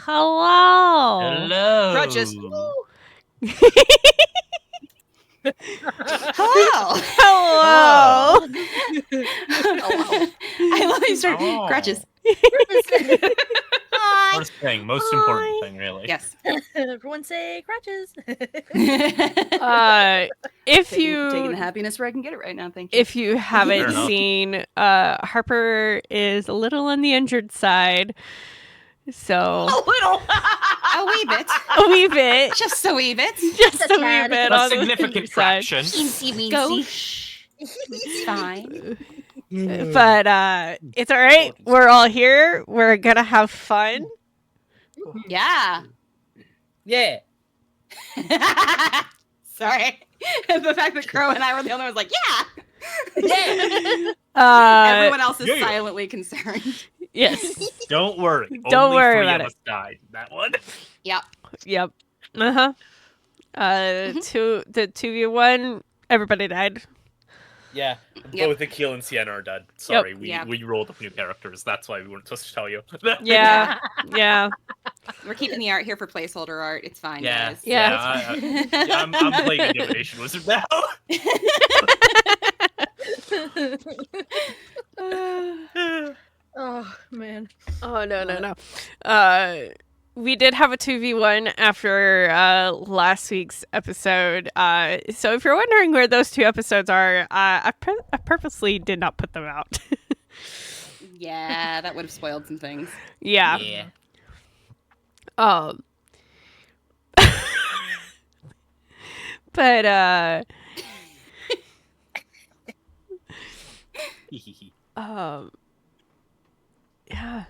Hello. Hello. Crutches. Hello. Hello. Hello. I love you start Oh. crutches. Hi. First thing, most important thing, really. Yes. Everyone say crutches. If taking you the happiness where I can get it right now, thank you. if you haven't Fair enough. seen, Harper is a little on the injured side, so A little. A wee bit. a wee bit, Just a wee bit. just a a wee tad. bit A on the significant injured side. fraction. Teensy Go. weensy. Shh. It's fine. But it's all right. We're all here. We're gonna have fun. Yeah. Yeah. Sorry. The fact that Crow and I were the only ones like, yeah. Yeah. Everyone else is yeah. silently concerned. Yes. Don't worry. Don't Only worry three about of it. us died. That one. Yep. Yep. The 2v1. Everybody died. Yeah. Yep. Both Achille and Sienna are dead. Sorry, Yeah. we rolled up new characters. That's why we weren't supposed to tell you. Yeah. Yeah. We're keeping the art here for placeholder art. It's fine, Yeah. guys. Yeah. I'm playing a divination wizard now. Oh man. Oh no. We did have a 2v1 after last week's episode. So if you're wondering where those two episodes are, I purposely did not put them out. Yeah, that would have spoiled some things. Yeah. Yeah. But yeah.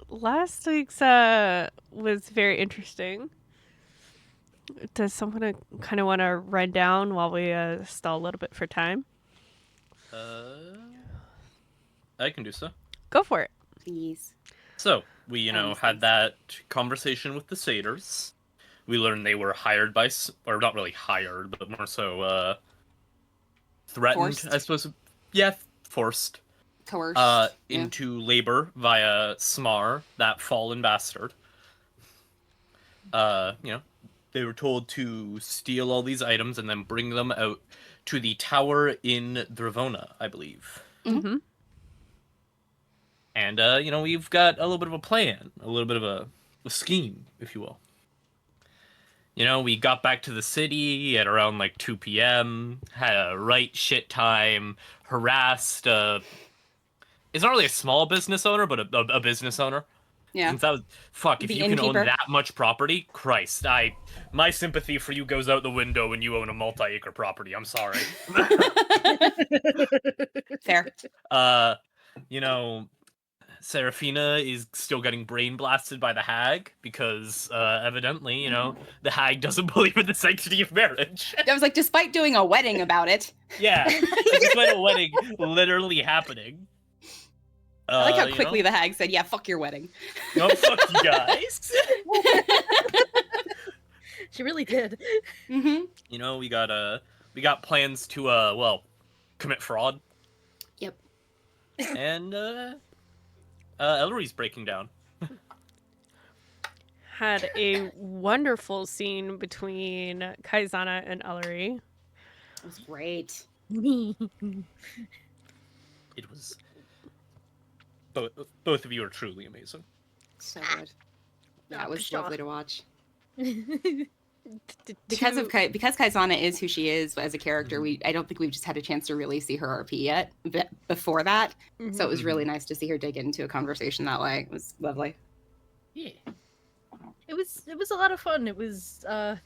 Last week's was very interesting. Does someone kind of want to run down while we stall a little bit for time? I can do so. Go for it. Please. So, we, had that conversation with the satyrs. We learned they were hired by, or not really hired, but more so, threatened, Forced. I suppose. Yeah, forced. Coerced. Into labor via Smar, that fallen bastard. They were told to steal all these items and then bring them out to the tower in Dravona, I believe. Mm-hmm. And, we've got a little bit of a plan, a little bit of a scheme, if you will. We got back to the city at around, 2 p.m., had a right shit time, harassed, it's not really a small business owner, but a business owner. Yeah. Since that was, if The you can own innkeeper. that much property, Christ, my sympathy for you goes out the window when you own a multi-acre property, I'm sorry. Fair. Serephina is still getting brain blasted by the hag because, evidently, the hag doesn't believe in the sanctity of marriage. I was like, despite doing a wedding about it. Yeah, despite a wedding literally happening. I like how quickly the hag said, yeah, fuck your wedding. No, fuck you guys. She really did. Mm-hmm. We got plans to, commit fraud. Yep. And, Elery's breaking down. Had a wonderful scene between Caizana and Elery. It was great. It was... Both of you are truly amazing. So good. That Oh, was pshaw. lovely to watch. Because Caizana is who she is as a character, I don't think we've just had a chance to really see her RP yet. But before that, so it was really nice to see her dig into a conversation that way. It was lovely. Yeah. It was a lot of fun. It was I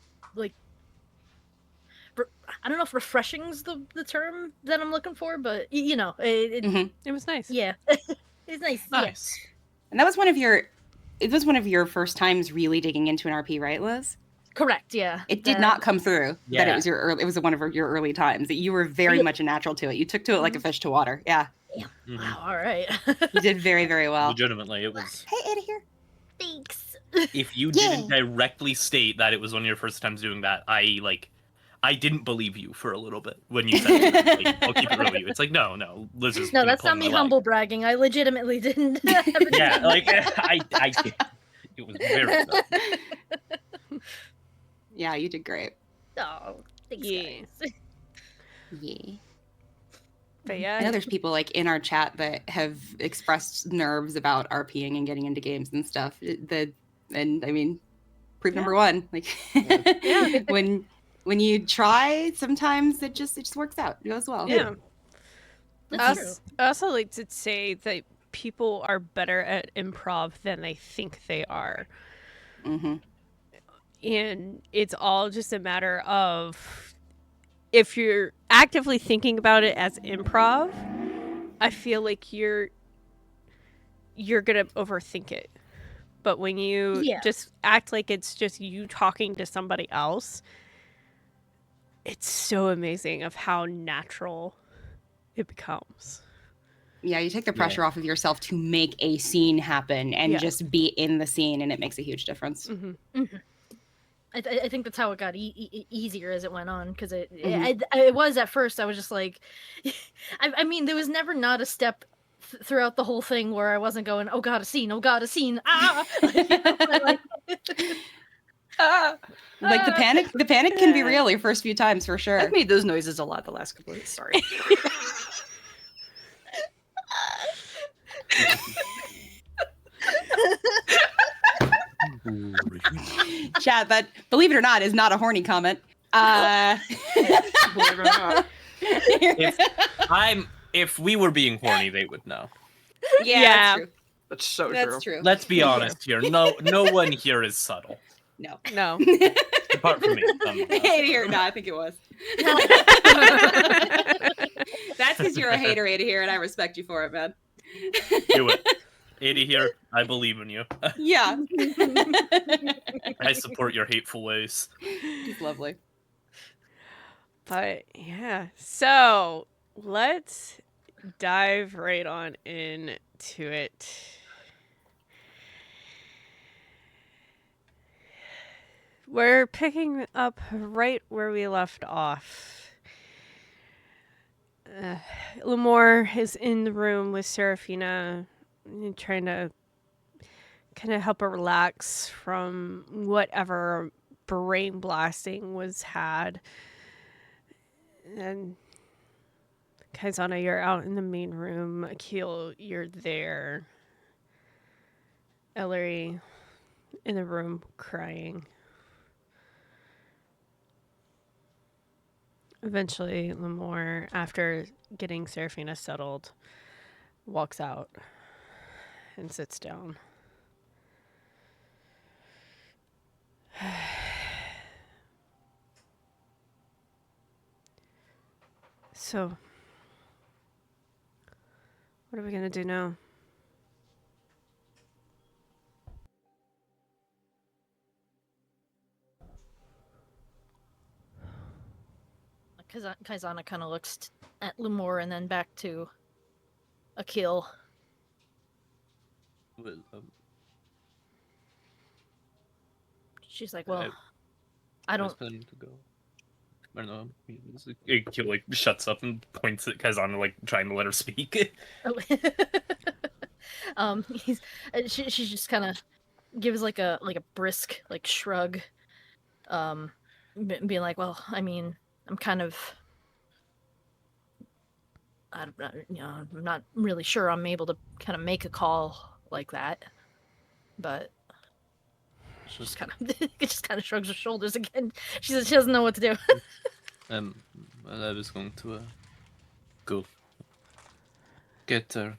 don't know if refreshing's the term that I'm looking for, but It was nice. yeah. It's nice. Nice. And that was one of your first times really digging into an RP, right, Liz? Correct, yeah. It did not come through that Yeah. it was one of your early times. That you were very much a natural to it. You took to it like a fish to water. Yeah. Mhm. Wow, all right. You did very, very well. Legitimately, it was... Hey, Ada here. Thanks. If you didn't directly state that it was one of your first times doing that, I didn't believe you for a little bit when you said it. I'll keep it real with you. It's no, Liz is No, gonna that's pull not me my leg. humble bragging. I legitimately didn't. Yeah, I It was very good. Yeah, you did great. Oh, thanks, Yeah. guys. Yeah. But I know yeah, there's people like in our chat that have expressed nerves about RPing and getting into games and stuff. And I mean, proof number one, like Yeah. when you try, sometimes it just works out. It goes well. yeah. That's true. I also like to say that people are better at improv than they think they are. Mm-hmm. And it's all just a matter of if you're actively thinking about it as improv, I feel like you're gonna overthink it. But when you Yeah. just act like it's just you talking to somebody else, it's so amazing of how natural it becomes. Yeah, you take the pressure off of yourself to make a scene happen and Yeah. just be in the scene, and it makes a huge difference. Mm-hmm. I think that's how it got easier as it went on, because it Mhm. was at first I was just like, I mean, there was never not a step throughout the whole thing where I wasn't going, oh god, a scene, ah. Like the panic can be real your first few times for sure. I've made those noises a lot the last couple of weeks. Sorry. Chat, that, believe it or not, is not a horny comment. Believe it or not. If we were being horny, they would know. Yeah. That's true. That's so That's true. Let's be honest here. No one here is subtle. No. No. Apart from me. Hater here. No, I think it was. That's because you're a hater, here, and I respect you for it, man. Do it. 80 here, I believe in you. Yeah. I support your hateful ways. He's lovely. But yeah, so let's dive right on into it. We're picking up right where we left off. Lemore is in the room with Serephina, trying to kind of help her relax from whatever brain blasting was had. And Caizana, you're out in the main room. Achille, you're there. Elery in the room crying. Eventually, Lemore, after getting Serephina settled, walks out and sits down. So, what are we gonna do now? Caizana kind of looks at Lemore and then back to Achille. Well, She's like, well, I I was don't. planning to go. I don't know. He like shuts up and points at Caizana, like trying to let her speak. She just kind of gives like a brisk like shrug, being like, well, I mean, I'm kind of, I'm not really sure I'm able to kind of make a call like that, but she just kind of shrugs her shoulders again. She says she doesn't know what to do. Well, I was going to go get her.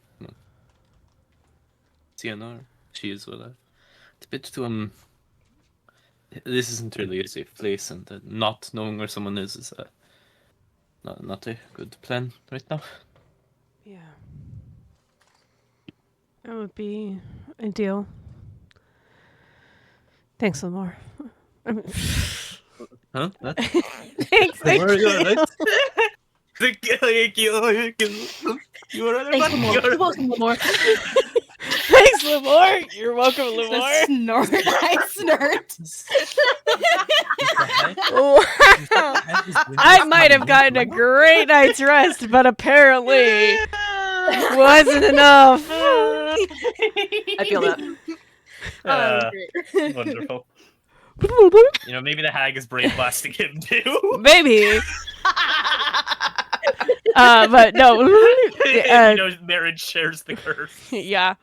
Sienna, she is well. It's a bit too This isn't really a safe place, and not knowing where someone is not a good plan right now. Yeah. That would be ideal. Thanks, Lemore. I mean, Huh? What? thanks, Where are you, Achille. right? Thank you, you are Thanks, Lemore. You're welcome, Lemore. Thanks, Lemore. You're welcome, Lemore. Snort. I snort. Wow. I might have gotten a great night's rest, but apparently wasn't enough. I feel that. Great. Wonderful. Maybe the hag is brain blasting him too. Maybe. But no. Marriage shares the curse. Yeah.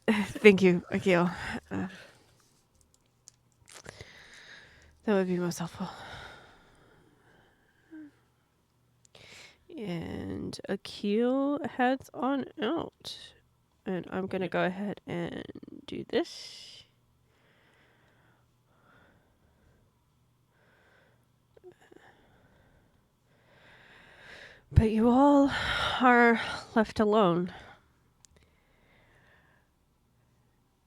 Thank you, Achille. That would be most helpful. And Achille heads on out. And I'm going to go ahead and do this. But you all are left alone.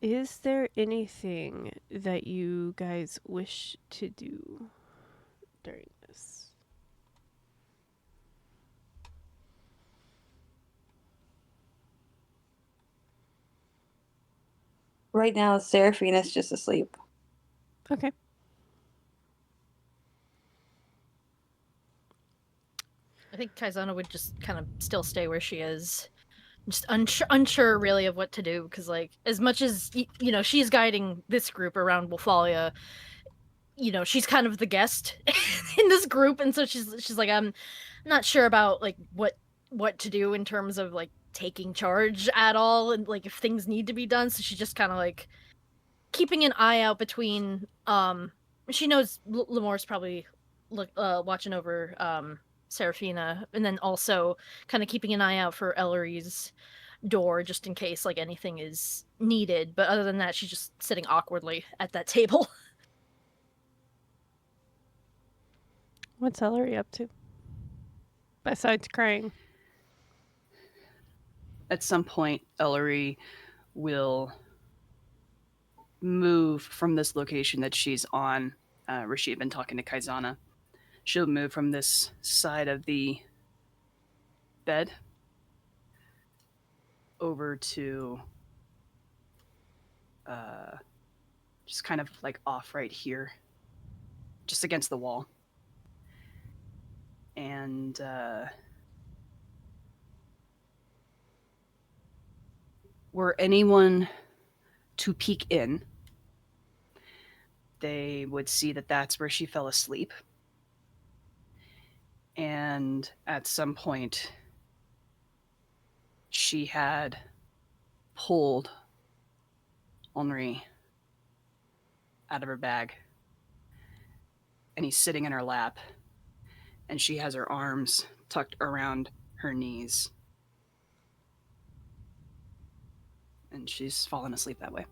Is there anything that you guys wish to do during this? Right now, Serephina's just asleep. Okay. I think Caizana would just kind of still stay where she is. Just unsure really of what to do, because like as much as she's guiding this group around Wolfalia, she's kind of the guest in this group, and so she's like, I'm not sure about like what to do in terms of like taking charge at all, and like if things need to be done. So she's just kind of like keeping an eye out between she knows Lemore's probably watching over Serephina, and then also kind of keeping an eye out for Elery's door just in case like anything is needed. But other than that, she's just sitting awkwardly at that table. What's Elery up to? Besides crying. At some point, Elery will move from this location that she's on, where she had been talking to Caizana. She'll move from this side of the bed over to just kind of like off right here, just against the wall. And were anyone to peek in, they would see that that's where she fell asleep. And at some point, she had pulled Henri out of her bag. And he's sitting in her lap. And she has her arms tucked around her knees. And she's fallen asleep that way.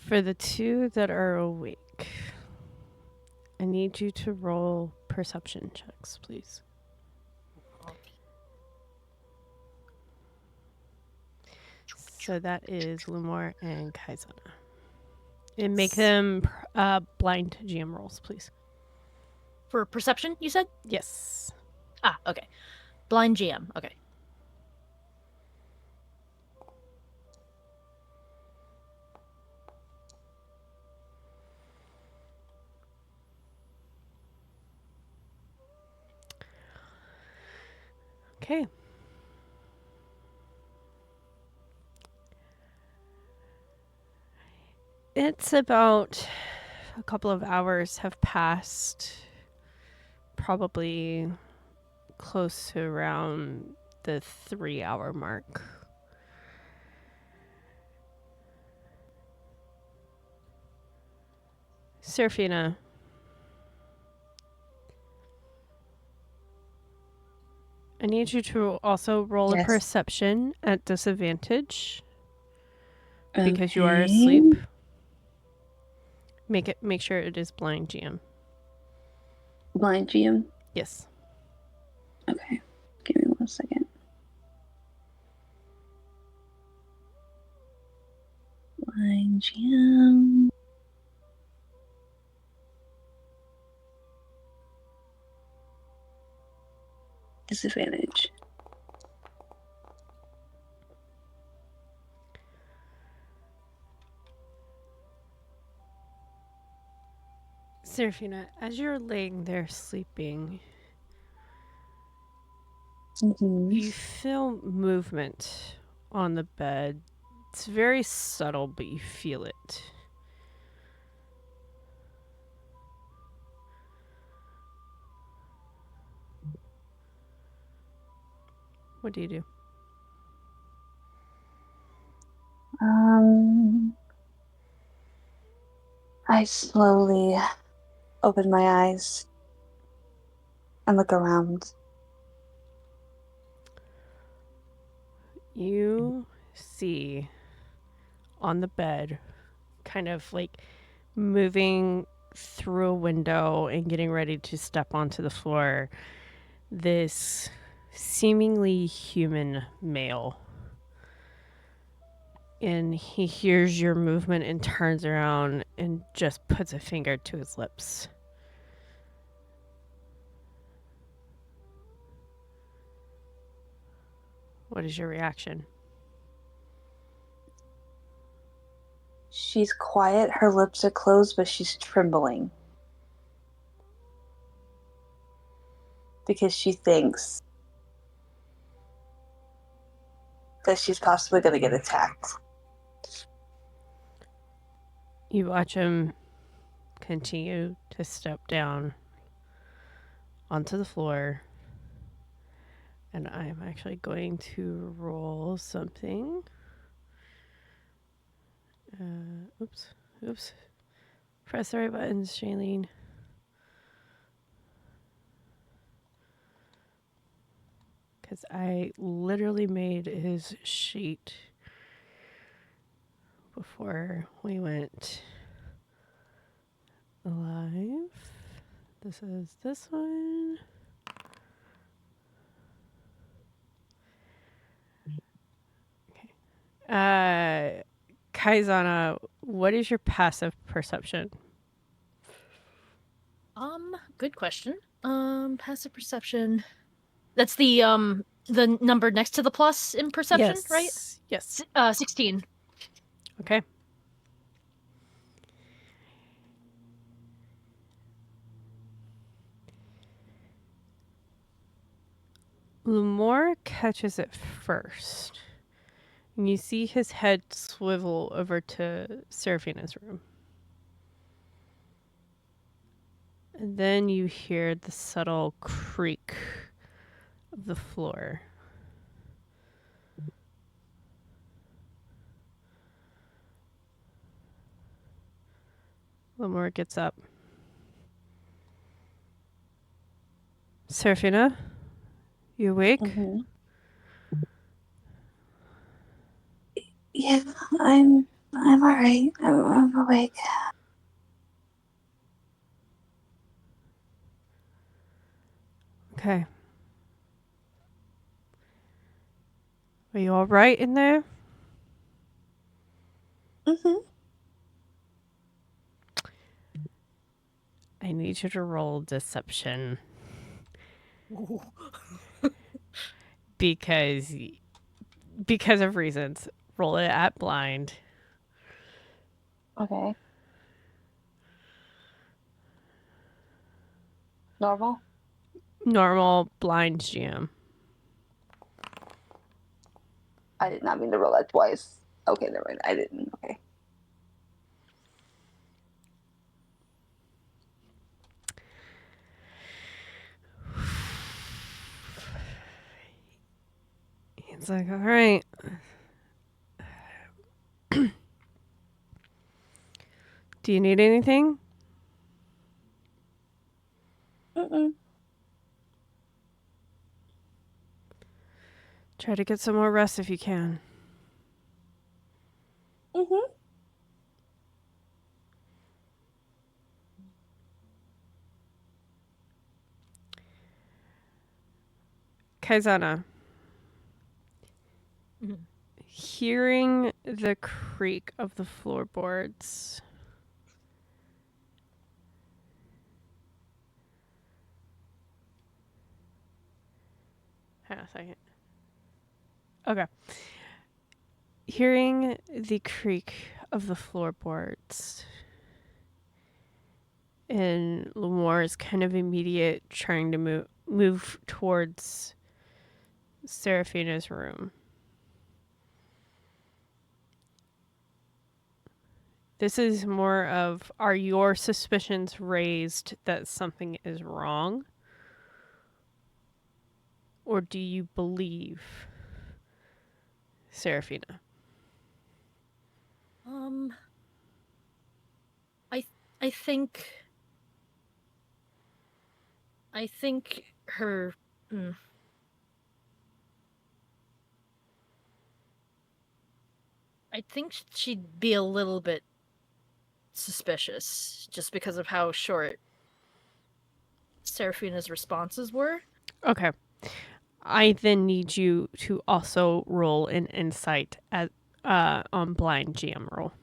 For the two that are awake, I need you to roll perception checks, please. So that is Lumore and Caizana. And make them blind GM rolls, please. For perception, you said? Yes. Ah, okay. Blind GM, okay. Okay. It's about a couple of hours have passed, probably close to around the 3-hour mark. Serephina, I need you to also roll a Yes. perception at disadvantage because you are Okay. asleep. Make sure it is blind GM. Blind GM. Yes. Okay. Give me 1 second. Blind GM. Disadvantage. Serephina, as you're laying there sleeping, You feel movement on the bed. It's very subtle, but you feel it. What do you do? I slowly open my eyes and look around. You see on the bed, kind of like moving through a window and getting ready to step onto the floor, this seemingly human male. And he hears your movement and turns around and just puts a finger to his lips. What is your reaction? She's quiet, her lips are closed, but she's trembling. Because she thinks that she's possibly going to get attacked. You watch him continue to step down onto the floor. And I'm actually going to roll something. Oops. Press the right buttons, Shailene. Because I literally made his sheet before we went live. This is this one. Okay. Caizana, what is your passive perception? Good question. Passive perception. That's the number next to the plus in perception, right? Yes. 16. Okay. Lumore catches it first. And you see his head swivel over to Seraphina's room. And then you hear the subtle creak of the floor. Lumore gets up. Seraphina, you awake? Mm-hmm. Yeah, I'm alright. I'm awake. Okay. Are you all right in there? Mm-hmm. I need you to roll deception. because of reasons. Roll it at blind. Okay. Normal? Normal blind GM. I did not mean to roll that twice. Okay, never mind. I didn't. Okay. It's like, all right. Do you need anything? Mm-mm. Try to get some more rest if you can. Mm-hmm. Caizana. Mhm. Hearing the creak of the floorboards. Hang on a second. Okay. Hearing the creak of the floorboards and Lumore's kind of immediate trying to move towards Serephina's room. This is more of, are your suspicions raised that something is wrong? Or do you believe Serephina? I think her. I think she'd be a little bit suspicious just because of how short Seraphina's responses were. Okay. I then need you to also roll an insight at on blind GM roll.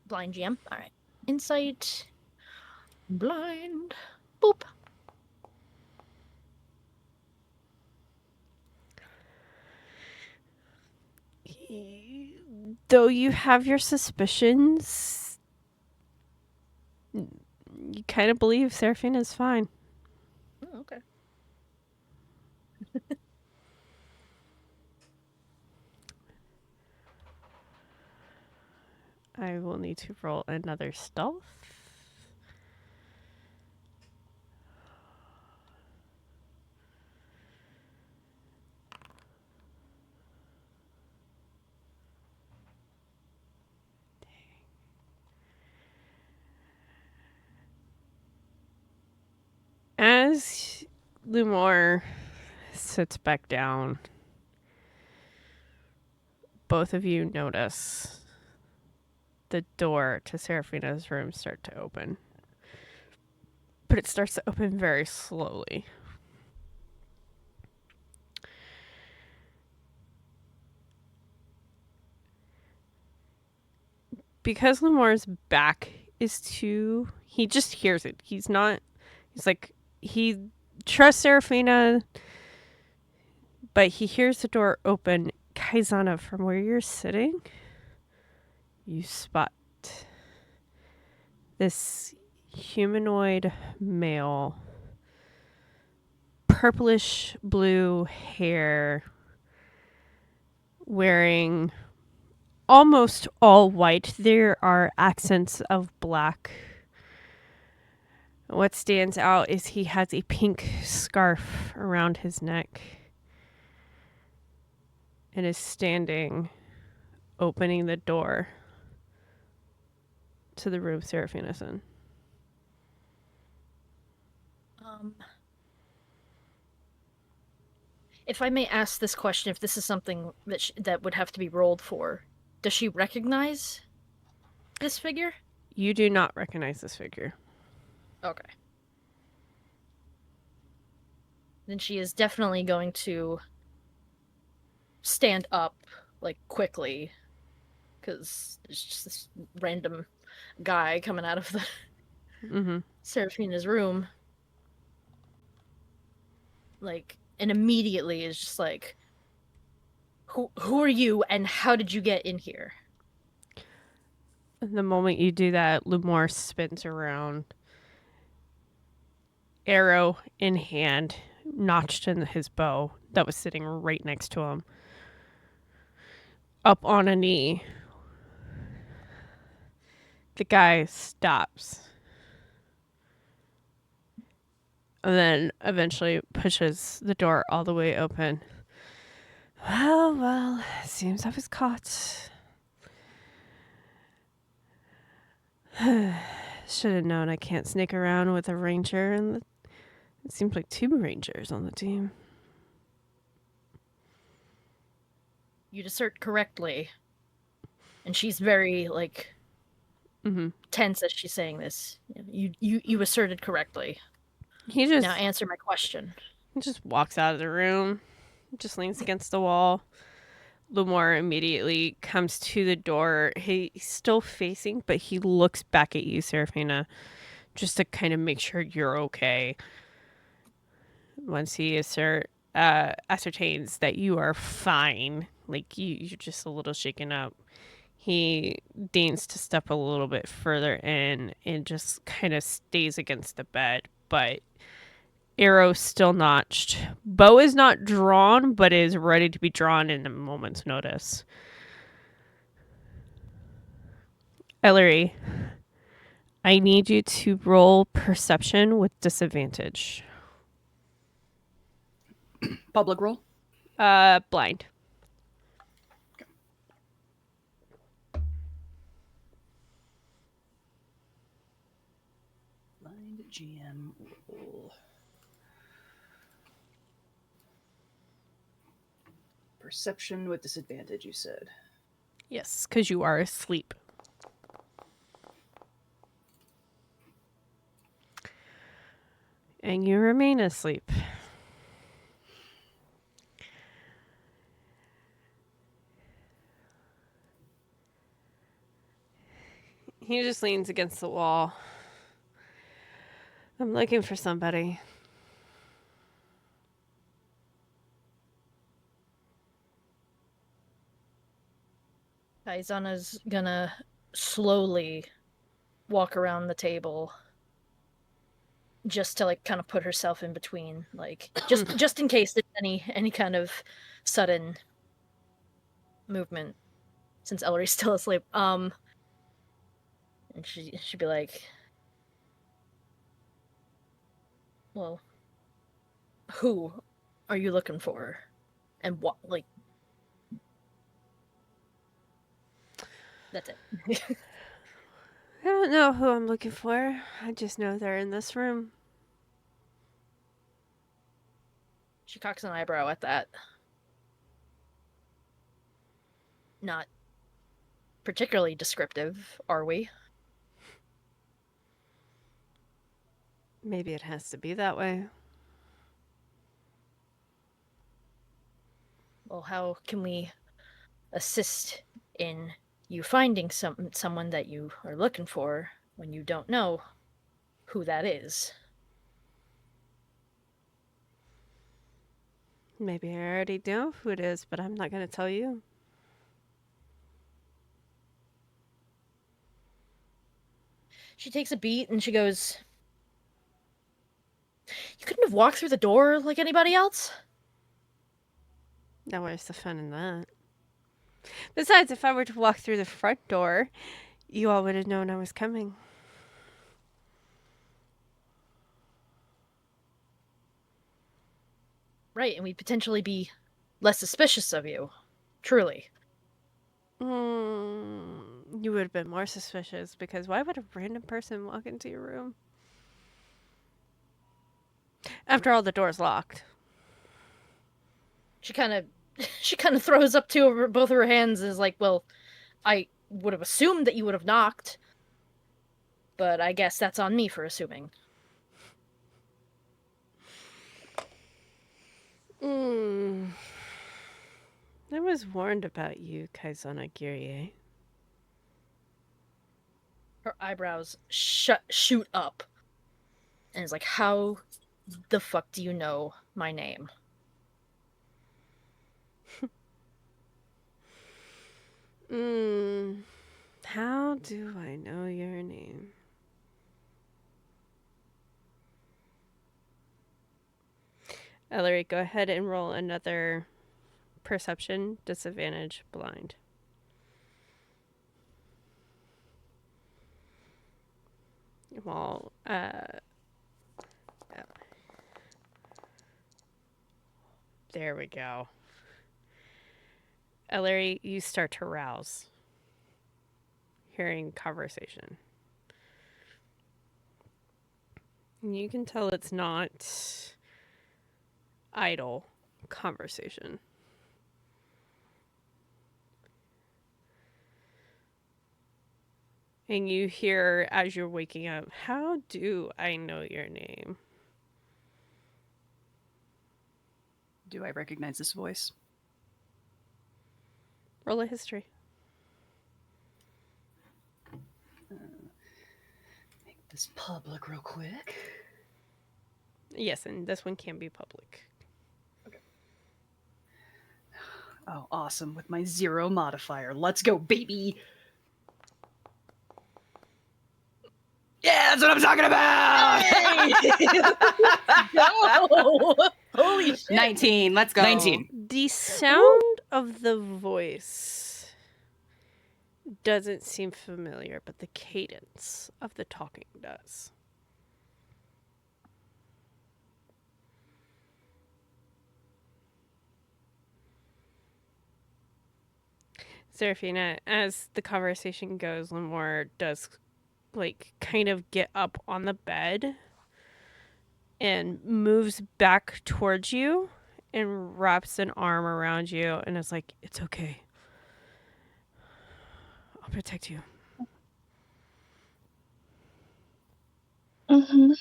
Blind GM. All right. Insight. Blind. Boop. Though you have your suspicions, you kind of believe Seraphina's fine. Oh, okay. I will need to roll another stealth. As Lumore sits back down, both of you notice the door to Seraphina's room start to open. But it starts to open very slowly. Because Lumore's back is to... He just hears it. He's like... He trusts Seraphina, but he hears the door open. Caizana, from where you're sitting, you spot this humanoid male, purplish blue hair, wearing almost all white. There are accents of black. What stands out is he has a pink scarf around his neck and is standing, opening the door to the room Seraphina's in. If I may ask this question, if this is something that that would have to be rolled for, does she recognize this figure? You do not recognize this figure. Okay. Then she is definitely going to stand up, like, quickly, because there's just this random guy coming out of the Seraphina's room. Like, and immediately is just like, who are you and how did you get in here? The moment you do that, Lumore spins around, arrow in hand, notched in his bow that was sitting right next to him. Up on a knee. The guy stops. And then eventually pushes the door all the way open. Well, seems I was caught. Should have known I can't sneak around with a ranger, and it seems like 2 rangers on the team. You'd assert correctly. And she's very, like, tense as she's saying this. You asserted correctly. He just... Now answer my question. He just walks out of the room, just leans against the wall. Lumore immediately comes to the door. He's still facing, but he looks back at you, Seraphina, just to kind of make sure you're okay. Once he ascertains that you are fine, like you're just a little shaken up, he deigns to step a little bit further in and just kind of stays against the bed, but arrow still notched. Bow is not drawn, but is ready to be drawn in a moment's notice. Elery, I need you to roll perception with disadvantage. Public roll. Blind. Blind GM roll. Perception with disadvantage, you said. Yes, because you are asleep. And you remain asleep. He just leans against the wall. I'm looking for somebody. Caizana's gonna slowly walk around the table just to like kind of put herself in between, like just in case there's any kind of sudden movement, since Elery's still asleep. And she'd be like, "Well, who are you looking for, and what?" Like, that's it. I don't know who I'm looking for. I just know they're in this room. She cocks an eyebrow at that. Not particularly descriptive, are we? Maybe it has to be that way. Well, how can we assist in you finding someone that you are looking for when you don't know who that is? Maybe I already know who it is, but I'm not going to tell you. She takes a beat and she goes, "You couldn't have walked through the door like anybody else?" Now where's the fun in that? Besides, if I were to walk through the front door, you all would have known I was coming. Right, and we'd potentially be less suspicious of you. Truly. You would have been more suspicious, because why would a random person walk into your room? After all, the door's locked. She kind of throws up both her hands and is like, "Well, I would have assumed that you would have knocked, but I guess that's on me for assuming." I was warned about you, Caizana Guerrier. Her eyebrows shoot up. And is like, "How the fuck do you know my name?" How do I know your name? Elery, go ahead and roll another perception, disadvantage, blind. Well, there we go. Elery, you start to rouse, hearing conversation. You can tell it's not idle conversation. And you hear, as you're waking up, "How do I know your name?" Do I recognize this voice? Roll a history. Make this public real quick. Yes, and this one can be public. Oh, awesome. With my 0 modifier. Let's go, baby! Yeah, that's what I'm talking about. No! Holy shit! 19. Let's go. 19. The sound of the voice doesn't seem familiar, but the cadence of the talking does. Serephina, as the conversation goes, Lemore does kind of get up on the bed and moves back towards you and wraps an arm around you and is like, it's okay. I'll protect you. Mm-hmm.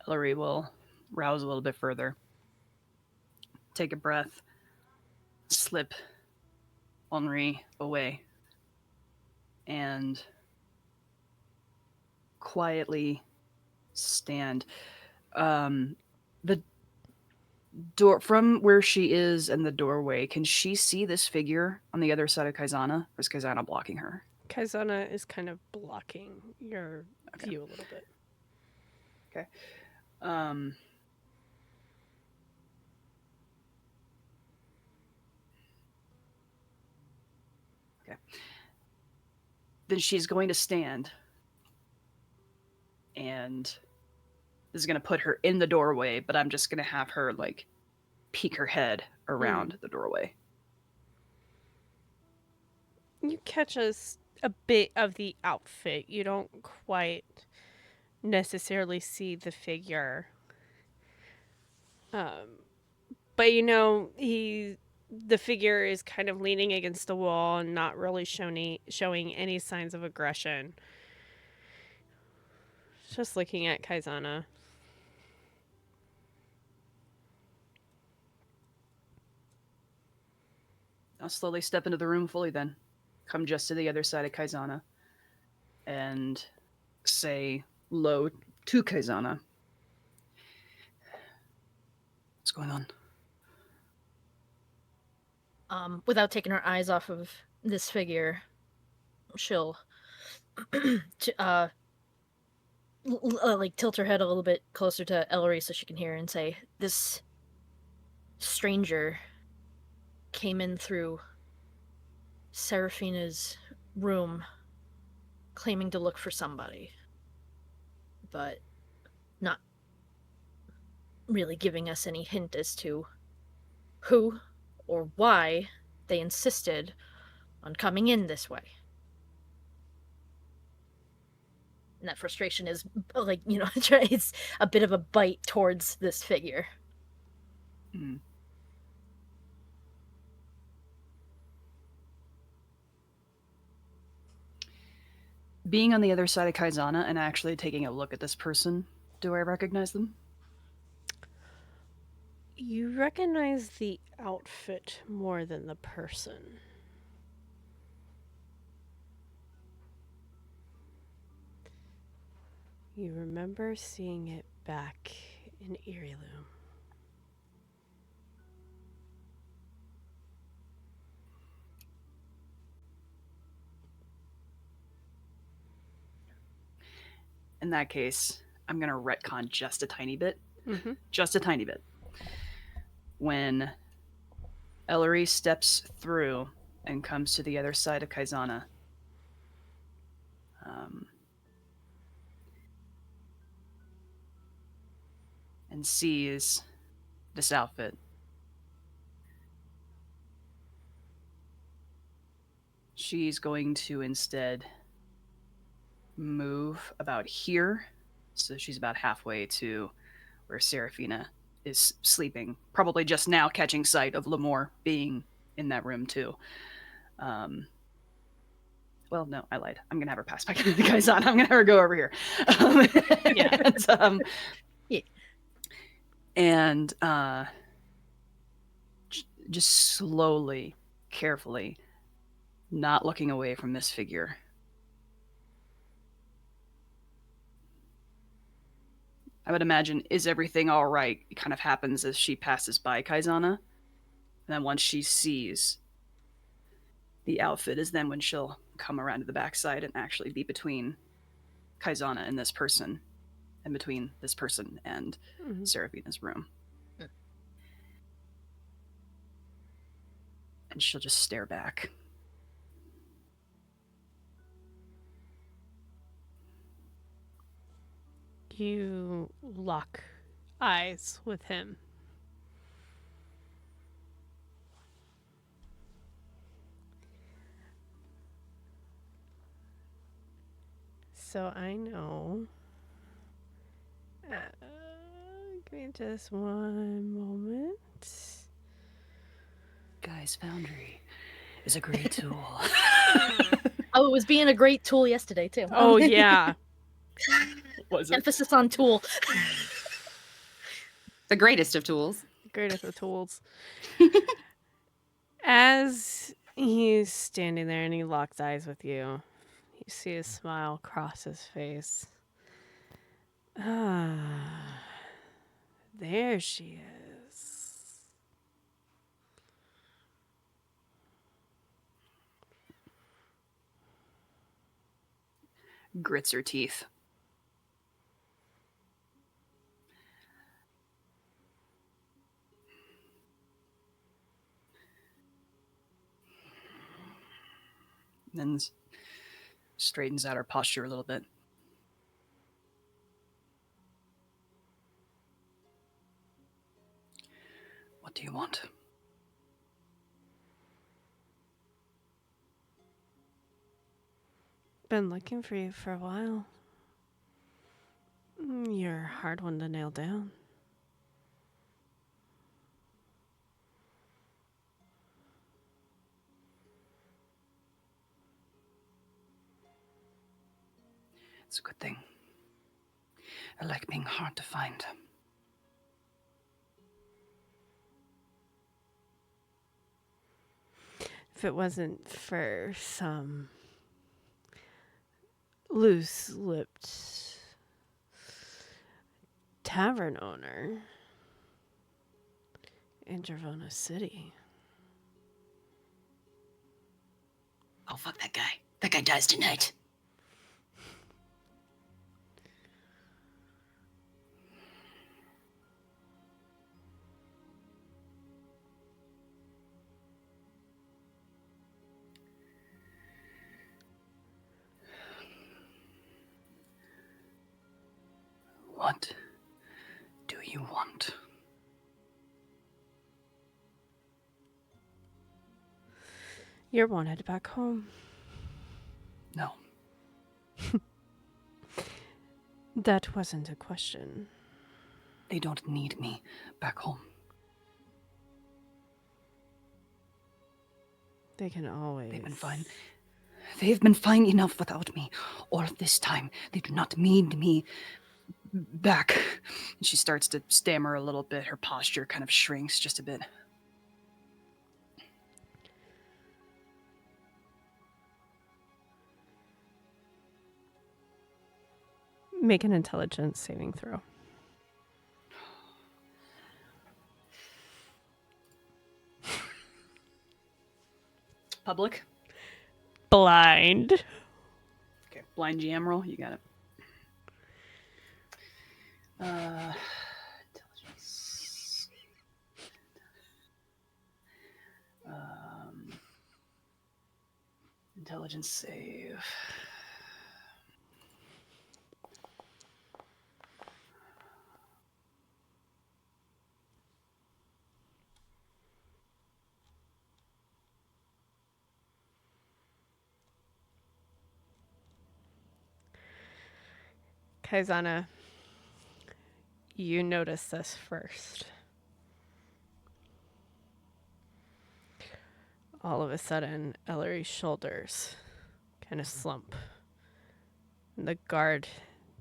Elery will rouse a little bit further. Take a breath. Slip Henri away. And quietly stand. The door from where she is and the doorway, can she see this figure on the other side of Caizana? Or is Caizana blocking her? Caizana is kind of blocking your view a little bit. Okay. Okay. Then she's going to stand, and this is going to put her in the doorway, but I'm just going to have her peek her head around the doorway. You catch a bit of the outfit. You don't quite necessarily see the figure. But the figure is kind of leaning against the wall and not really showing any signs of aggression. Just looking at Caizana. I'll slowly step into the room fully then. Come just to the other side of Caizana and say low to Caizana. What's going on? Without taking her eyes off of this figure, she'll tilt her head a little bit closer to Elery so she can hear and say, "This stranger came in through Serephina's room claiming to look for somebody, but not really giving us any hint as to who or why they insisted on coming in this way." And that frustration is it's a bit of a bite towards this figure. Mm. Being on the other side of Caizana and actually taking a look at this person, do I recognize them? You recognize the outfit more than the person. You remember seeing it back in Eeriloom. In that case, I'm going to retcon just a tiny bit. Mm-hmm. Just a tiny bit. When Elery steps through and comes to the other side of Caizana, and sees this outfit, she's going to instead move about here. So she's about halfway to where Serephina is sleeping, probably just now catching sight of Lemore being in that room too. Well, no, I lied. I'm going to have her pass back to the Caizana. I'm going to have her go over here. Yeah. And just slowly, carefully, not looking away from this figure, I would imagine, is everything all right? It kind of happens as she passes by Caizana. And then once she sees the outfit is then when she'll come around to the backside and actually be between Caizana and this person, and between this person and Seraphina's room. And she'll just stare back. You lock eyes with him. So I know. Give me just one moment. Guy's Foundry is a great tool. Oh, it was being a great tool yesterday too. Oh yeah. Was it? Emphasis on tool. The greatest of tools. Greatest of tools. As he's standing there and he locks eyes with you, you see a smile cross his face. Ah, there she is. Grits her teeth. Then straightens out her posture a little bit. What do you want? Been looking for you for a while. You're a hard one to nail down. It's a good thing. I like being hard to find. If it wasn't for some loose-lipped tavern owner in Dravona City. Oh, fuck that guy. That guy dies tonight. What do you want? You're wanted back home. No. That wasn't a question. They don't need me back home. They can always... They've been fine. They've been fine enough without me. All of this time, they do not need me back. And she starts to stammer a little bit. Her posture kind of shrinks just a bit. Make an intelligence saving throw. Public? Blind. Okay, blind GM roll. You got it. Intelligence. Intelligence save. Caizana, you notice this first. All of a sudden, Elery's shoulders kind of slump. And the guard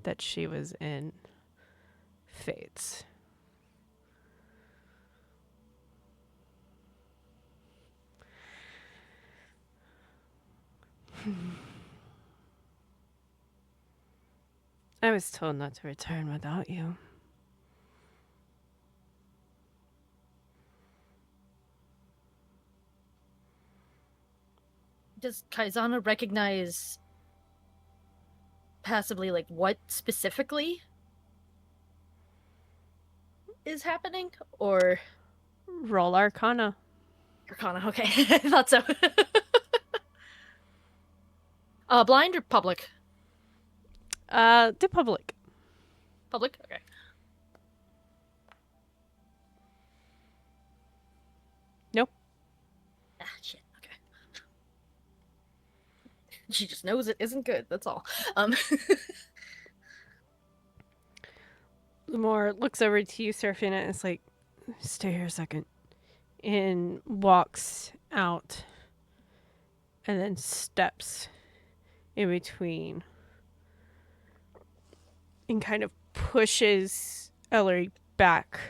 that she was in fades. I was told not to return without you. Does Caizana recognize passively, like, what specifically is happening? Or Roll Arcana. Arcana? Okay, I thought so. Blind or public? The public. Public? Okay. Nope. Ah, shit. Okay. She just knows it isn't good. That's all. Lumore looks over to you, Seraphina, and is like, stay here a second. And walks out. And then steps in between. And kind of pushes Elery back.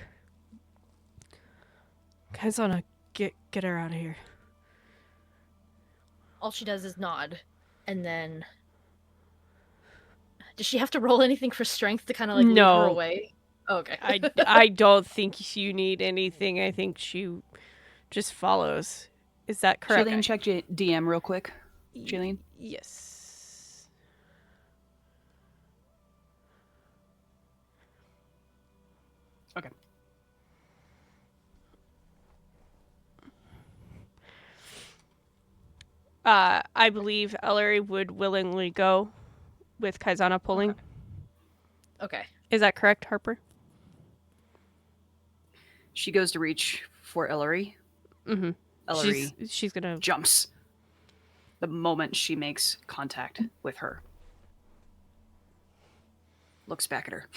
Caizana, get her out of here. All she does is nod, and then does she have to roll anything for strength to kind of like lead No. her away? Oh, okay. I don't think you need anything. I think she just follows. Is that correct? Shailene, check DM real quick. Shailene? Yes. Okay. I believe Elery would willingly go with Caizana pulling. Okay. Is that correct, Harper? She goes to reach for Elery. Mm-hmm. Elery She's gonna jumps the moment she makes contact with her. Looks back at her.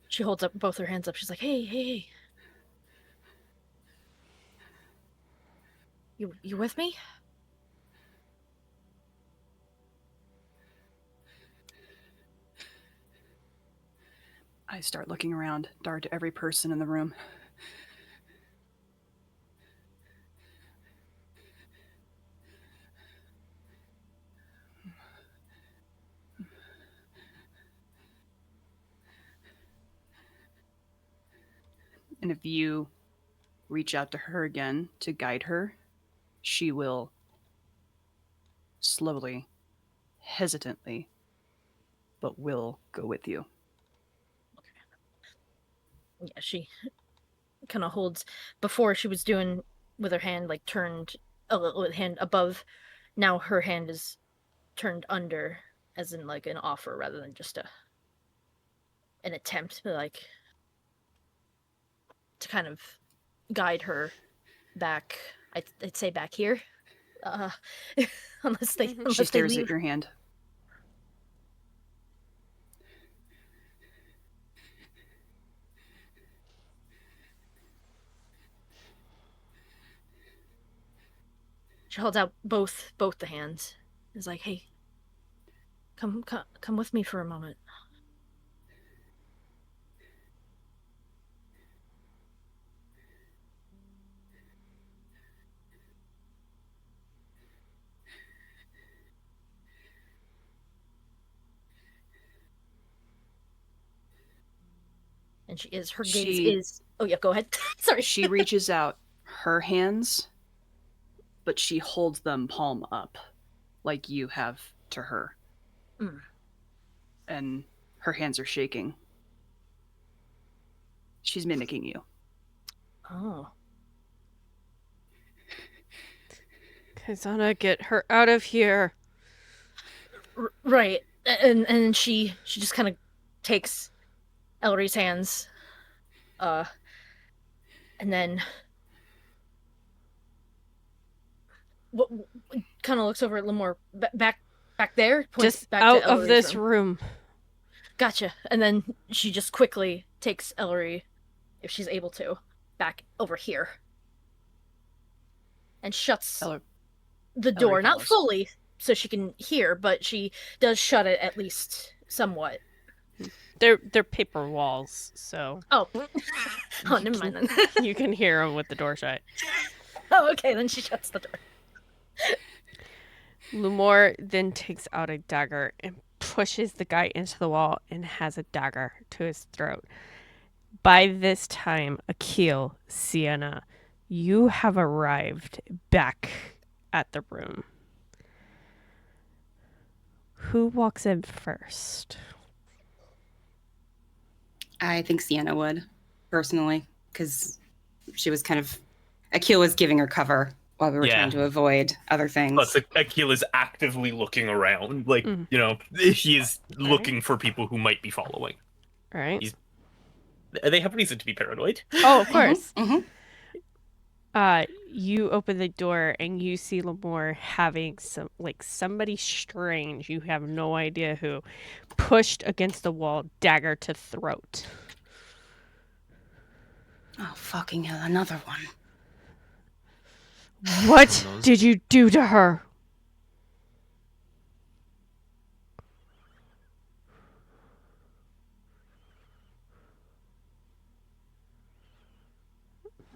She holds up both her hands up. She's like, hey. You with me? I start looking around, dart to every person in the room. And if you reach out to her again to guide her, she will slowly, hesitantly, but will go with you. Yeah, she kind of holds. Before she was doing with her hand like turned a little hand above. Now her hand is turned under, as in like an offer rather than just an attempt, like to kind of guide her back. I'd say back here, unless they Mhm. unless She they stares leave. at your hand. She holds out both the hands. Is like, hey, come with me for a moment. And her gaze is. Oh yeah, go ahead. Sorry. She reaches out her hands, but she holds them palm up, like you have to her. Mm. And her hands are shaking. She's mimicking you. Oh. Caizana, get her out of here. Right. And she just kind of takes Elery's hands, and then kind of looks over at Limor. Back there, points Just back out to of Elery's this room. Gotcha. And then she just quickly takes Elery, if she's able to, back over here, and shuts the door. Not fully, so she can hear, but she does shut it at least somewhat. They're paper walls, so. Oh, never mind then. You can hear them with the door shut. Oh, okay, then she shuts the door. Lumore then takes out a dagger and pushes the guy into the wall and has a dagger to his throat. By this time, Achille, Sienna, You have arrived back at the room. Who walks in first? I think Sienna would, personally, because she was kind of... Achille was giving her cover while we were trying to avoid other things. Plus, Achille is actively looking around. Like, you know, he is looking for people who might be following. All right. They have reason to be paranoid. Oh, of course. Mm-hmm. You open the door and you see Lamore having somebody strange, you have no idea who, pushed against the wall, dagger to throat. Oh, fucking hell, another one. What did you do to her?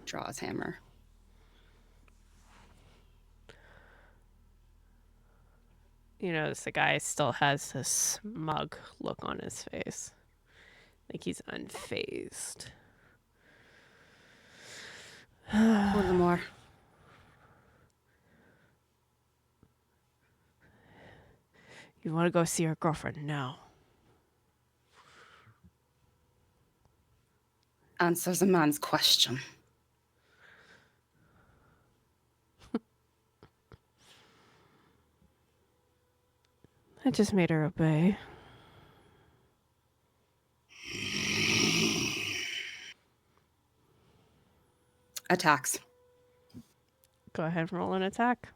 Draw his hammer. You notice the guy still has this smug look on his face. Like he's unfazed. One more. You want to go see your girlfriend now? Answers a man's question. I just made her obey. Attacks. Go ahead and roll an attack.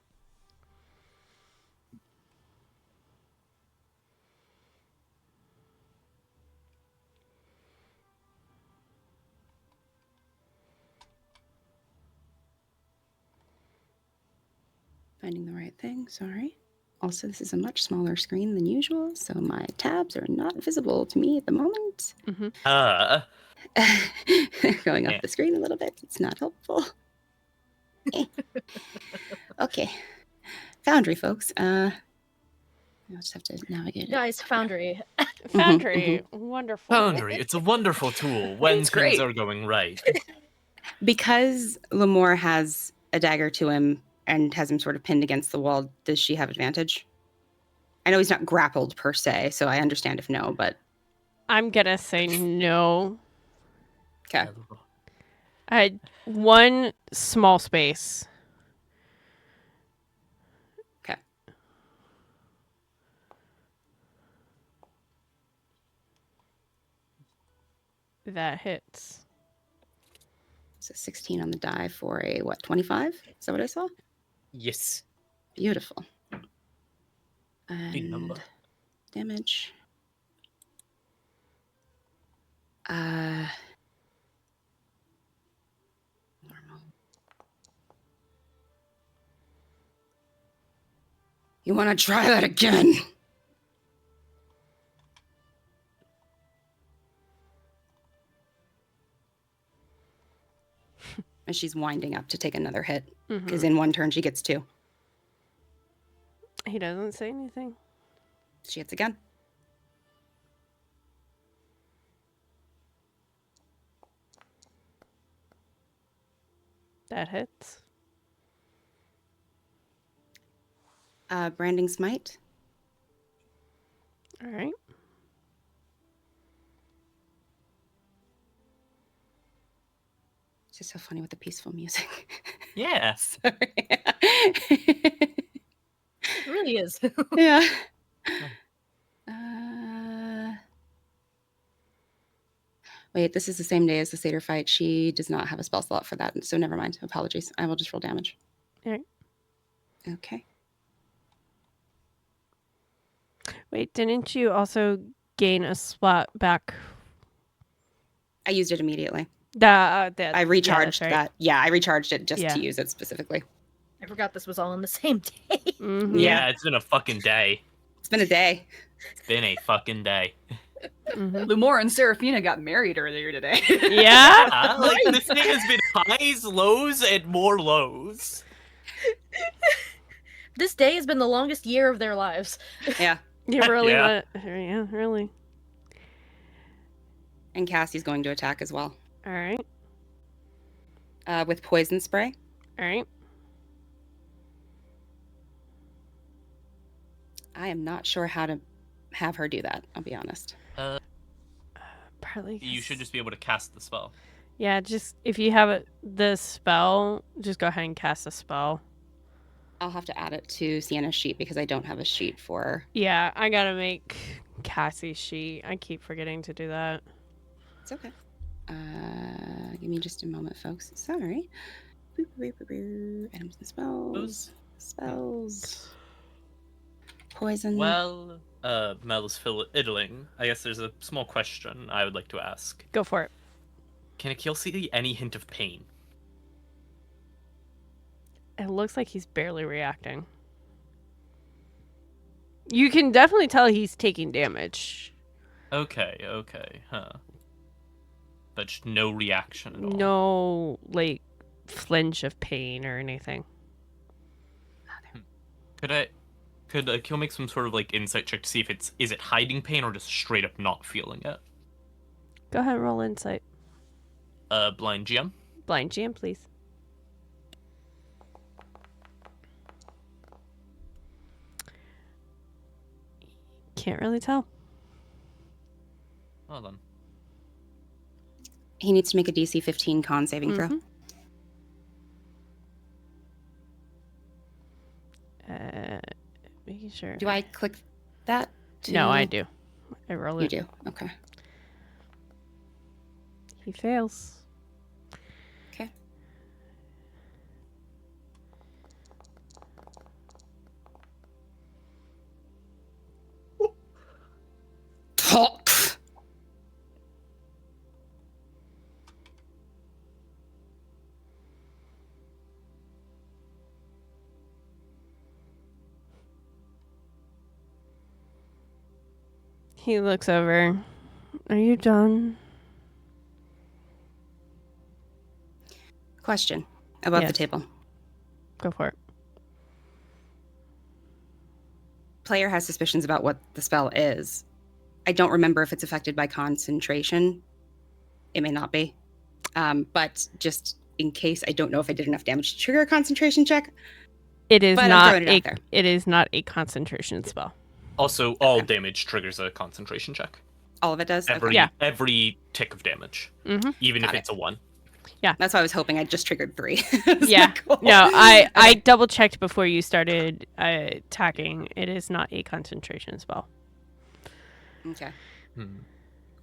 Finding the right thing, sorry. Also, this is a much smaller screen than usual, so my tabs are not visible to me at the moment. Going off the screen a little bit, it's not helpful. Okay. Foundry, folks. I'll just have to navigate it. Guys, Foundry. Foundry, wonderful. Foundry, it's a wonderful tool when It's things great. are going right. Because Lamore has a dagger to him and has him sort of pinned against the wall, does she have advantage? I know he's not grappled per se, so I understand if no, but... I'm gonna say no. Okay. I had one small space. Okay. That hits. So 16 on the die for a, 25? Is that what I saw? Yes. Beautiful. Big number. And damage. Normal. You want to try that again? And she's winding up to take another hit, because in one turn she gets 2. He doesn't say anything. She hits again. That hits. Branding Smite. All right. It's just so funny with the peaceful music. Yeah. Sorry. It really is. Yeah. Wait, this is the same day as the satyr fight. She does not have a spell slot for that, so never mind. Apologies. I will just roll damage. All right. Okay. Wait, didn't you also gain a slot back? I used it immediately. I I recharged right. that. Yeah, I recharged it just Yeah. to use it specifically. I forgot this was all on the same day. Mhm. Yeah, it's been a fucking day. It's been a day. It's been a fucking day. Mhm. Lumore and Seraphina got married earlier today. Yeah. Like, this thing has been highs, lows, and more lows. This day has been the longest year of their lives. Yeah. You really Yeah. yeah, really. And Cassie's going to attack as well. All right. with poison spray. All right. I am not sure how to have her do that, I'll be honest. Partly. You should just be able to cast the spell. Yeah, just if you have the spell, just go ahead and cast a spell. I'll have to add it to Sienna's sheet because I don't have a sheet for... Yeah, I gotta make Cassie's sheet. I keep forgetting to do that. It's okay. Give me just a moment, folks. Sorry. Items and spells. Spells. Poison. Well, Mel is fiddling. I guess there's a small question I would like to ask. Go for it. Can Achille see any hint of pain? It looks like he's barely reacting. You can definitely tell he's taking damage. Okay, huh. But just no reaction at all. No, like, flinch of pain or anything. Could Achille make some sort of, like, insight check to see if is it hiding pain or just straight up not feeling it? Go ahead and roll insight. Blind GM? Blind GM, please. Can't really tell. Well then. He needs to make a DC 15 con saving throw. Making sure. Do I click that? No, I do. I roll it. You do? Okay. He fails. Okay. Talk. He looks over. Are you done? Question about Yes. the table. Go for it. Player has suspicions about what the spell is. I don't remember if it's affected by concentration. It may not be. But just in case, I don't know if I did enough damage to trigger a concentration check. It is But I'm not throwing it out there. it is not a concentration spell. Also, all damage triggers a concentration check. All of it does? Every Okay. every tick of damage. Even Got if it. it's a 1. That's why I was hoping I just triggered 3. Yeah. Cool. No, I double checked before you started attacking. It is not a concentration spell. Okay.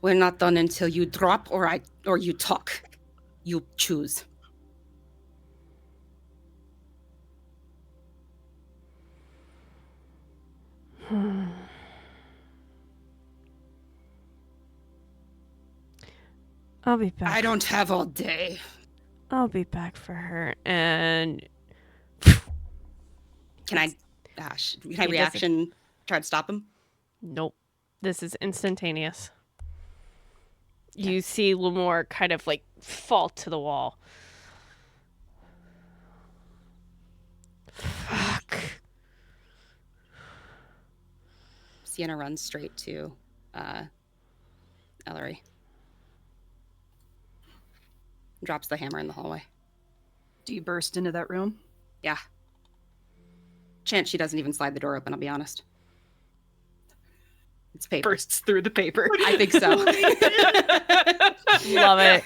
We're not done until you drop or you talk. You choose. I'll be back. I don't have all day. I'll be back for her. And Can I reaction try to stop him? nope. This is instantaneous. You see Lemore kind of like fall to the wall. Fuck. Sienna runs straight to Elery. Drops the hammer in the hallway. Do you burst into that room? Yeah. Chance she doesn't even slide the door open, I'll be honest. It's paper. Bursts through the paper. I think so. Love it.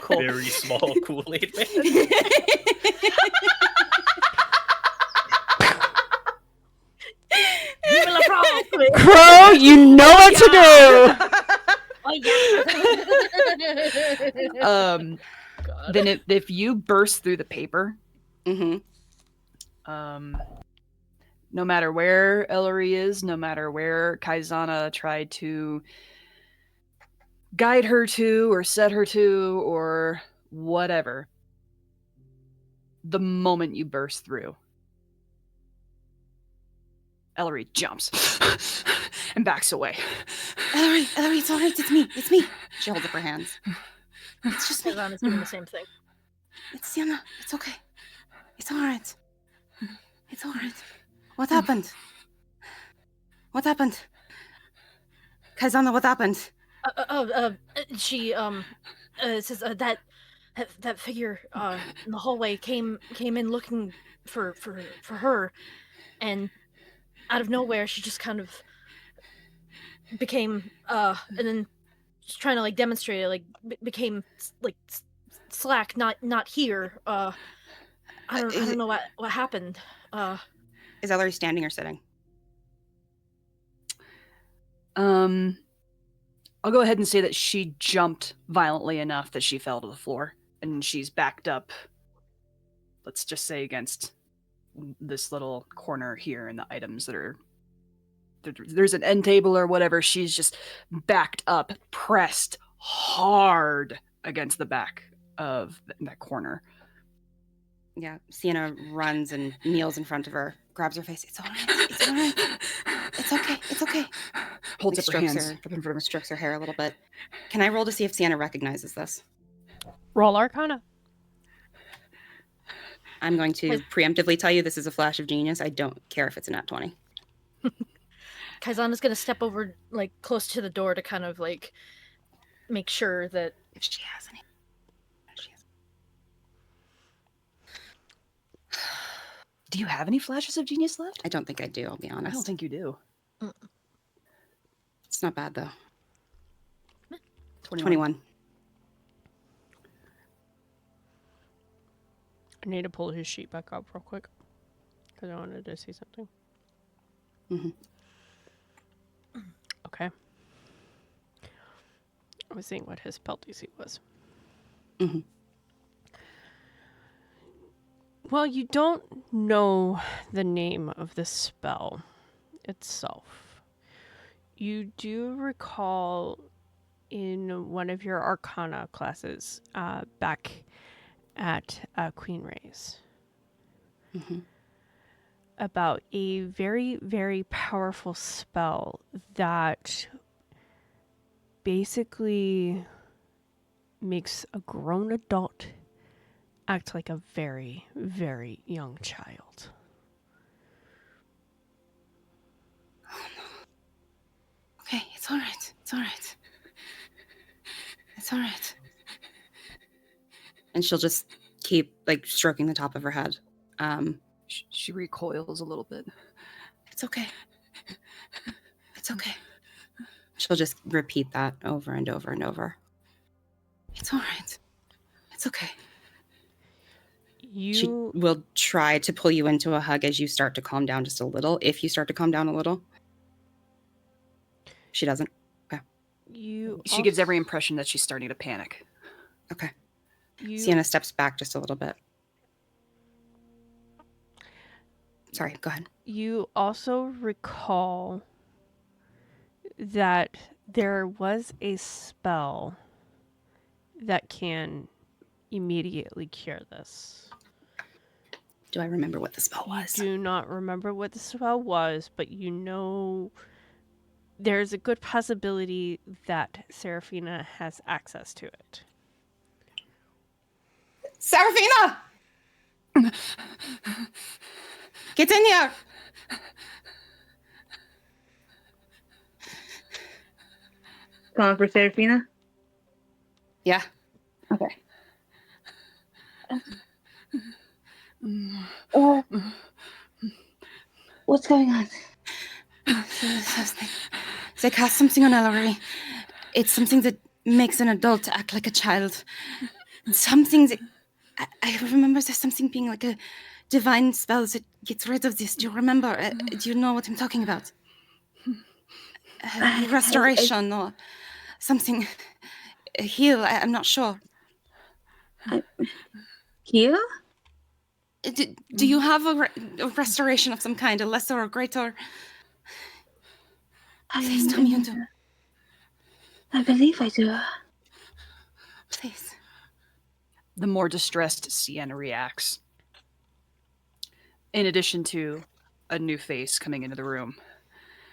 Very small Kool-Aid man. Crow, you know what to do. Then if you burst through the paper, Mm-hmm. no matter where Elery is, no matter where Caizana tried to guide her to or set her to or whatever, the moment you burst through, Elery jumps and backs away. Elery, it's all right. It's me. She holds up her hands. It's just me. Caizana's doing the same thing. It's Sienna. It's okay. It's all right. It's all right. What happened? What happened? Caizana, what happened? She it says that figure in the hallway came in looking for her, and out of nowhere she just kind of became and then just trying to like demonstrate it, like became like slack, not here. I don't know what happened. Is Elery standing or sitting? I'll go ahead and say that she jumped violently enough that she fell to the floor, and she's backed up, let's just say, against this little corner here in the items that are... There's an end table or whatever. She's just backed up, pressed hard against the back of that corner. Yeah, Sienna runs and kneels in front of her, grabs her face. It's all right. It's all right. It's okay. It's okay. Holds up her hands. Strokes her hair a little bit. Can I roll to see if Sienna recognizes this? Roll Arcana. I'm going to preemptively tell you this is a flash of genius. I don't care if it's a nat 20. Caizana's gonna step over like close to the door to kind of like make sure that If she has any. Do you have any flashes of genius left? I don't think I do, I'll be honest. I don't think you do. It's not bad, though. 21. I need to pull his sheet back up real quick because I wanted to see something. Mm-hmm. Okay. I was seeing what his spell DC was. Mm-hmm. Well, you don't know the name of the spell itself. You do recall in one of your Arcana classes back at Queen Ray's about a very, very powerful spell that basically makes a grown adult act like a very, very young child. Oh, no. Okay, it's all right. It's all right. It's all right. And she'll just keep, like, stroking the top of her head. She recoils a little bit. It's okay. It's okay. She'll just repeat that over and over and over. It's all right. It's okay. She will try to pull you into a hug as you start to calm down just a little. If you start to calm down a little. She doesn't. Okay. She gives every impression that she's starting to panic. Okay. Sienna steps back just a little bit. Sorry, go ahead. You also recall that there was a spell that can immediately cure this. Do I remember what the spell was? You do not remember what the spell was, but you know there's a good possibility that Serephina has access to it. Serephina! Get in here! Calling for Serephina? Yeah. Okay. What's going on? They cast something on Elery. It's something that makes an adult act like a child. Something that... I remember there's something being like a divine spell that gets rid of this. Do you remember? Do you know what I'm talking about? Restoration or something. Heal, I'm not sure. Heal? Do you have a restoration of some kind, a lesser or greater? Please tell me you do. I believe I do. Please. The more distressed Sienna reacts. In addition to a new face coming into the room.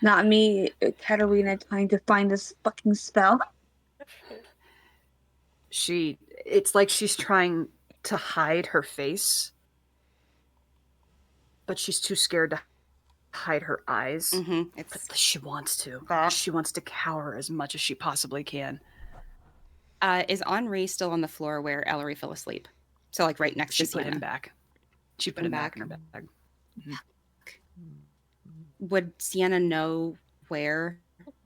Not me, Katarina, trying to find this fucking spell. It's like she's trying to hide her face, but she's too scared to hide her eyes. But she wants to. She wants to cower as much as she possibly can. Is Henri still on the floor where Elery fell asleep? So, like, right next She to put Sienna. him back. She put him back in her bag. Would Sienna know where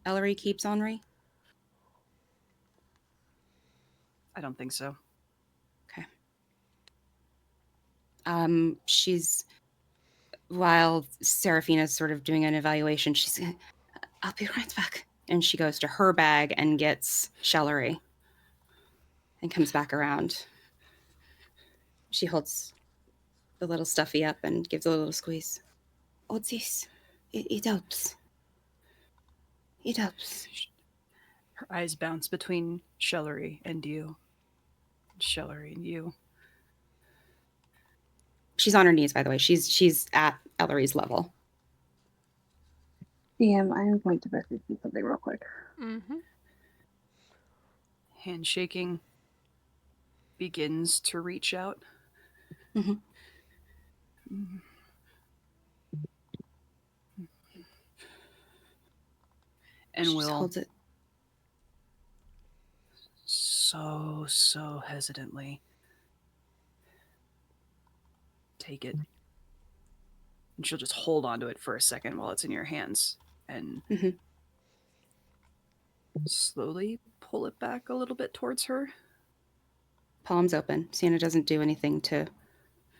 Elery keeps Henri? I don't think so. Okay. She's, while Seraphina's sort of doing an evaluation, she's, I'll be right back. And she goes to her bag and gets Shellery and comes back around. She holds the little stuffy up and gives a little squeeze. Oh, this. It helps. It helps. Her eyes bounce between Shellery and you. Shellery and you. She's on her knees, by the way. She's at Ellery's level. DM, I am going to message you something real quick. Mm-hmm. Handshaking begins to reach out. Mhm. And She will just holds it. so hesitantly take it. And she'll just hold onto it for a second while it's in your hands and Mhm. slowly pull it back a little bit towards her. Palms open. Sienna doesn't do anything to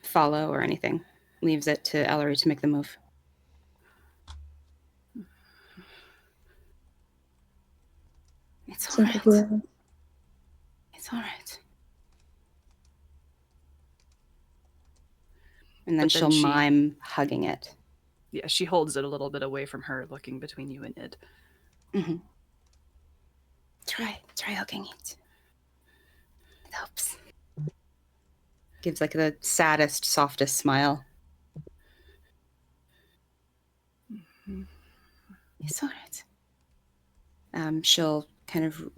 follow or anything. Leaves it to Ellery to make the move. It's all right. It's all right. And then But then she'll she- mime hugging it. Yeah, she holds it a little bit away from her, looking between you and it. Mm-hmm. Try hugging it. It helps. Gives like the saddest, softest smile. Mhm. It's all right. She'll kind of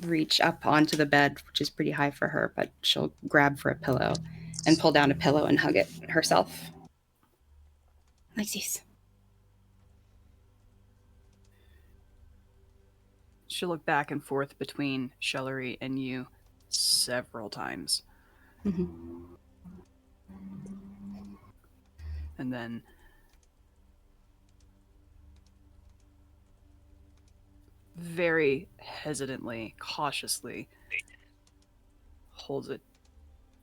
reach up onto the bed, which is pretty high for her, but she'll grab for a pillow and pull down a pillow and hug it herself. Like this. She'll look back and forth between Shellery and you several times. Mm-hmm. And then very hesitantly, cautiously holds it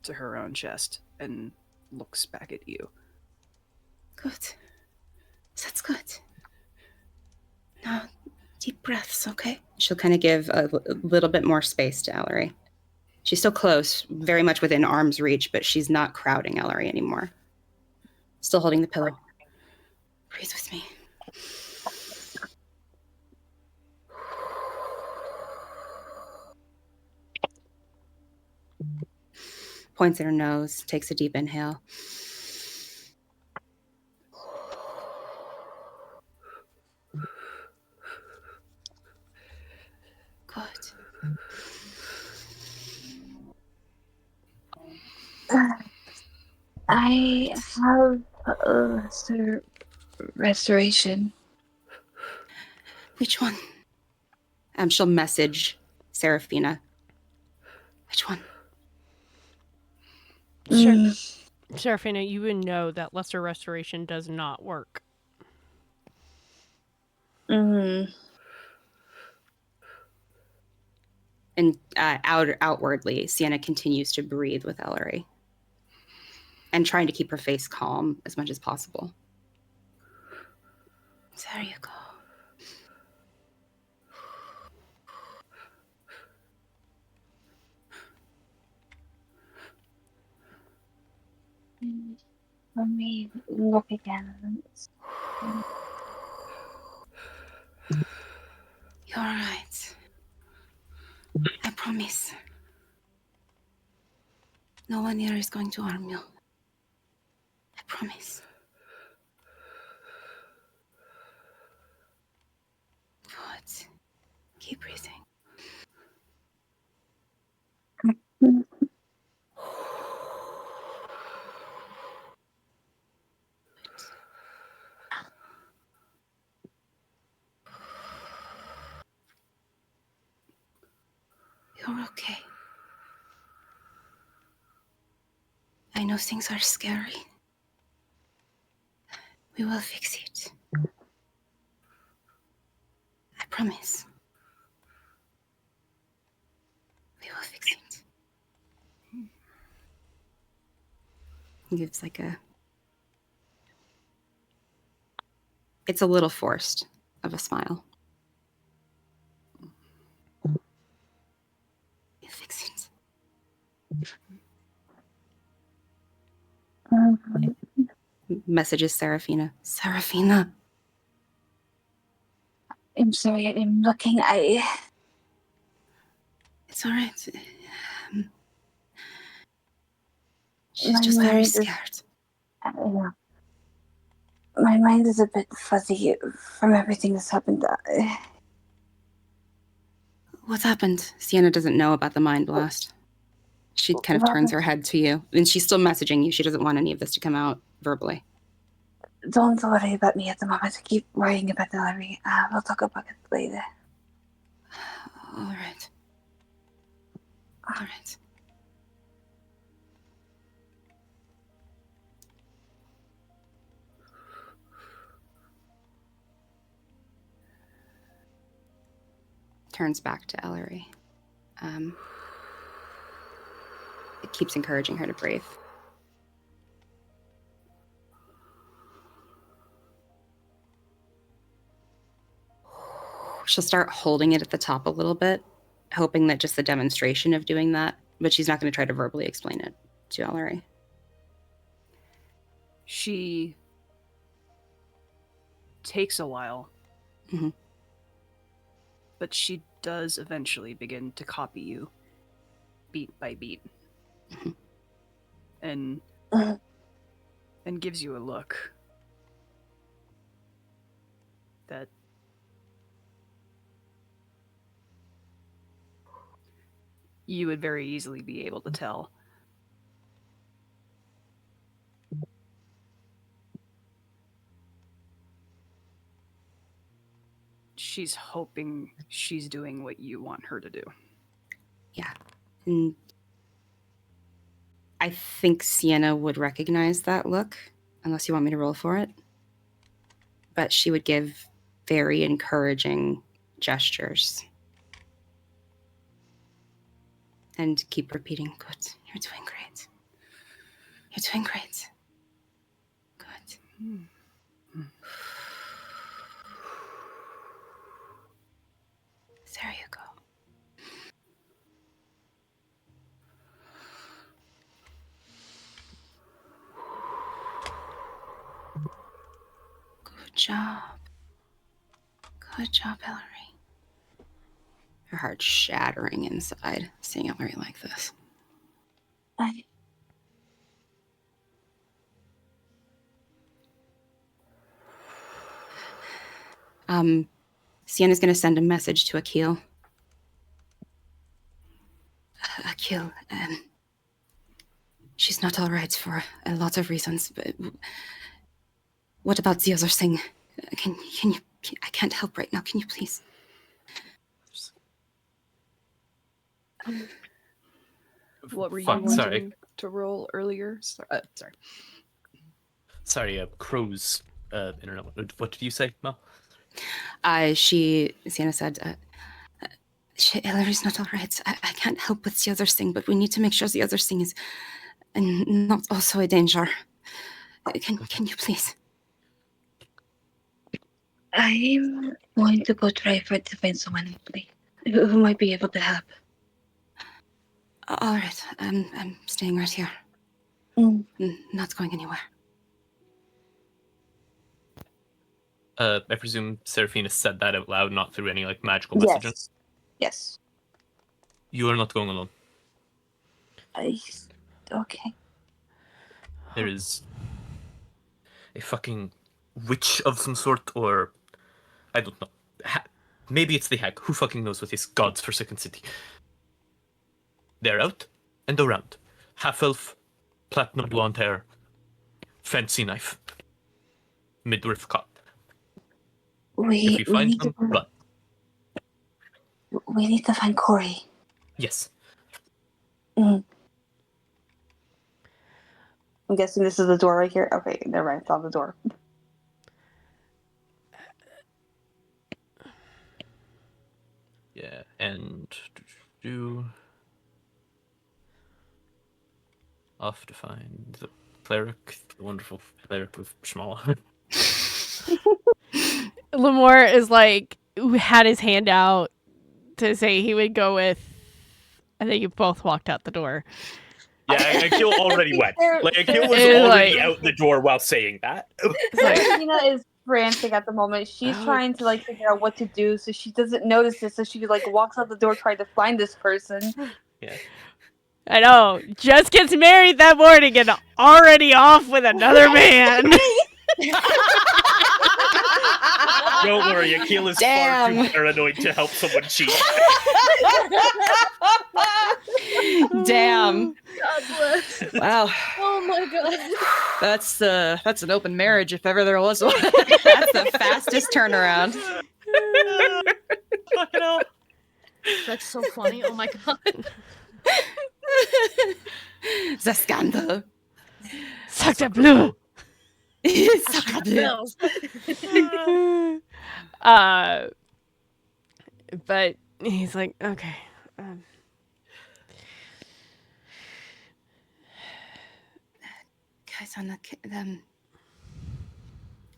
to her own chest and looks back at you. Good. That's good. Now, deep breaths, okay? She'll kind of give a little bit more space to Ellery. She's still close, very much within arm's reach, but she's not crowding Ellery anymore. Still holding the pillow. Breathe with me. Points at her nose, takes a deep inhale. Good. I have restoration. Which one? She'll message Seraphina. Which one? Sure. Seraphina, you would know that lesser restoration does not work. Mm. And outwardly, Sienna continues to breathe with Ellery and trying to keep her face calm as much as possible. There you go. Let me look again. You're all right. I promise. No one here is going to harm you. I promise. Good. Keep breathing. You're okay. I know things are scary. We will fix it. I promise. We will fix it. He gives like a... It's a little forced of a smile. We'll fix it. Messages Serephina. Serephina. I'm sorry, I'm looking. It's all right. She's My just very mind is- scared. My mind is a bit fuzzy from everything that's happened. What happened? Sienna doesn't know about the mind blast. She kind of turns her head to you, and she's still messaging you. She doesn't want any of this to come out verbally. Don't worry about me at the moment. I keep worrying about Elery. We'll talk about it later. All right. All right. Turns back to Elery. It keeps encouraging her to breathe. She'll start holding it at the top a little bit, hoping that just the demonstration of doing that, but she's not going to try to verbally explain it to Elery. She takes a while, but she does eventually begin to copy you, beat by beat, and gives you a look that you would very easily be able to tell. She's hoping she's doing what you want her to do. Yeah. And I think Sienna would recognize that look, unless you want me to roll for it. But she would give very encouraging gestures. And keep repeating, good, you're doing great. You're doing great. Good. There you go. Good job. Good job, Elery. Her heart's shattering inside, seeing Elery like this. Sienna's going to send a message to Achille. Achille, she's not all right for a lot of reasons, but what about the other thing? Can you, I can't help right now, can you please? What were you Fuck, sorry. wanting to roll earlier? Sorry. Sorry, Crow's internet. What did you say, Mel? Sienna said, Elery's not all right. I can't help with the other thing, but we need to make sure the other thing is not also a danger. Can you please? I'm going to go try to find someone who might be able to help. All right, I'm staying right here. Not going anywhere. I presume Seraphina said that out loud, not through any like magical messages. Yes. You are not going alone. Okay. There is a fucking witch of some sort, or I don't know. Maybe it's the hag. Who fucking knows with this god's forsaken city? They're out and around. Half-elf, platinum blonde hair, fancy knife, midriff cut. If you find them, run. We need to find Corey. Yes. I'm guessing this is the door right here. Okay, never mind. It's not the door. Yeah, and off to find the cleric, the wonderful cleric with Shmala. Lamore is like, had his hand out to say he would go with, and then you both walked out the door. Yeah, Achille already went. Like, Achille was It was already like- out the door while saying that. Serephina is frantic at the moment. She's trying to like figure out what to do, so she doesn't notice it. So she like walks out the door trying to find this person. Yeah. I know. Just gets married that morning and already off with another man. Don't worry, Achille is far too paranoid to help someone cheat. Damn. God bless. Wow, Oh my god. that's an open marriage if ever there was one. That's the fastest turnaround. Fucking hell. That's so funny. Oh my god. The scandal. Sacre bleu. Sacre bleu. Bells. But he's like, okay. Caizana,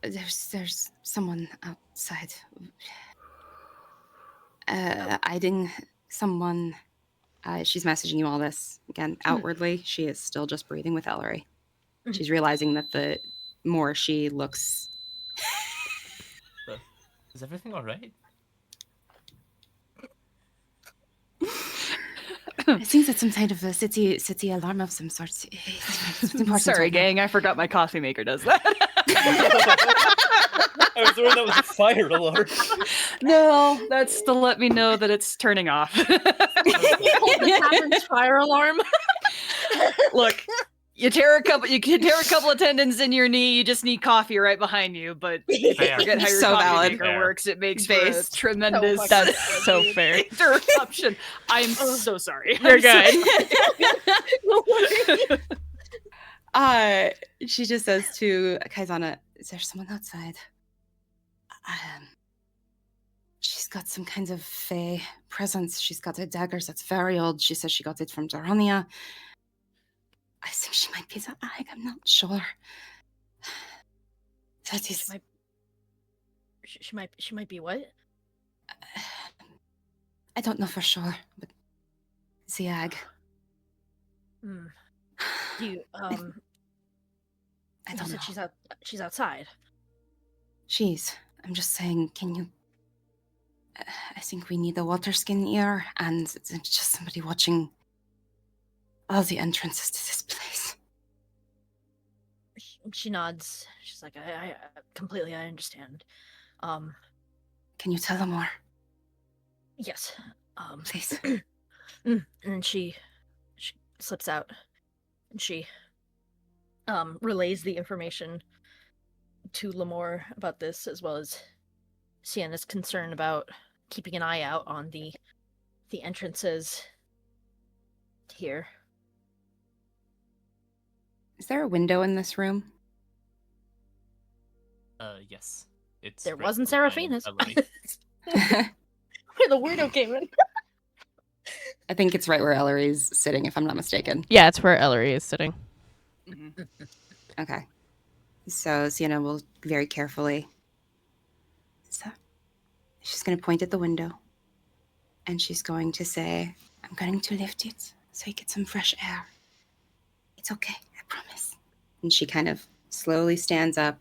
there's someone outside. Hiding someone. She's messaging you all this. Again, outwardly, she is still just breathing with Elery. She's realizing that the more she looks... Is everything all right? I think that's some kind of a city alarm of some sort. It's important Sorry, right now. gang. I forgot my coffee maker does that. I was worried that was a fire alarm. No, that's to let me know that it's turning off. Hold the tavern's fire alarm. Look, you tear a couple of tendons in your knee. You just need coffee right behind you. But Fair. forget how your So coffee valid. maker Fair. works. It makes for a Based. tremendous. fucking That's so fair. interruption. I'm so sorry. You're I'm good. She just says to Caizana, is there someone outside? She's got some kind of fey presence. She's got her daggers that's very old. She says she got it from Dorania. I think she might be the Ag. I'm not sure. That is... She might be what? I don't know for sure, but the Ag. Hmm. Do you I you don't know. said she's outside. I'm just saying, can you... I think we need a water skin ear and just somebody watching all the entrances to this place. She nods. She's like, I completely, I understand. Can you tell them more, Yes. please? And then she slips out and she relays the information to Lamore about this, as well as Sienna's concern about keeping an eye out on the entrances here. Is there a window in this room? Yes. It's There right wasn't behind Seraphina's. Elery. Where the weirdo came in. I think it's right where Ellery's sitting, if I'm not mistaken. Yeah, it's where Elery is sitting. Mhm. Okay. So Sienna will very carefully... So she's going to point at the window. And she's going to say, I'm going to lift it so you get some fresh air. It's okay, I promise. And she kind of slowly stands up,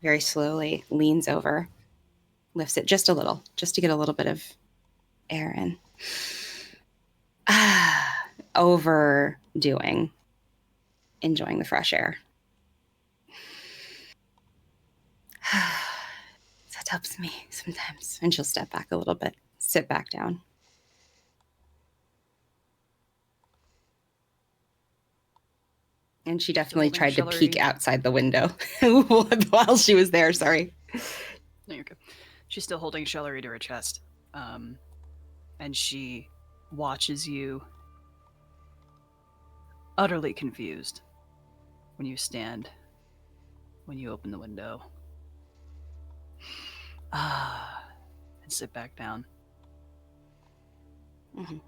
very slowly leans over, lifts it just a little, just to get a little bit of air in. Overdoing, enjoying the fresh air. That helps me sometimes. And she'll step back a little bit, sit back down. And she definitely holding tried to peek Ellery. outside the window while she was there. Sorry. No, you're good. She's still holding Ellery to her chest. And she watches you, utterly confused, when you open the window. And sit back down. Mhm.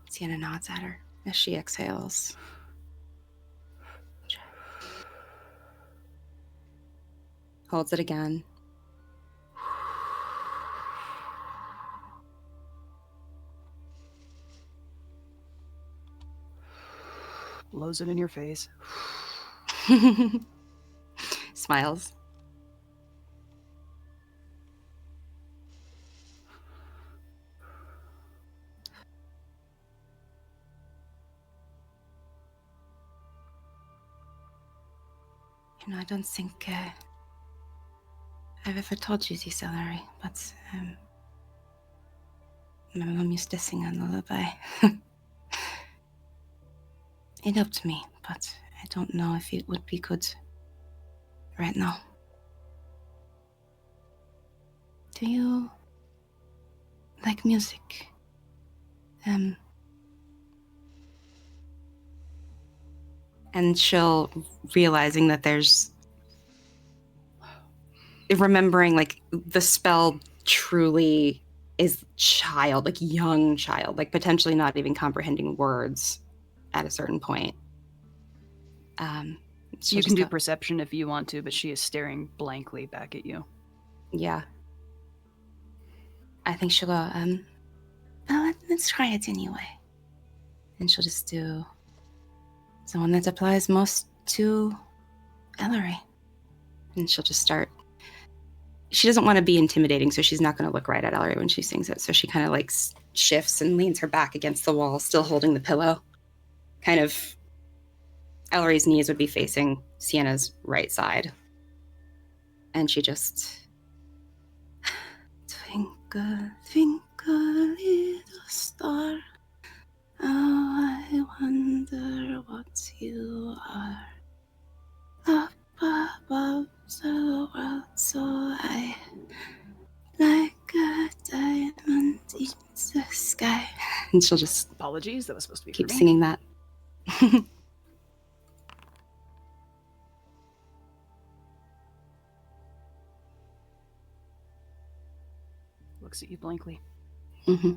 Sienna nods at her as she exhales. Holds it again. Blows it in your face. Smiles. I don't think I've ever told you this, Elery, but my mom used to sing a lullaby. It helped me, but I don't know if it would be good right now. Do you like music? And she'll, realizing that there's, remembering like the spell truly is child, like young child, like potentially not even comprehending words at a certain point. You can do perception if you want to, but she is staring blankly back at you. Yeah. I think she'll go, well, let's try it anyway. And she'll just do the one that applies most to Elery. And she'll just start. She doesn't want to be intimidating, so she's not going to look right at Elery when she sings it. So she kind of like shifts and leans her back against the wall, still holding the pillow. Kind of, Elery's knees would be facing Sienna's right side. And she just, twinkle, twinkle, little star, how I wonder what you are. Up above the world so high, like a diamond in the sky. And she'll just Apologies, that was supposed to be keep for me. singing that. Looks at you blankly. Mm-hmm.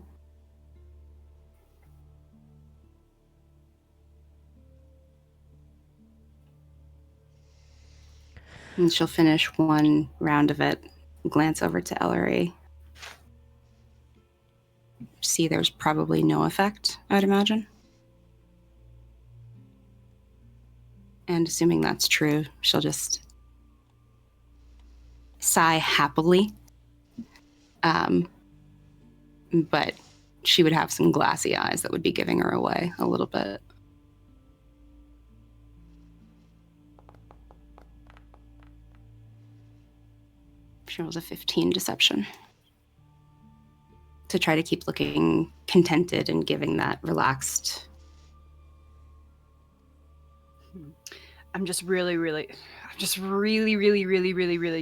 And she'll finish one round of it, glance over to Elery. See, there's probably no effect, I'd imagine. And assuming that's true, she'll just sigh happily. But she would have some glassy eyes that would be giving her away a little bit. She rolls a 15 deception to try to keep looking contented and giving that relaxed. I'm just really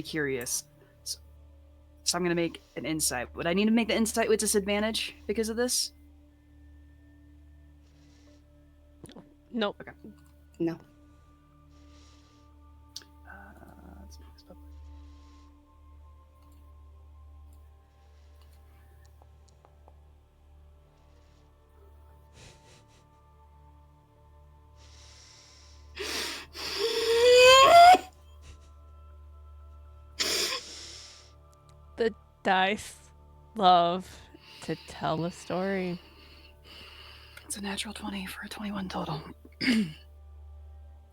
curious. So I'm going to make an insight. Would I need to make the insight with disadvantage because of this? Nope. Okay. No. Let's make this public. The dice love to tell a story. It's a natural 20 for a 21 total.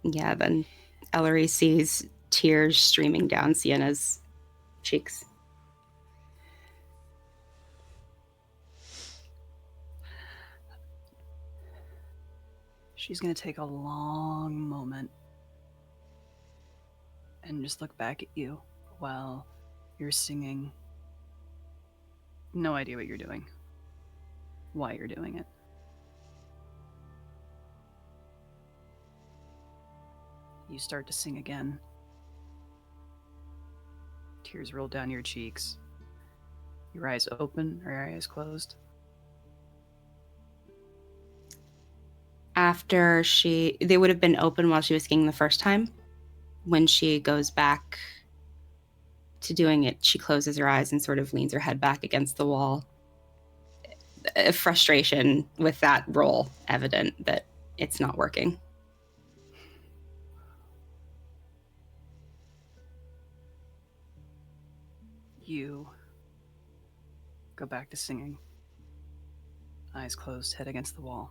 Yeah, then Elery sees tears streaming down Sienna's cheeks. She's going to take a long moment and just look back at you while you're singing. No idea what you're doing. why you're doing it. You start to sing again. Tears roll down your cheeks. Your eyes open or your eyes closed? After they would have been open while she was skiing the first time. When she goes back to doing it, she closes her eyes and sort of leans her head back against the wall. Frustration with that roll evident that it's not working. You go back to singing. Eyes closed, head against the wall.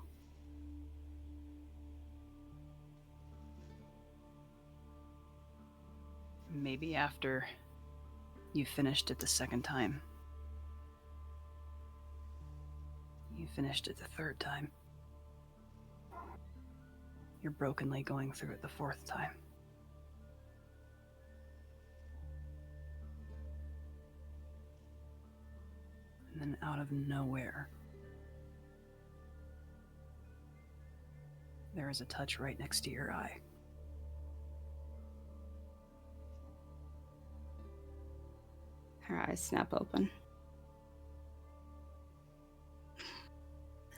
Maybe after you finished it the second time. You finished it the third time. You're brokenly going through it the fourth time. And then out of nowhere, there is a touch right next to your eye. Her eyes snap open.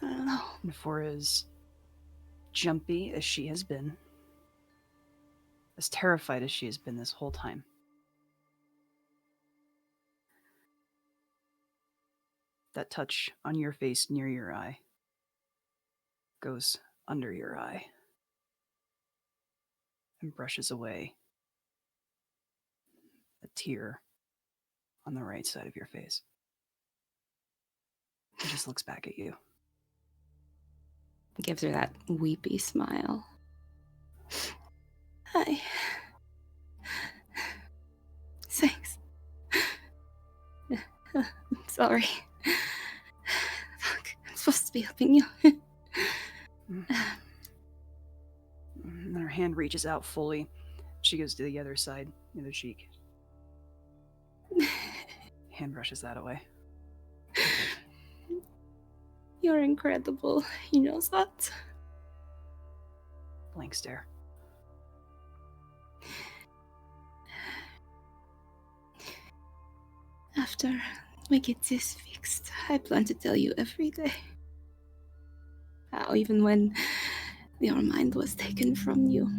I don't know. And for as jumpy as she has been, as terrified as she has been this whole time, that touch on your face near your eye goes under your eye and brushes away a tear on the right side of your face. He just looks back at you. Gives her that weepy smile. Hi. Thanks. I'm sorry. Fuck, I'm supposed to be helping you. And then her hand reaches out fully. She goes to the other side, the other cheek. Hand brushes that away. You're incredible. He knows that. Blank stare. After we get this fixed, I plan to tell you every day. How even when your mind was taken from you,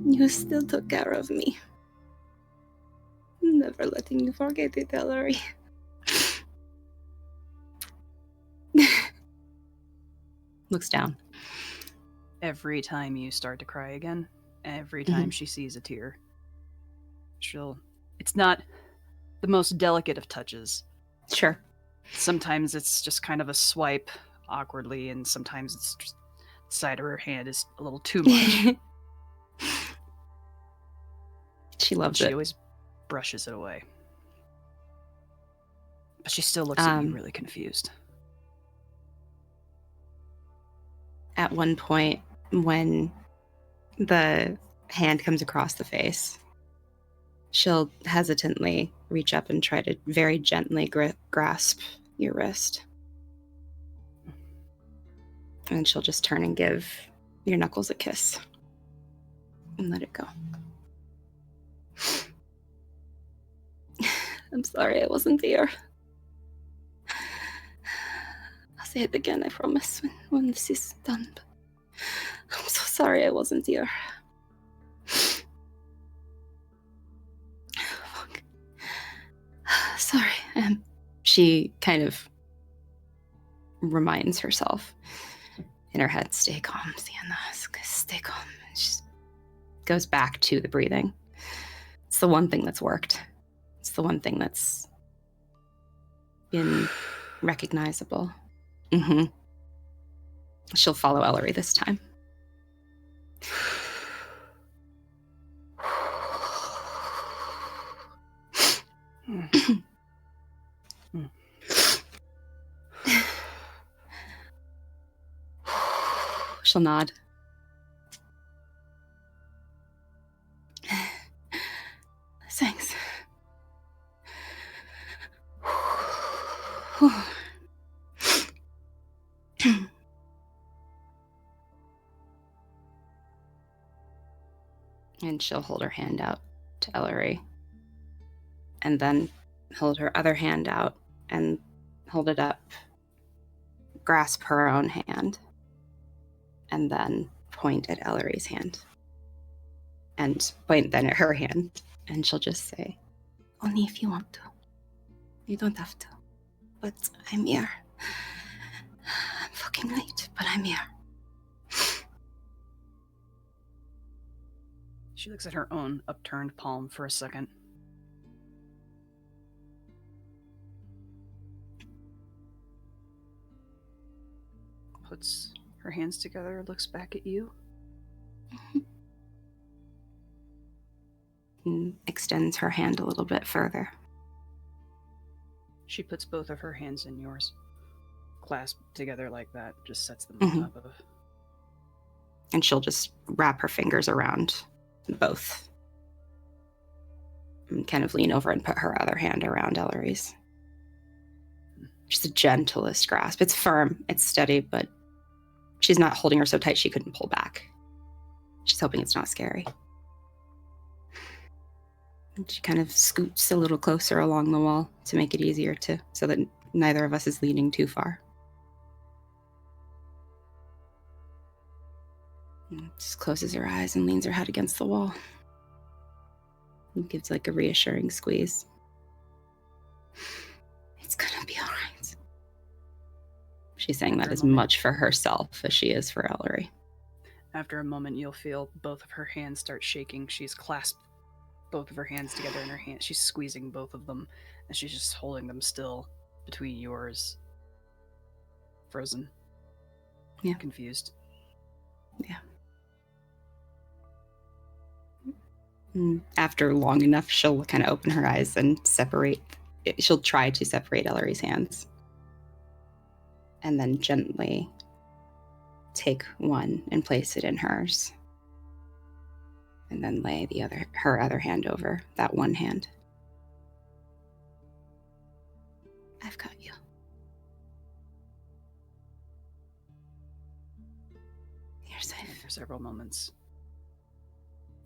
you still took care of me. Never letting you forget it, Elery. Looks down. Every time you start to cry again, every time she sees a tear, it's not the most delicate of touches. Sure. Sometimes it's just kind of a swipe awkwardly, and sometimes it's just the side of her hand is a little too much. She loves She it. always brushes it away. But she still looks at you really confused. At one point, when the hand comes across the face, she'll hesitantly reach up and try to very gently grasp your wrist. And she'll just turn and give your knuckles a kiss and let it go. I'm sorry I wasn't there. I'll say it again, I promise, when this is done. But I'm so sorry I wasn't there. Fuck. Sorry. She kind of reminds herself in her head, stay calm, Sienna, stay calm. And she goes back to the breathing. It's the one thing that's worked. It's the one thing that's been recognizable. Mm-hmm. She'll follow Elery this time. She'll nod. Thanks. And she'll hold her hand out to Elery. And then hold her other hand out and hold it up. Grasp her own hand. And then point at Elery's hand. And point then at her hand. And she'll just say, only if you want to. You don't have to. But I'm here. I'm fucking late, but I'm here. She looks at her own upturned palm for a second. Puts her hands together, looks back at you. And extends her hand a little bit further. She puts both of her hands in yours. Clasped together like that, just sets them on top of. And she'll just wrap her fingers around both. And kind of lean over and put her other hand around Elery's. Just the gentlest grasp. It's firm, it's steady, but she's not holding her so tight she couldn't pull back. She's hoping it's not scary. And she kind of scoots a little closer along the wall to make it easier so that neither of us is leaning too far. And just closes her eyes and leans her head against the wall. And gives like a reassuring squeeze. It's gonna be all right. She's saying that as much for herself as she is for Elery. After a moment, you'll feel both of her hands start shaking. She's clasped both of her hands together in her hands. She's squeezing both of them, and she's just holding them still between yours. Frozen. Yeah. Confused. Yeah. After long enough, she'll kind of open her eyes and she'll try to separate Elery's hands. And then gently take one and place it in hers. And then lay her other hand over that one hand. I've got you. You're safe. And for several moments,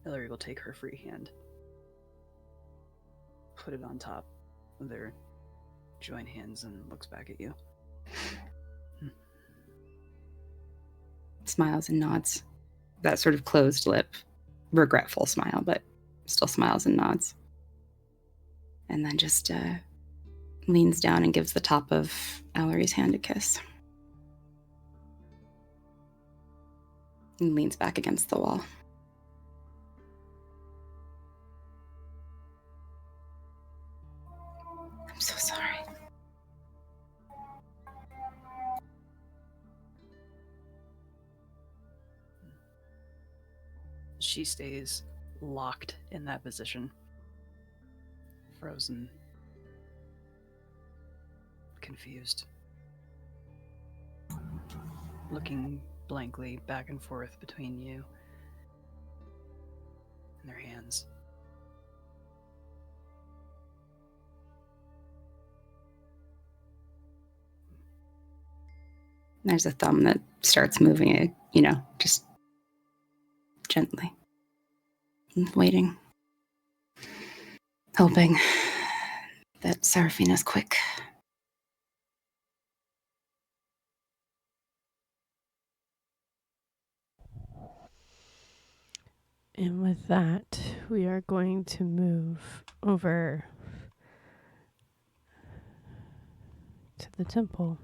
Elery will take her free hand, put it on top of their joined hands, and looks back at you. Smiles and nods. That sort of closed lip, regretful smile, but still smiles and nods. And then just leans down and gives the top of Elery's hand a kiss. And leans back against the wall. I'm so sorry. She stays locked in that position. Frozen. Confused. Looking blankly back and forth between you and their hands. There's a thumb that starts moving it, just gently. Waiting. Hoping that Serephina's quick. And with that, we are going to move over to the temple.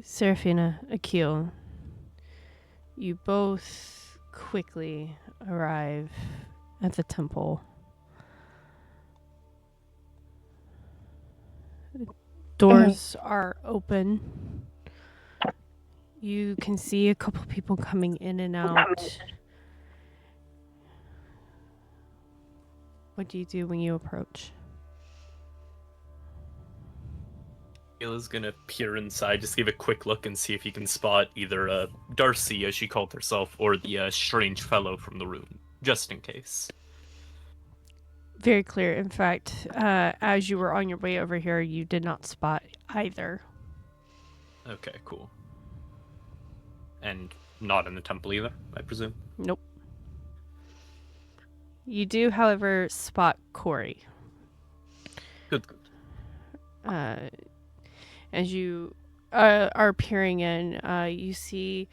Serephina, Achille, you both quickly arrive at the temple. Doors are open. You can see a couple people coming in and out. What do you do when you approach? Achille's gonna peer inside, just give a quick look and see if he can spot either Darcy, as she called herself, or the strange fellow from the room, just in case. Very clear. In fact, as you were on your way over here, you did not spot either. Okay, cool. And not in the temple either, I presume. Nope. You do, however, spot Corey. Good. As you are peering in, you see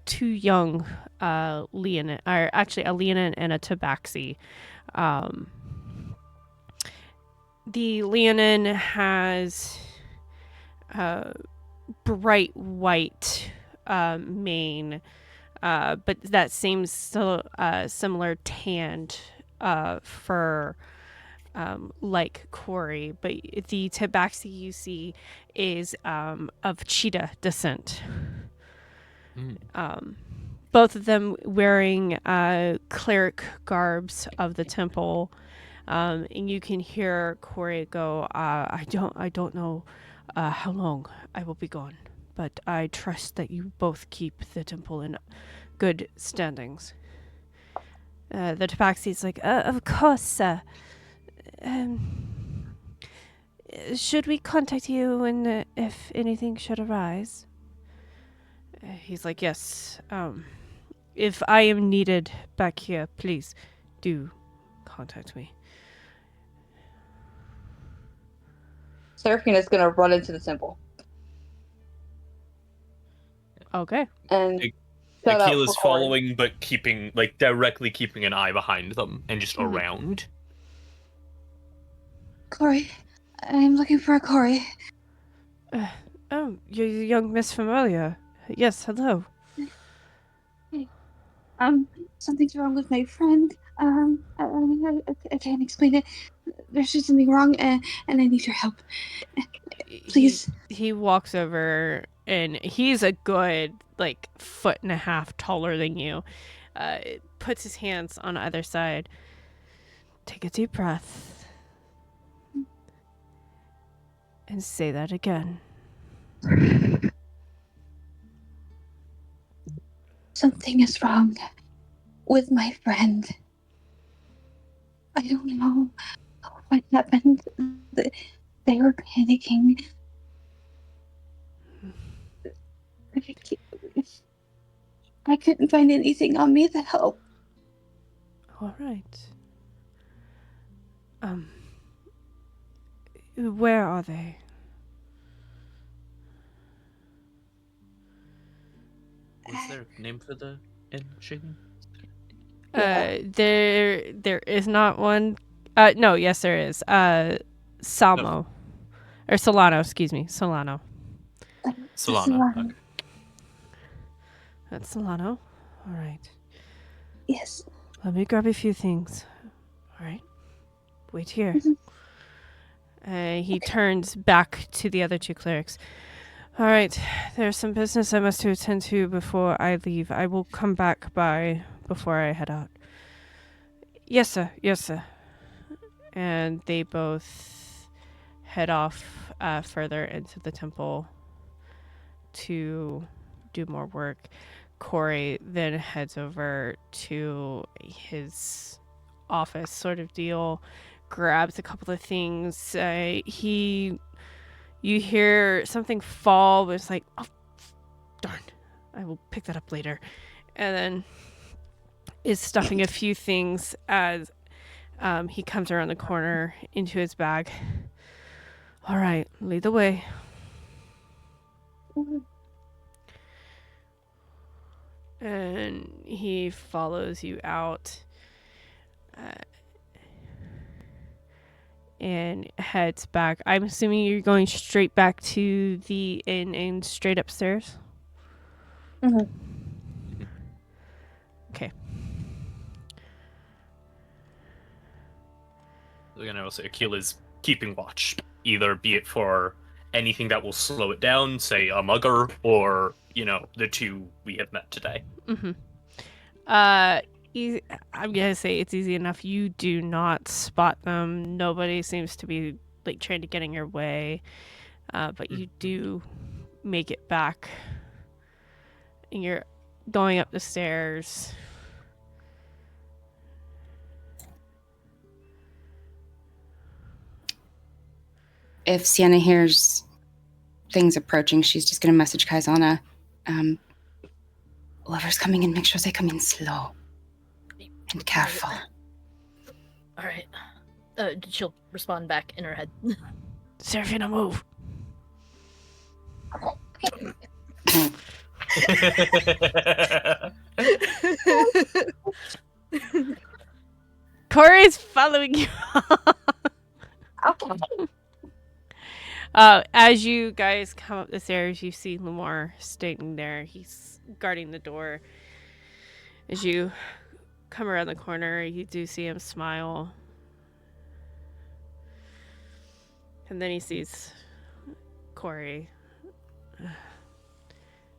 two young Leonin, or actually a Leonin and a Tabaxi. The Leonin has bright white mane, but that same similar tanned fur, like Corey. But the Tabaxi you see is of cheetah descent. Both of them wearing cleric garbs of the temple. And you can hear Corey go, I don't know how long I will be gone, but I trust that you both keep the temple in good standings. The Tabaxi's like, of course, sir. Should we contact you when, if anything should arise? He's like, yes. If I am needed back here, please do contact me. Seraphina's gonna run into the temple. Okay. And shout out Achille is for Corey. following, but directly keeping an eye behind them and just Mhm. around. Corey, I'm looking for a Corey. Oh, you're young Miss Familia. Yes, hello. Something's wrong with my friend. I can't explain it. There's just something wrong, and I need your help. Please. He walks over, and he's a good, like, 1.5 feet taller than you. Puts his hands on either side. Take a deep breath. And say that again. Something is wrong with my friend. I don't know what happened. They were panicking. I couldn't find anything on me that helped. All right. Where are they? What's their name for the inn, Shaking? There is not one. No, yes, there is. Salmo. Or Solano, excuse me. Solano. Solana. Okay. That's Solano. All right. Yes. Let me grab a few things. All right. Wait here. He turns back to the other two clerics. All right. There's some business I must attend to before I leave. I will come back by before I head out. Yes, sir. Yes, sir. And they both head off further into the temple to do more work. Corey then heads over to his office sort of deal, grabs a couple of things. You hear something fall, but it's like, oh, darn, I will pick that up later. And then is stuffing a few things as he comes around the corner into his bag. All right, lead the way. And he follows you out and heads back. I'm assuming you're going straight back to the inn and straight upstairs? Mm-hmm. Okay. Again, I will say Achille is keeping watch, either be it for anything that will slow it down, say a mugger, or, the two we have met today. Mm-hmm. I'm gonna say it's easy enough. You do not spot them. Nobody seems to be trying to get in your way. But you do make it back. And you're going up the stairs. If Sienna hears things approaching, she's just going to message Caizana. Whoever's coming in, make sure they come in slow and careful. All right. She'll respond back in her head. Serephina, move. Corey's following you. Okay. As you guys come up the stairs, you see Lamar standing there. He's guarding the door. As you come around the corner, you do see him smile. And then he sees Corey.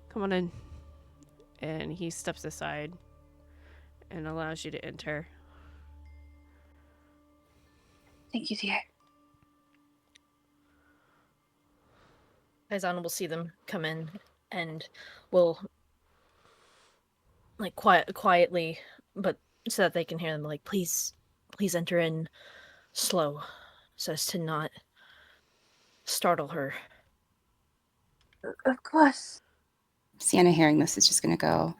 Come on in. And he steps aside and allows you to enter. Thank you, dear. Caizana will see them come in and will, like, quietly, but so that they can hear them, like, please enter in slow, so as to not startle her. Of course. Sienna, hearing this, is just going to go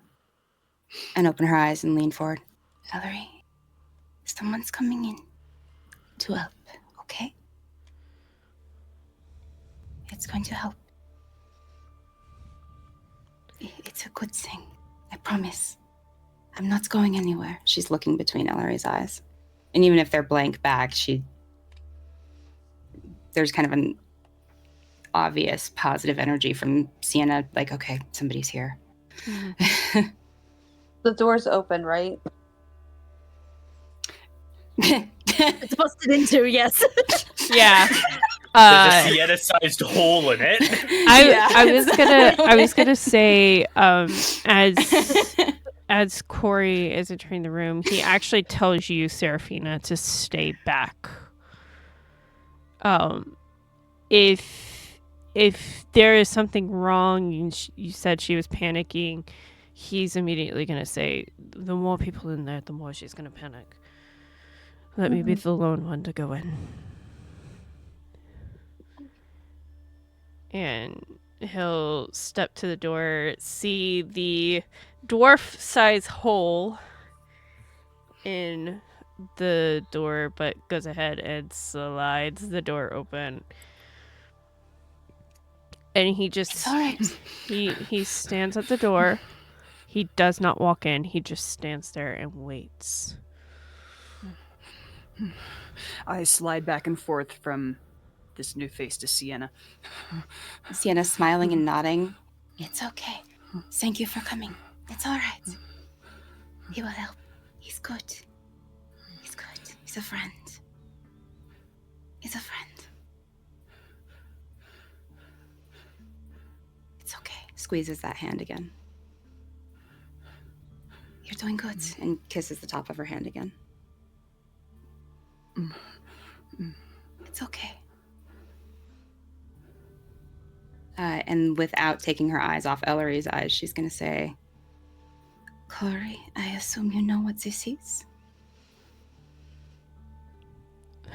and open her eyes and lean forward. Elery, someone's coming in to help, okay? It's going to help. It's a good thing. I promise. I'm not going anywhere. She's looking between Elery's eyes. And even if they're blank back, there's kind of an obvious positive energy from Sienna, like, okay, somebody's here. Mm-hmm. The door's open, right? It's busted into, yes. Yeah. There's a Sienna-sized hole in it. I was gonna say, as Corey is entering the room, he actually tells you, Serephina, to stay back. If there is something wrong, you said she was panicking, he's immediately gonna say, the more people in there, the more she's gonna panic. Let me be the lone one to go in. And he'll step to the door, see the dwarf-size hole in the door, but goes ahead and slides the door open. And he just... It's all right. He stands at the door. He does not walk in. He just stands there and waits. I slide back and forth from this new face to Sienna. Sienna smiling and nodding. It's okay. Thank you for coming. It's all right. He will help. He's good. He's good. He's a friend. He's a friend. It's okay. Squeezes that hand again. You're doing good. And kisses the top of her hand again. It's okay. And without taking her eyes off Elery's eyes, she's going to say, Corey, I assume you know what this is?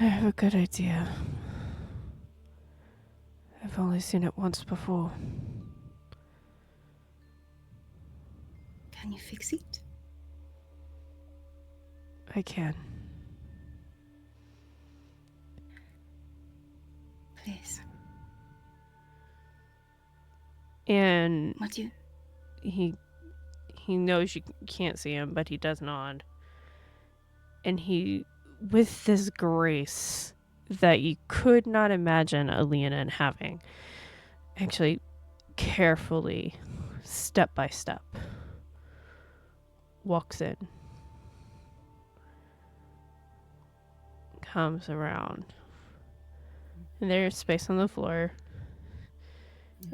I have a good idea. I've only seen it once before. Can you fix it? I can. Please. And What do you... he knows you can't see him, but he does nod. And he, with this grace that you could not imagine a Leonin having, actually carefully, step by step, walks in, comes around, and there's space on the floor.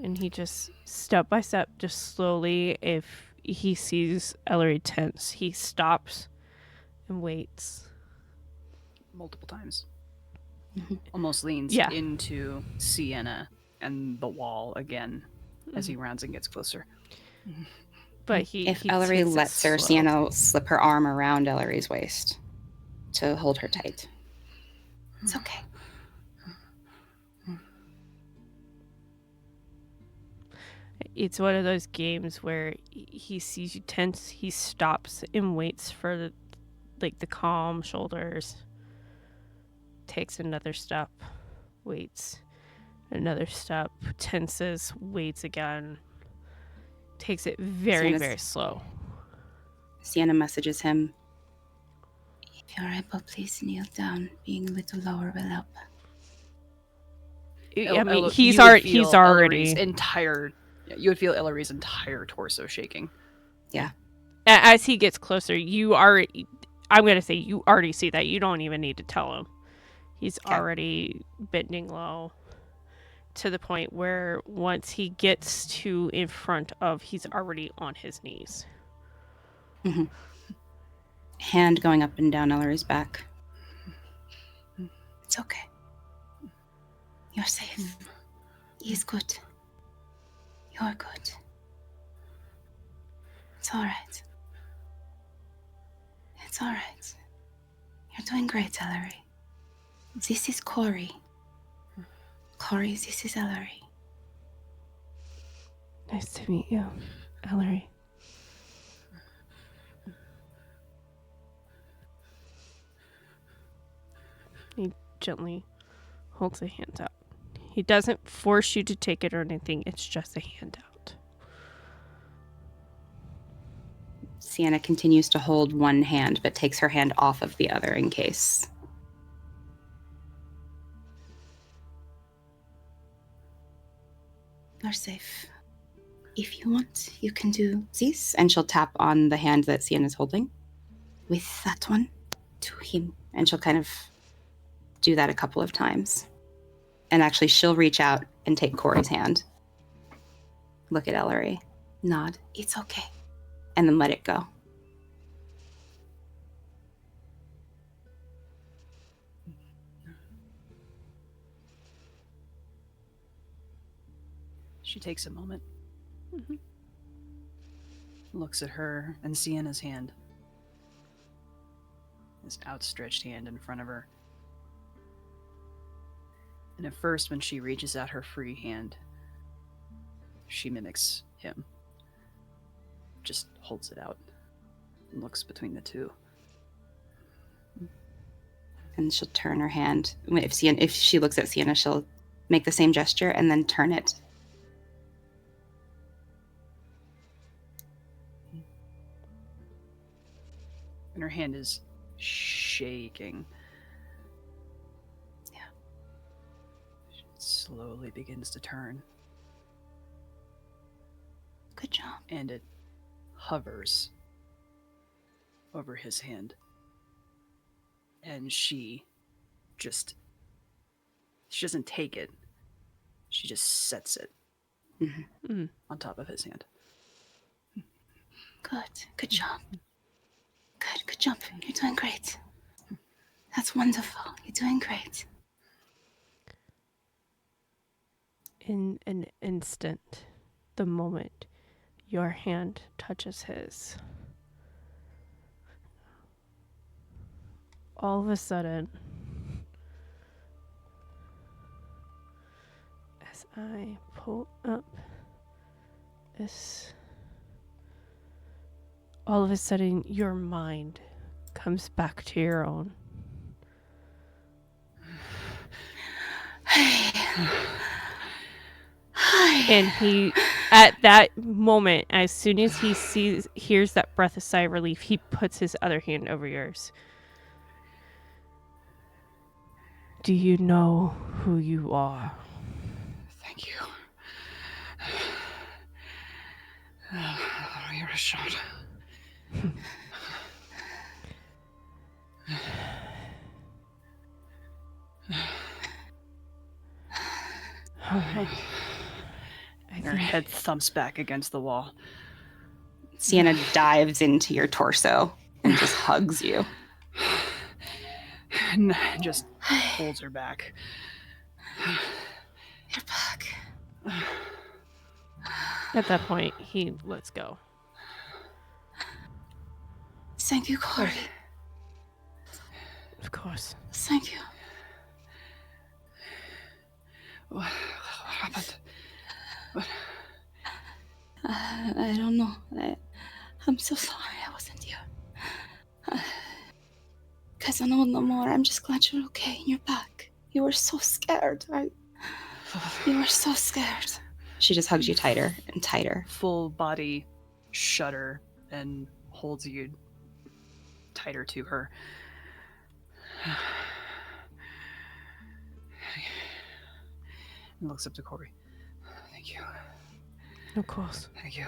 And he just, step by step, just slowly, if he sees Elery tense, he stops and waits. Multiple times. Almost leans into Sienna and the wall again as he rounds and gets closer. But If he Elery takes it lets her, slow. Sienna will slip her arm around Elery's waist to hold her tight. It's okay. It's one of those games where he sees you tense, he stops and waits for the calm shoulders, takes another step, waits, another step, tenses, waits again, takes it very, very slow. Sienna messages him. If you're able, please kneel down. Being a little lower will help. I mean, he's you would already. feel Elery's entire. You would feel Elery's entire torso shaking. Yeah. As he gets closer, you already. I'm gonna say you already see that. You don't even need to tell him. He's already bending low, to the point where once he gets to in front of, he's already on his knees. Mm-hmm. Hand going up and down Elery's back. It's okay. You're safe. He's good. You're good. It's all right. It's all right. You're doing great, Elery. This is Corey. Corey, this is Elery. Nice to meet you, Elery. He gently holds a hand out. He doesn't force you to take it or anything. It's just a handout. Sienna continues to hold one hand, but takes her hand off of the other in case. You're safe. If you want, you can do this. And she'll tap on the hand that Sienna's holding. With that one, to him. And she'll kind of do that a couple of times. And actually, she'll reach out and take Corey's hand. Look at Elery. Nod. It's okay. And then let it go. She takes a moment. Mm-hmm. Looks at her and Sienna's hand. This outstretched hand in front of her. And at first, when she reaches out her free hand, she mimics him. Just holds it out and looks between the two. And she'll turn her hand. If she looks at Sienna, she'll make the same gesture and then turn it. And her hand is shaking. Yeah. It slowly begins to turn. Good job. And it hovers over his hand. And she doesn't take it. She just sets it on top of his hand. Good job. Good job. You're doing great. That's wonderful. You're doing great. In an instant, the moment your hand touches his, all of a sudden, as I pull up this, all of a sudden your mind comes back to your own. And he, at that moment, as soon as he hears that breath of sigh of relief, he puts his other hand over yours. Do you know who you are? Thank you. You're a shot. All right. Her head thumps back against the wall. Sienna dives into your torso and just hugs you. And just holds her back. You're back. At that point, he lets go. Thank you, Corey. Of course. Thank you. What happened? I don't know. I'm so sorry I wasn't here. Caizana, no more. I'm just glad you're okay and you're back. You were so scared. You were so scared. She just hugs you tighter and tighter. Full body shudder and holds you tighter to her. And looks up to Corey. Thank you. Of course. Thank you.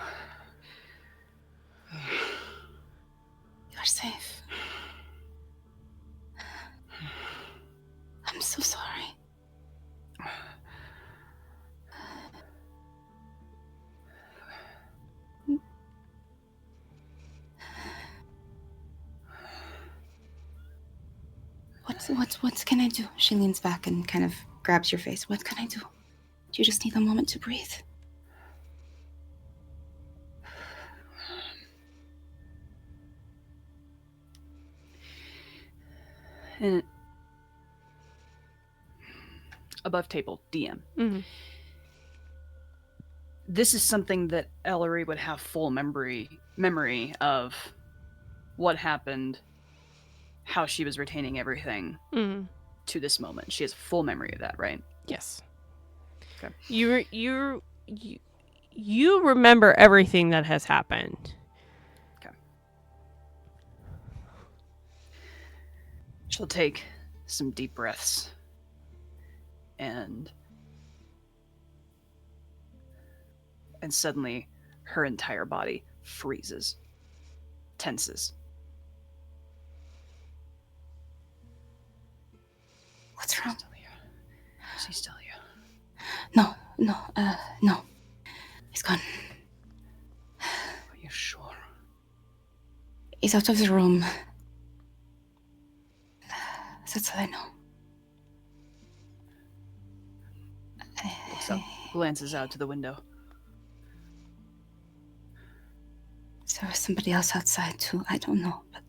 You're safe. I'm so sorry. What can I do? She leans back and kind of grabs your face. What can I do? Do you just need a moment to breathe? And above table, DM. Mm-hmm. This is something that Elery would have full memory of what happened, how she was retaining everything to this moment. She has full memory of that, right? Yes. Okay. You remember everything that has happened. Okay. She'll take some deep breaths and suddenly her entire body freezes, tenses. What's wrong? Is he still here? No. He's gone. Are you sure? He's out of the room. That's all I know. Looks up, glances out to the window. There was somebody else outside too. I don't know, but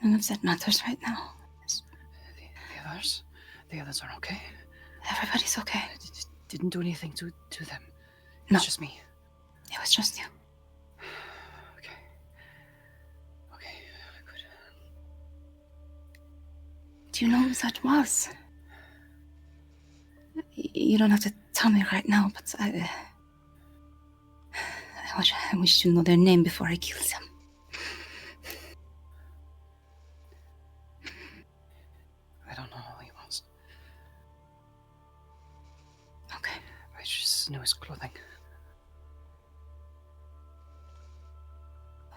none of that matters right now. The others are okay. Everybody's okay. I didn't do anything to them. No. It's just me. It was just you. Okay, good. Do you know who that was? You don't have to tell me right now, but I wish to know their name before I kill them. I don't know who he was. Okay. I just knew his clothing.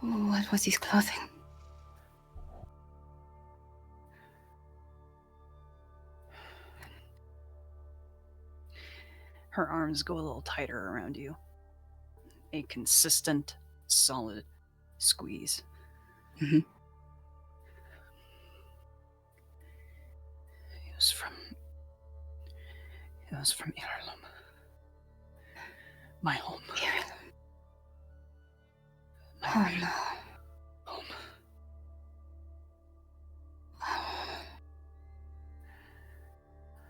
What was his clothing? Her arms go a little tighter around you. A consistent, solid squeeze. Mm-hmm. It was from Ireland. My home. Ireland. My Oh real no. home.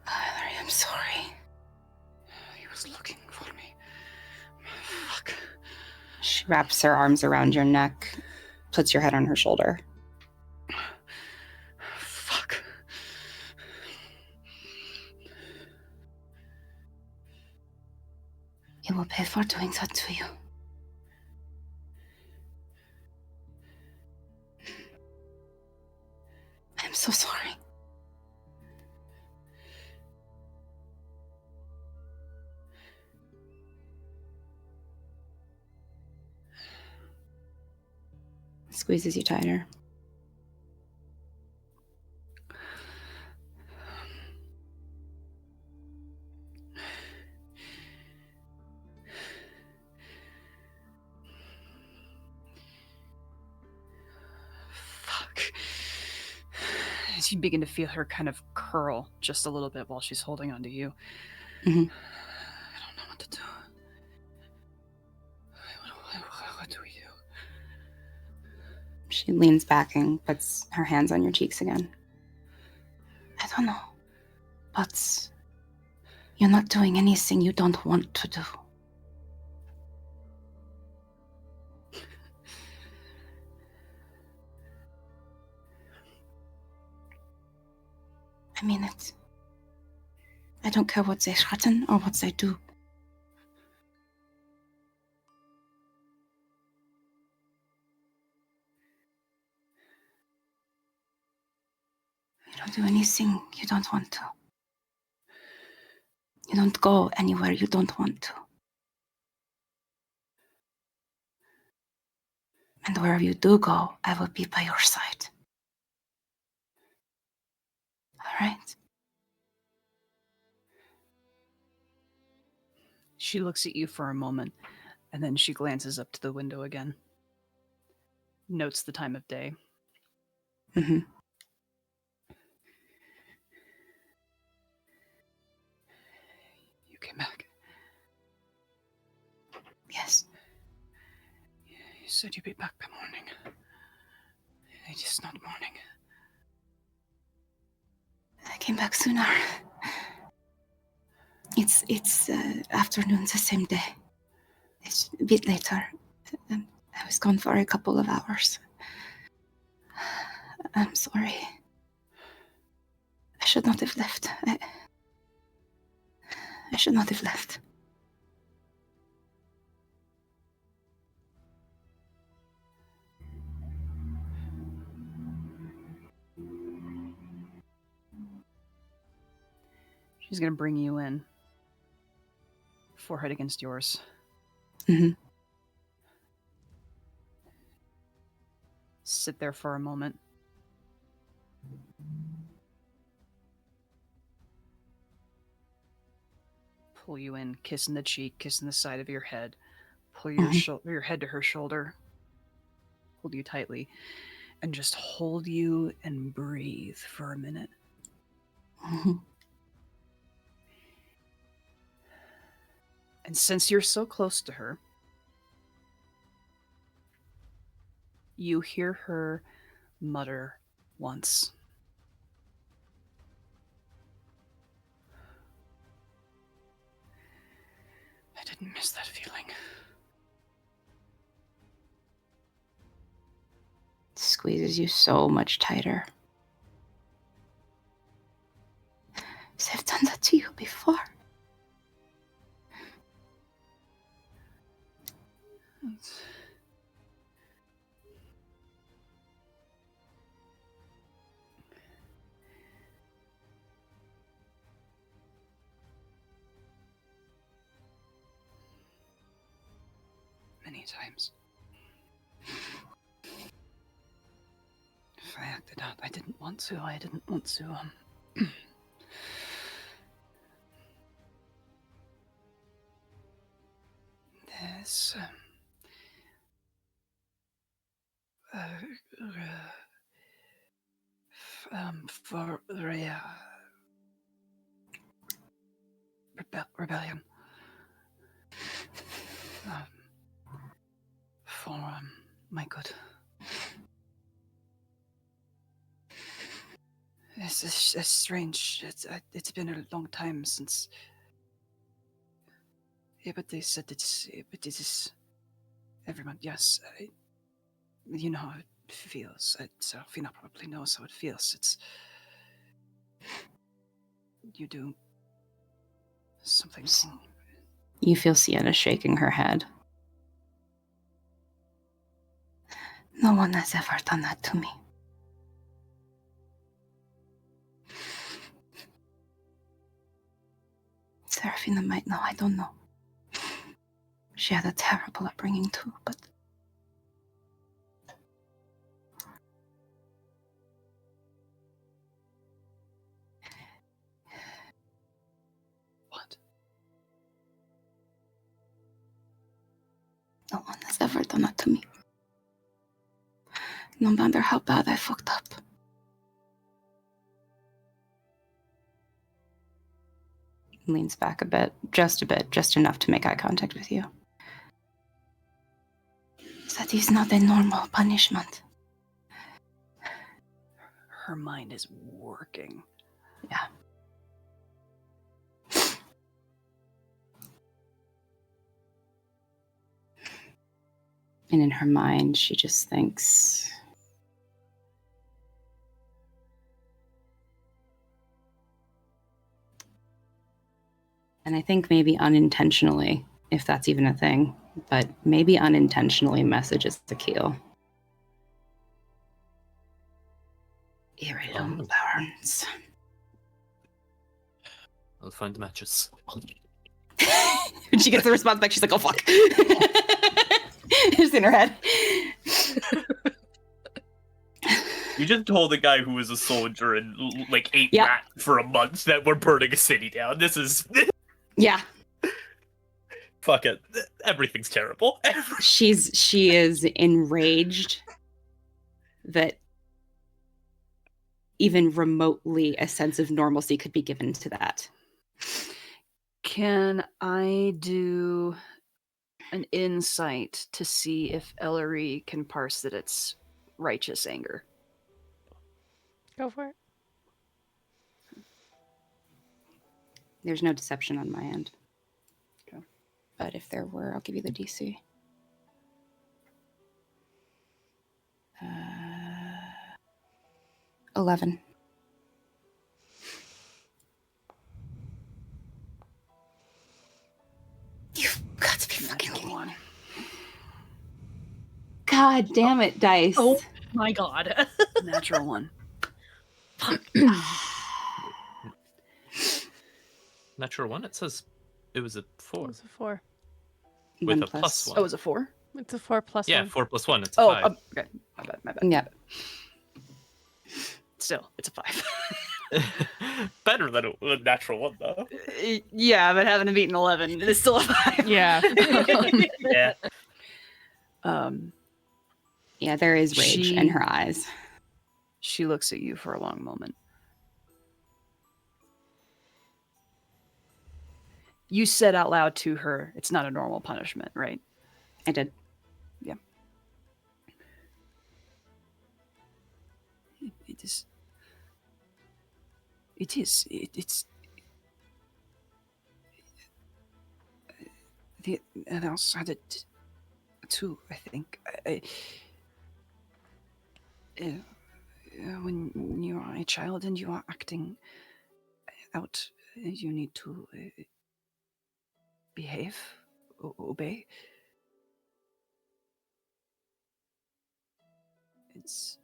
Elery, I'm sorry. He was looking for me. Fuck. She wraps her arms around your neck, puts your head on her shoulder. Fuck. He will pay for doing that to you. I'm so sorry. Squeezes you tighter. Fuck. As you begin to feel her kind of curl just a little bit while she's holding onto you. Mhm. I don't know what to do. What do we do? She leans back and puts her hands on your cheeks again. I don't know. But you're not doing anything you don't want to do. I mean it. I don't care what they threaten or what they do. You don't do anything you don't want to. You don't go anywhere you don't want to. And wherever you do go, I will be by your side. All right? She looks at you for a moment, and then she glances up to the window again. Notes the time of day. Mm-hmm. You came back. Yes. You said you'd be back by morning. It is not morning. I came back sooner. It's afternoon the same day. It's a bit later. I was gone for a couple of hours. I'm sorry. I should not have left. I should not have left. She's going to bring you in. Forehead against yours. Mm-hmm. Sit there for a moment. Pull you in, kissing the cheek, kissing the side of your head. Pull your your head to her shoulder. Hold you tightly. And just hold you and breathe for a minute. Mm-hmm. And since you're so close to her, you hear her mutter once. I didn't miss that feeling. Squeezes you so much tighter. I've done that to you before. Many times. If I acted out, I didn't want to. There's for the rebellion. For my good. It's strange. It's been a long time since. Yeah, but they said it is. Everyone, yes. You know how it feels. Serephina probably knows how it feels. It's. You do something. You feel Sienna shaking her head. No one has ever done that to me. Seraphina might know, I don't know. She had a terrible upbringing too, but... What? No one has ever done that to me. No matter how bad I fucked up. Leans back a bit, just enough to make eye contact with you. That is not a normal punishment. Her mind is working. Yeah. And in her mind, she just thinks, And I think maybe unintentionally, if that's even a thing, but maybe unintentionally messages Achille. Heirloom burns. I'll find the matches. When she gets the response back, she's like, oh, fuck. Just in her head. You just told a guy who was a soldier and like ate Yep. rat for a month that we're burning a city down. This is Yeah. fuck it. Everything's terrible. She is enraged that even remotely a sense of normalcy could be given to that. Can I do an insight to see if Elery can parse that it's righteous anger? Go for it. There's no deception on my end. Okay. But if there were, I'll give you the DC. 11. You've got to be fucking kidding me. God damn it, dice. Oh my god. Natural one. Natural one. It says it was a 4 It's a 4. with One a plus- plus 1. Oh, it was a 4? It's a 4 plus yeah, 1. 4 plus 1. It's a Oh, 5. okay. My bad. Yeah. Still, it's a 5. better than a natural one, though. Yeah, but having to beat an 11 is still a 5. Yeah. Yeah. Yeah, there is rage She- in her eyes. She looks at you for a long moment. You said out loud to her, it's not a normal punishment, right? I did. It's the others had it too, I think. When you are a child and you are acting out, you need to behave, obey. It's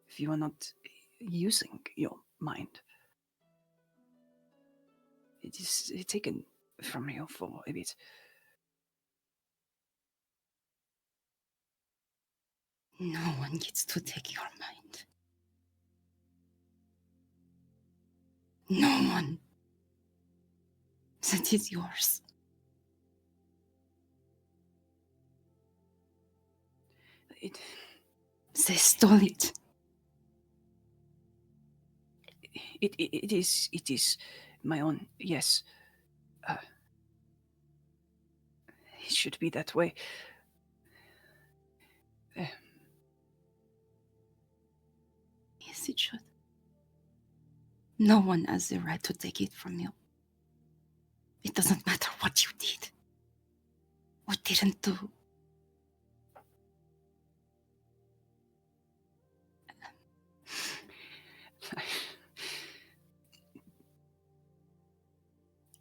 if you are not using your mind, it is taken from you for a bit. No one gets to take your mind. No one. That is yours. They stole it. It is my own. Yes, it should be that way. Yes, it should. No one has the right to take it from you. It doesn't matter what you did or didn't do.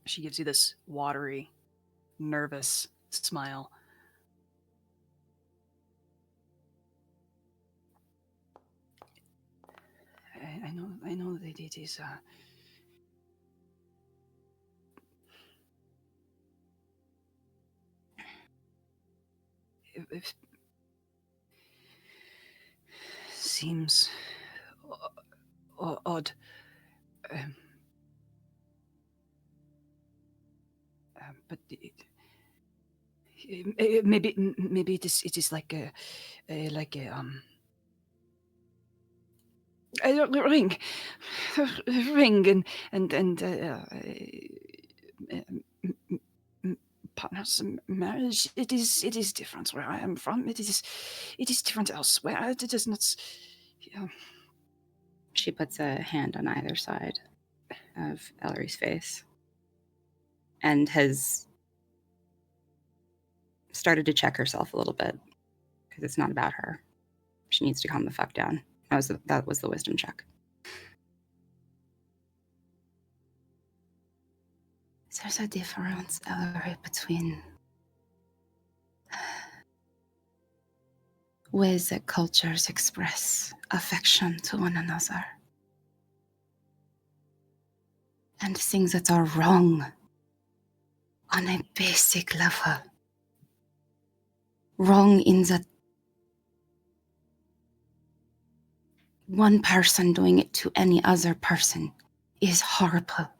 She gives you this watery, nervous smile. I know that it is it seems odd. But maybe it is like a ring and partners marriage. It is different where I am from. It is different elsewhere. It does not. She puts a hand on either side of Elery's face and has started to check herself a little bit because it's not about her. She needs to calm the fuck down. That was the wisdom check. There's a difference, Elery, between ways that cultures express affection to one another and things that are wrong on a basic level. Wrong in that one person doing it to any other person is horrible,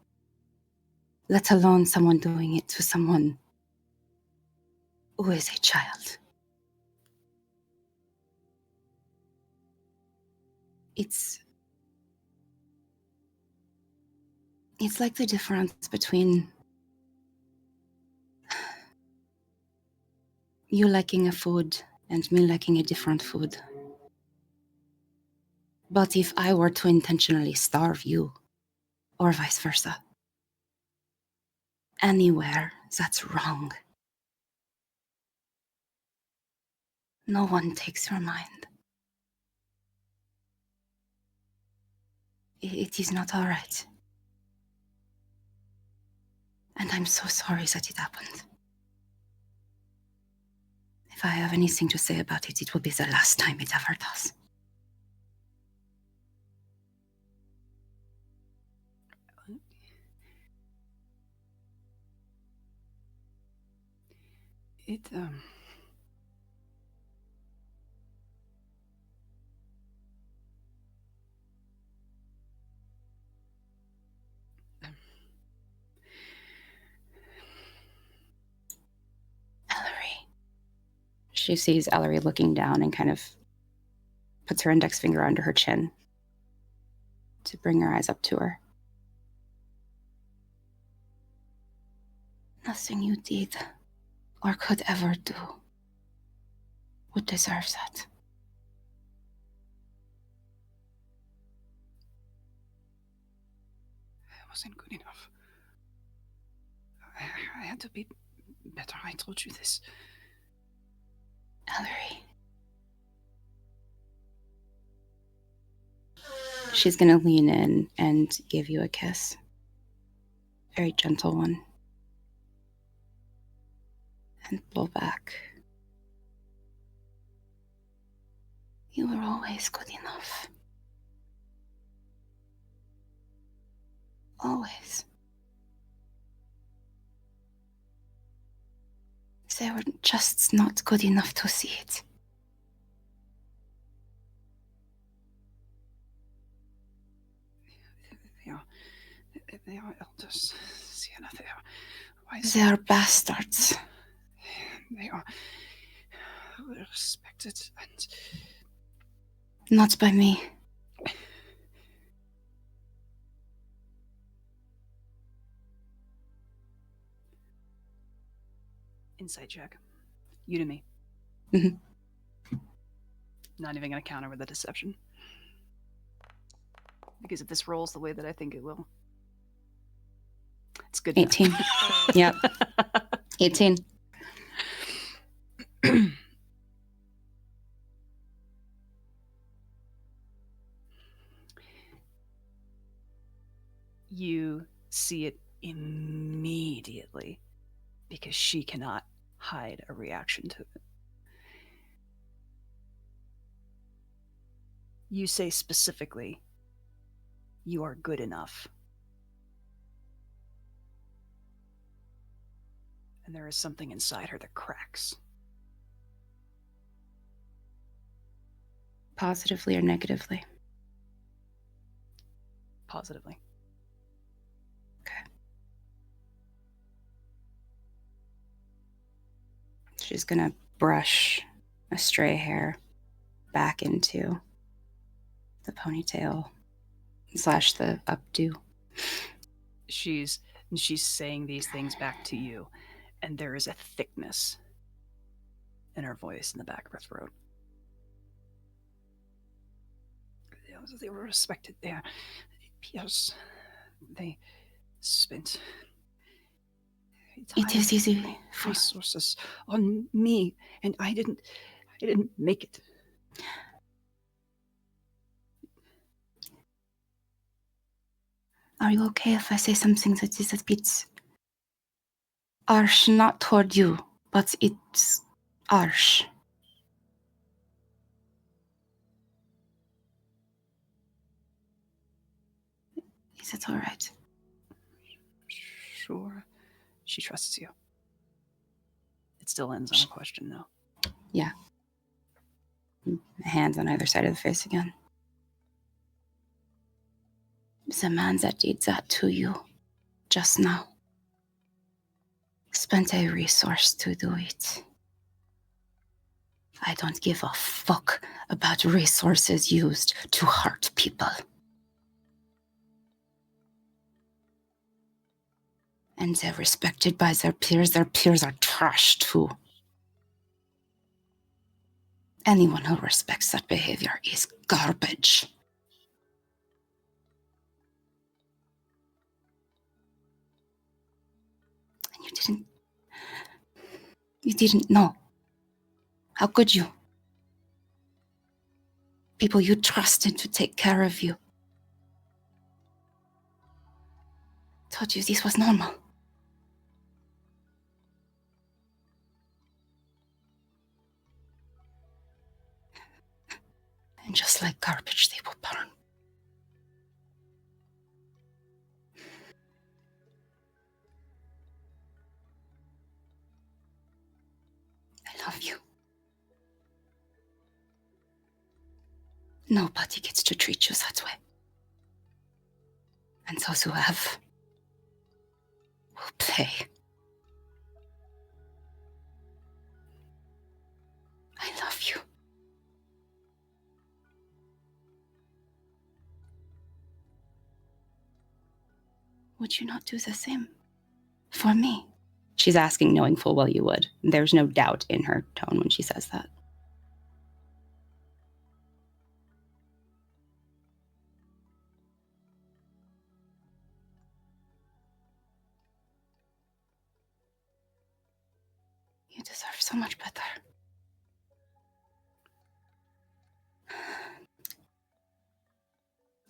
let alone someone doing it to someone who is a child. It's like the difference between you liking a food and me liking a different food. But if I were to intentionally starve you, or vice versa, anywhere that's wrong, no one takes your mind. It is not all right. And I'm so sorry that it happened. If I have anything to say about it, it will be the last time it ever does. Elery. She sees Elery looking down and kind of puts her index finger under her chin to bring her eyes up to her. Nothing you did or could ever do would deserve that. I wasn't good enough. I had to be better. I told you this. Elery. She's gonna lean in and give you a kiss. Very gentle one. And blow back. You were always good enough. Always. They were just not good enough to see it. They are elders, Sienna. They are wise. They are bastards. They are respected and... Not by me. Insight check. You to me. Mm-hmm. Not even going to counter with a deception. Because if this rolls the way that I think it will. It's good. 18. Yep. 18. You see it immediately because she cannot hide a reaction to it. You say specifically, you are good enough. And there is something inside her that cracks. Positively or negatively? Positively. Okay. She's gonna brush a stray hair back into the ponytail / the updo. She's saying these things back to you, and there is a thickness in her voice in the back of her throat. They were respected there. Yes, they spent time, It is easy for... resources on me, and I didn't make it. Are you okay if I say something that is a bit Harsh not toward you, but it's harsh. Is it all right? Sure. She trusts you. It still ends on a question, though. Yeah. Hands on either side of the face again. The man that did that to you just now spent a resource to do it. I don't give a fuck about resources used to hurt people. And they're respected by their peers. Their peers are trash too. Anyone who respects that behavior is garbage. And you didn't know. How could you? People you trusted to take care of you told you this was normal. And just like garbage, they will burn. I love you. Nobody gets to treat you that way. And those who have will pay. I love you. Would you not do the same for me? She's asking, knowing full well you would. There's no doubt in her tone when she says that. You deserve so much better.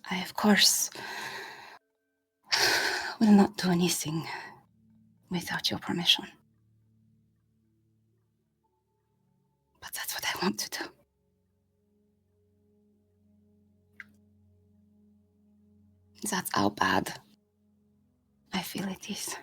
I, of course, will not do anything without your permission. But that's what I want to do. That's how bad I feel it is.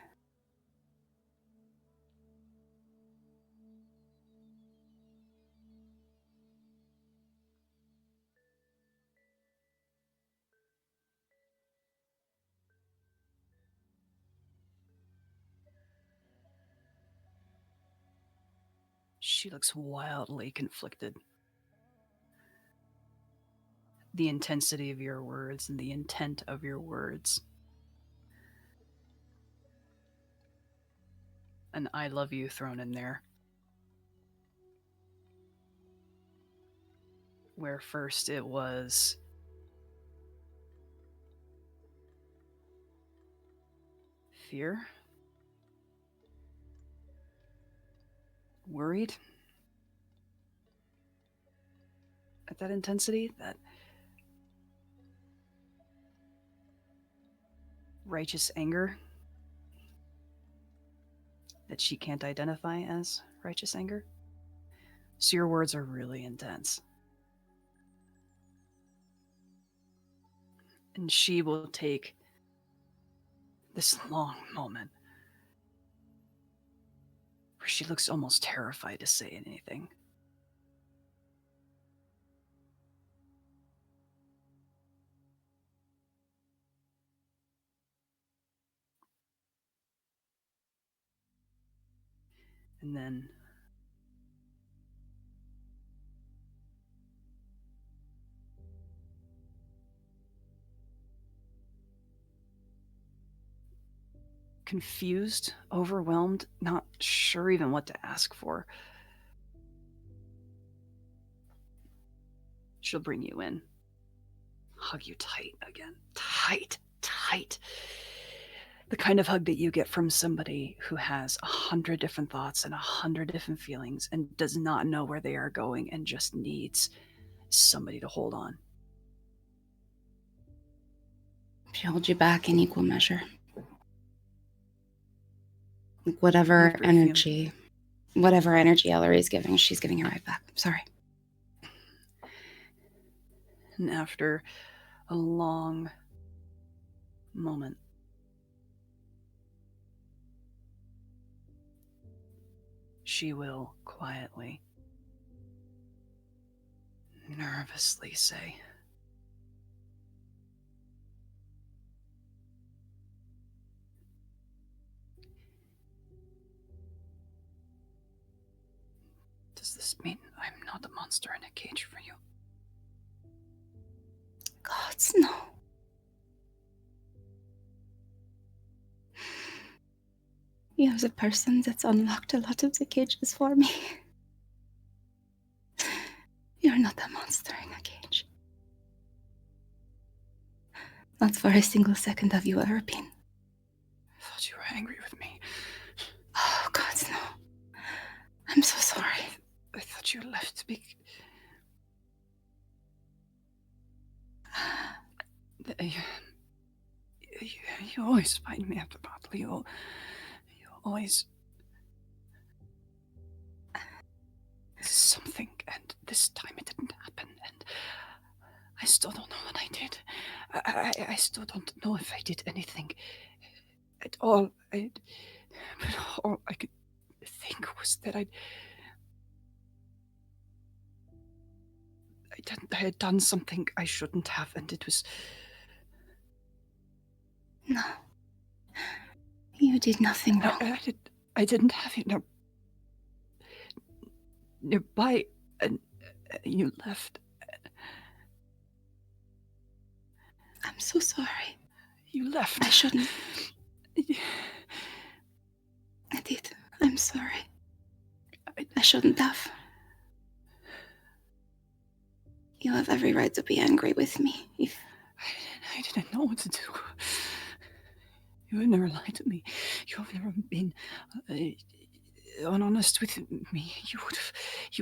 She looks wildly conflicted. The intensity of your words and the intent of your words. An I love you thrown in there. Where first it was fear, worried at that intensity, that righteous anger that she can't identify as righteous anger. So your words are really intense. And she will take this long moment where she looks almost terrified to say anything. And then confused, overwhelmed, not sure even what to ask for. She'll bring you in. Hug you tight again. Tight, tight. The kind of hug that you get from somebody who has 100 different thoughts and 100 different feelings and does not know where they are going and just needs somebody to hold on. She holds you back in equal measure. Whatever perfume. energy Elery is giving, she's giving it right back. I'm sorry. And after a long moment, she will quietly, nervously say, "Does this mean I'm not a monster in a cage for you?" Gods, no. You're the person that's unlocked a lot of the cages for me. You're not a monster in a cage. Not for a single second have you ever been. I thought you were angry with me. Oh, gods, no. I'm so sorry. I thought you left me. You always find me after battle. You always something, and this time it didn't happen, and I still don't know what I did. I still don't know if I did anything at all. But all I could think was that I had done something I shouldn't have, and it was... No. You did nothing wrong. I didn't have you nearby, and you left. I'm so sorry. You left. I shouldn't. I did. I'm sorry. I shouldn't have. You have every right to be angry with me. If I didn't know what to do. You have never lied to me. You have never been honest with me. You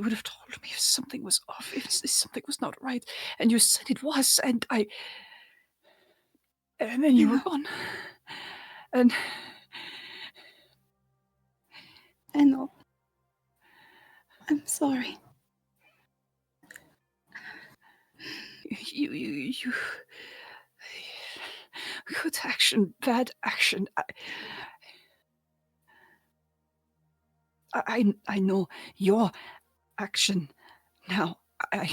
would have told me if something was off, if something was not right, and you said it was, and then you were gone. And I know. I'm sorry. You good action, bad action. I know your action now. I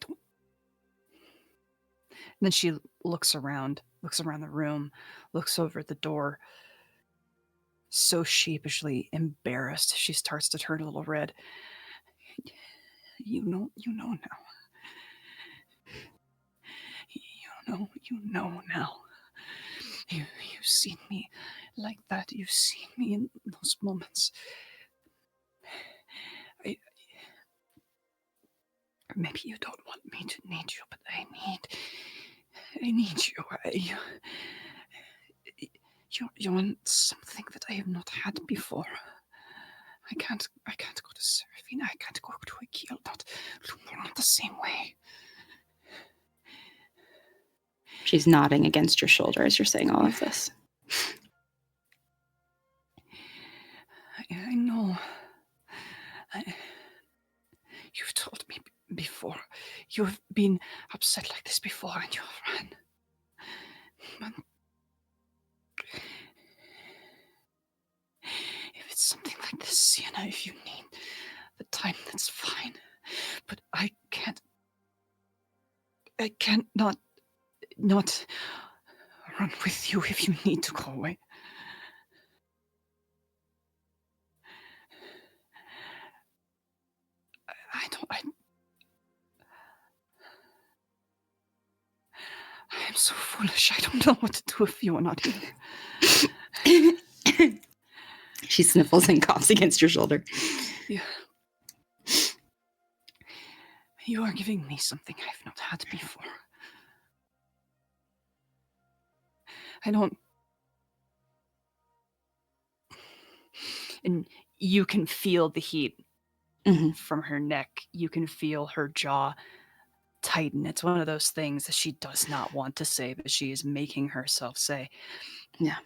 don't. And then she looks around the room, looks over at the door, so sheepishly embarrassed. She starts to turn a little red. You know now. You know now. You've seen me like that. You've seen me in those moments. Maybe you don't want me to need you, but I need you. You want something that I have not had before. I can't go to Serephina. I can't go to Achille. Not the same way. She's nodding against your shoulder as you're saying all of this. I know. You've told me before. You've been upset like this before, and you've ran. But if it's something like this, Sienna, if you need the time, that's fine. But I can't not run with you if you need to go away. I am so foolish. I don't know what to do if you are not here. She sniffles and coughs against your shoulder. Yeah. You are giving me something I've not had before. I don't... And you can feel the heat from her neck. You can feel her jaw tighten. It's one of those things that she does not want to say, but she is making herself say. Yeah.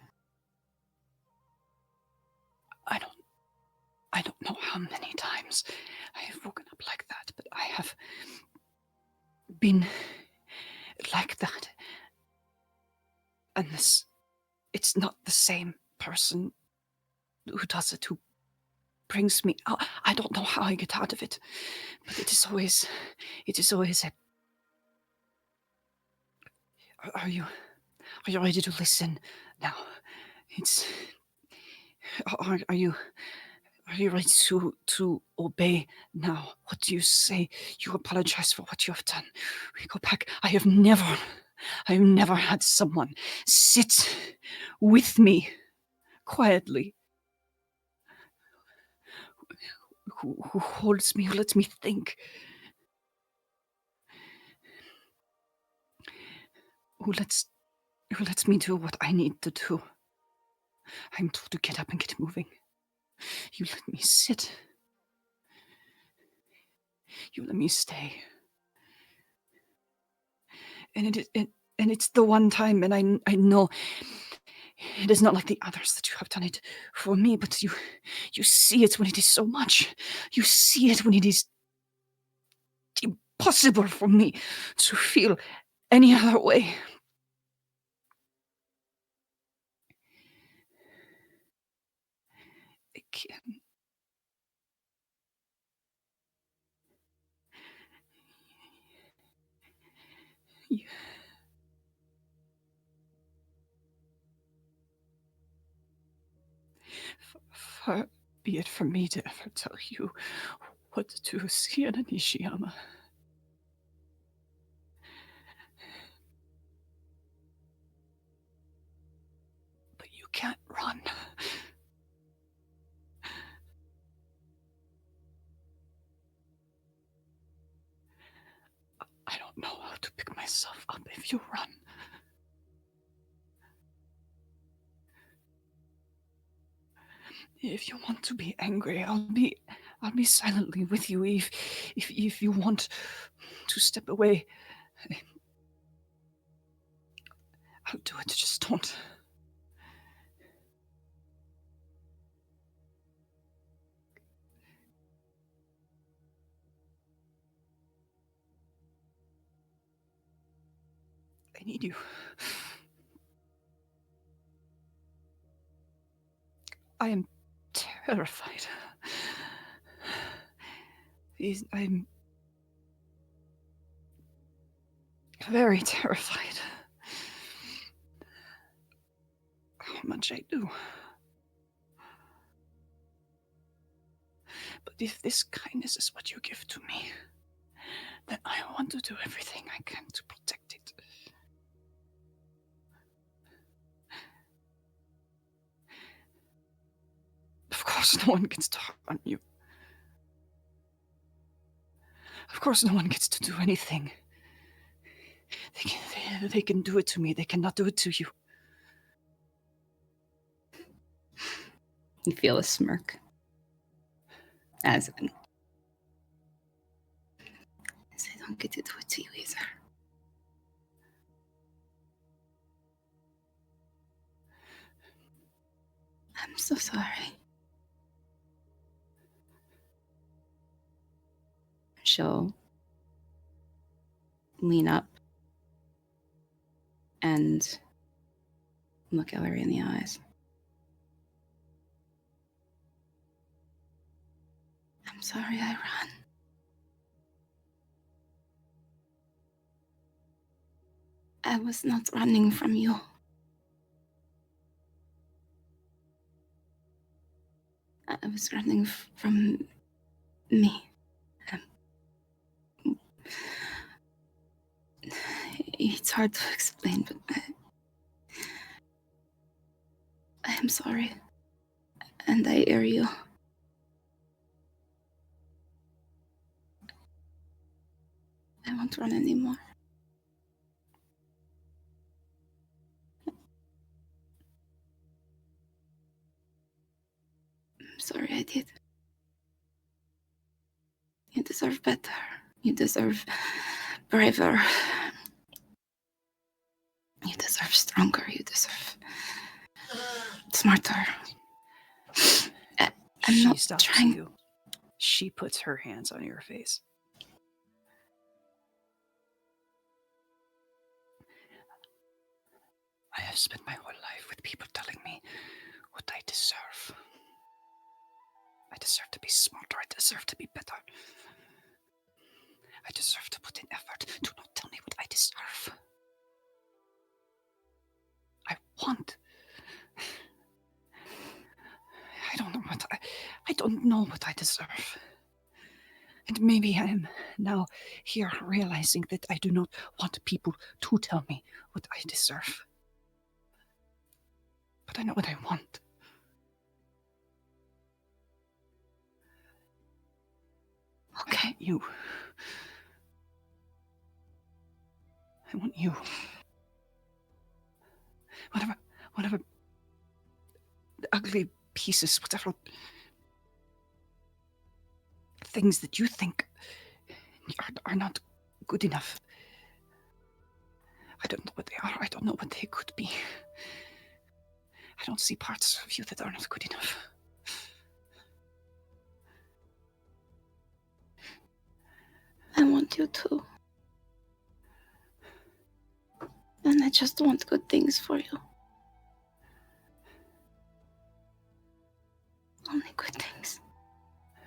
I don't know how many times I have woken up like that, but I have been like that. And it's not the same person who does it, who brings me out. I don't know how I get out of it, but it is always a... Are you ready to listen now? Are you ready to obey now? What do you say? You apologize for what you have done. We go back. I have never had someone sit with me quietly, who holds me, who lets me think, who lets me do what I need to do. I'm told to get up and get moving. You let me sit. You let me stay. And it's the one time, and I know it is not like the others that you have done it for me, but you see it when it is so much. You see it when it is impossible for me to feel any other way. I can't. Far be it from me to ever tell you what to do, Sienna Nishiyama. But you can't run. I don't know how to pick myself up if you run. If you want to be angry, I'll be silently with you. If you want to step away, I'll do it. Just don't. I need you. I am terrified. I'm very terrified. How much I do. But if this kindness is what you give to me, then I want to do everything I can to protect it. Of course, no one gets to harm you. Of course, no one gets to do anything. They can do it to me. They cannot do it to you. You feel a smirk. As in, I don't get to do it to you either. I'm so sorry. She'll lean up and look Elery in the eyes. I'm sorry I ran. I was not running from you. I was running from me. It's hard to explain, but I am sorry. And I hear you. I won't run anymore. I'm sorry I did. You deserve better. You deserve braver. You deserve stronger. You deserve smarter. I'm She not stops trying. you. She puts her hands on your face. I have spent my whole life with people telling me what I deserve. I deserve to be smarter. I deserve to be better. I deserve to put in effort. Do not tell me what I deserve. I want. I don't know what I deserve. And maybe I am now here realizing that I do not want people to tell me what I deserve. But I know what I want. Okay. You. I want you. Whatever the ugly pieces, whatever things that you think are not good enough. I don't know what they are. I don't know what they could be. I don't see parts of you that are not good enough. I want you to. And I just want good things for you. Only good things.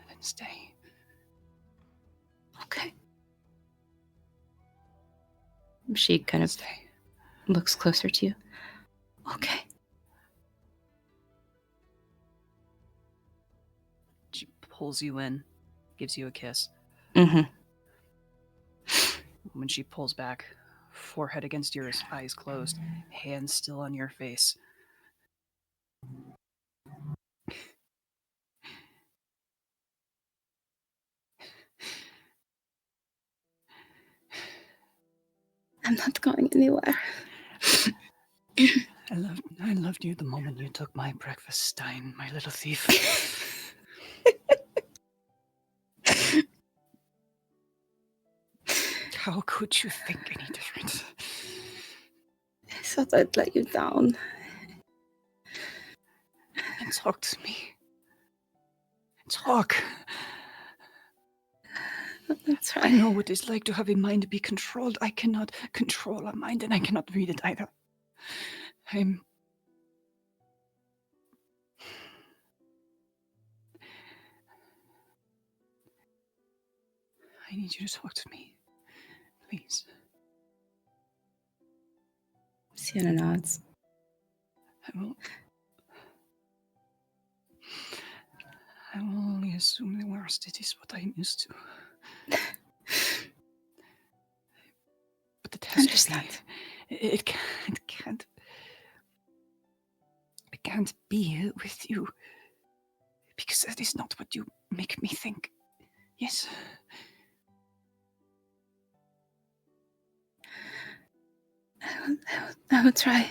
Then stay. Okay. She kind of Stay. looks closer to you. Okay. She pulls you in, gives you a kiss. Mm-hmm. When she pulls back, forehead against yours, eyes closed, hands still on your face. I'm not going anywhere. I loved you the moment you took my breakfast, Stein, my little thief. How could you think any different? I thought I'd let you down. And talk to me. Talk. That's right. I know what it's like to have a mind be controlled. I cannot control a mind, and I cannot read it either. I need you to talk to me. Please. Sienna nods. I will only assume the worst. It is what I'm used to. But it has Understand. to be. It can't be with you. Because that is not what you make me think. Yes. I will try.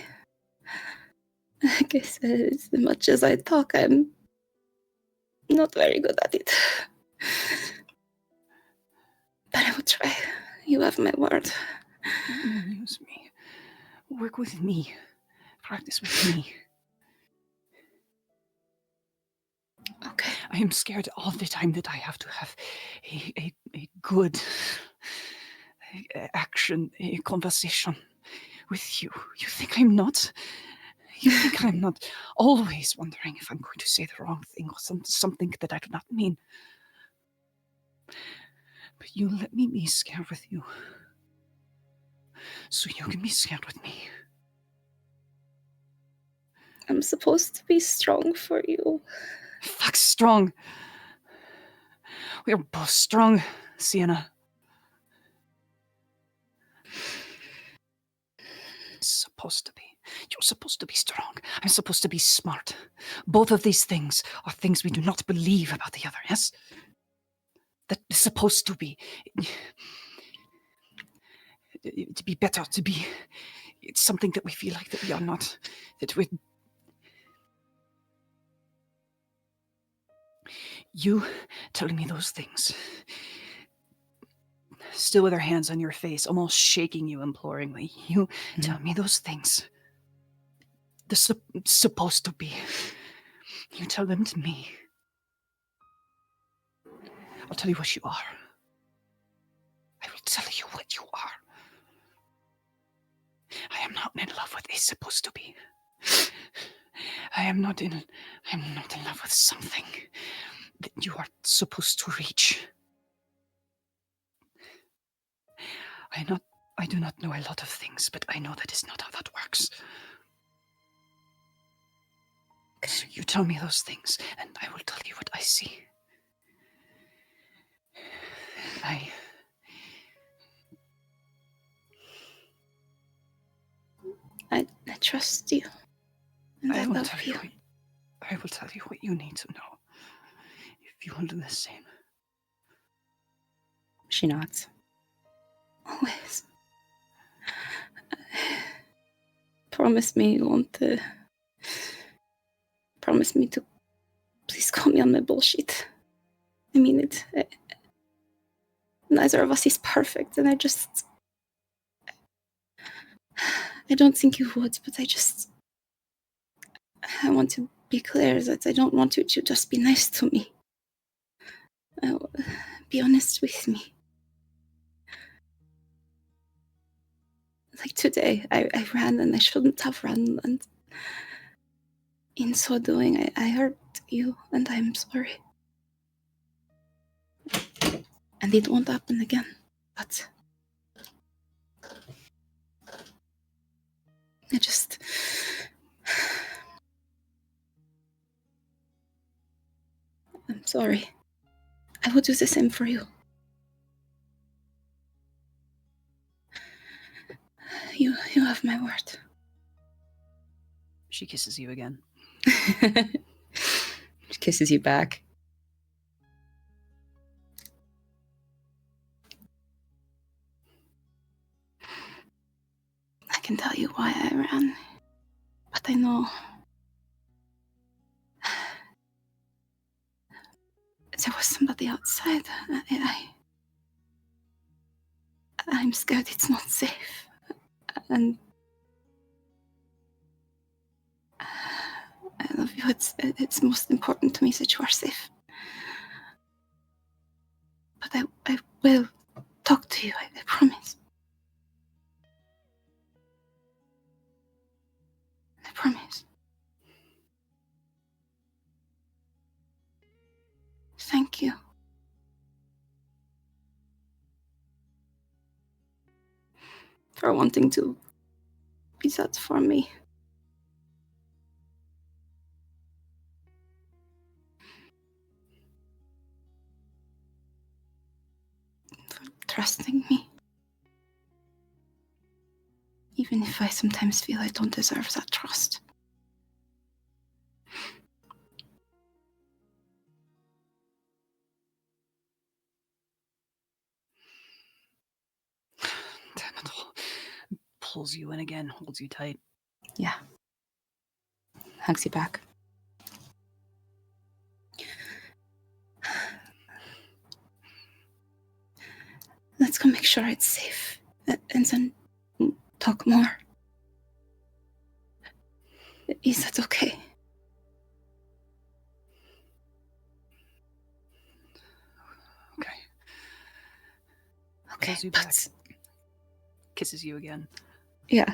Like I said, as much as I talk, I'm not very good at it. But I will try. You have my word. Use me. Work with me. Practice with me. Okay. I am scared all the time that I have to have a good action, a conversation with you. You think I'm not? You think I'm not always wondering if I'm going to say the wrong thing or something that I do not mean? But you let me be scared with you. So you can be scared with me. I'm supposed to be strong for you. Fuck strong. We are both strong, Sienna. It's supposed to be. You're supposed to be strong. I'm supposed to be smart. Both of these things are things we do not believe about the other, yes? That is supposed to be. To be better, to be. It's something that we feel like that we are not. That we're. You telling me those things still with her hands on your face, almost shaking you imploringly. You tell me those things. They're supposed to be. You tell them to me. I'll tell you what you are. I will tell you what you are. I am not in love with is supposed to be. I am not in love with something that you are supposed to reach. I do not know a lot of things, but I know that is not how that works. So you tell me those things, and I will tell you what I see. I trust you. And I love you. I will tell you what you need to know. If you will do the same. She nods. Always. Promise me you won't. Promise me to. Please call me on my bullshit. I mean it. Neither of us is perfect, and I don't think you would, but I want to be clear that I don't want you to just be nice to me. Be honest with me. Like today, I ran and I shouldn't have run, and in so doing, I hurt you, and I'm sorry. And it won't happen again, but I'm sorry. I would do the same for you. You have my word. She kisses you again. She kisses you back. I can tell you why I ran, but I know there was somebody outside. I'm scared it's not safe, and I love you. It's most important to me that you are safe. But I will talk to you. I promise. I promise. Thank you. For wanting to be that for me. For trusting me. Even if I sometimes feel I don't deserve that trust. Damn it all. Pulls you in again, holds you tight. Yeah. Hugs you back. Let's go make sure it's safe. And then talk more. Is that okay? Okay. Okay, Pulls you but... back. Kisses you again. Yeah.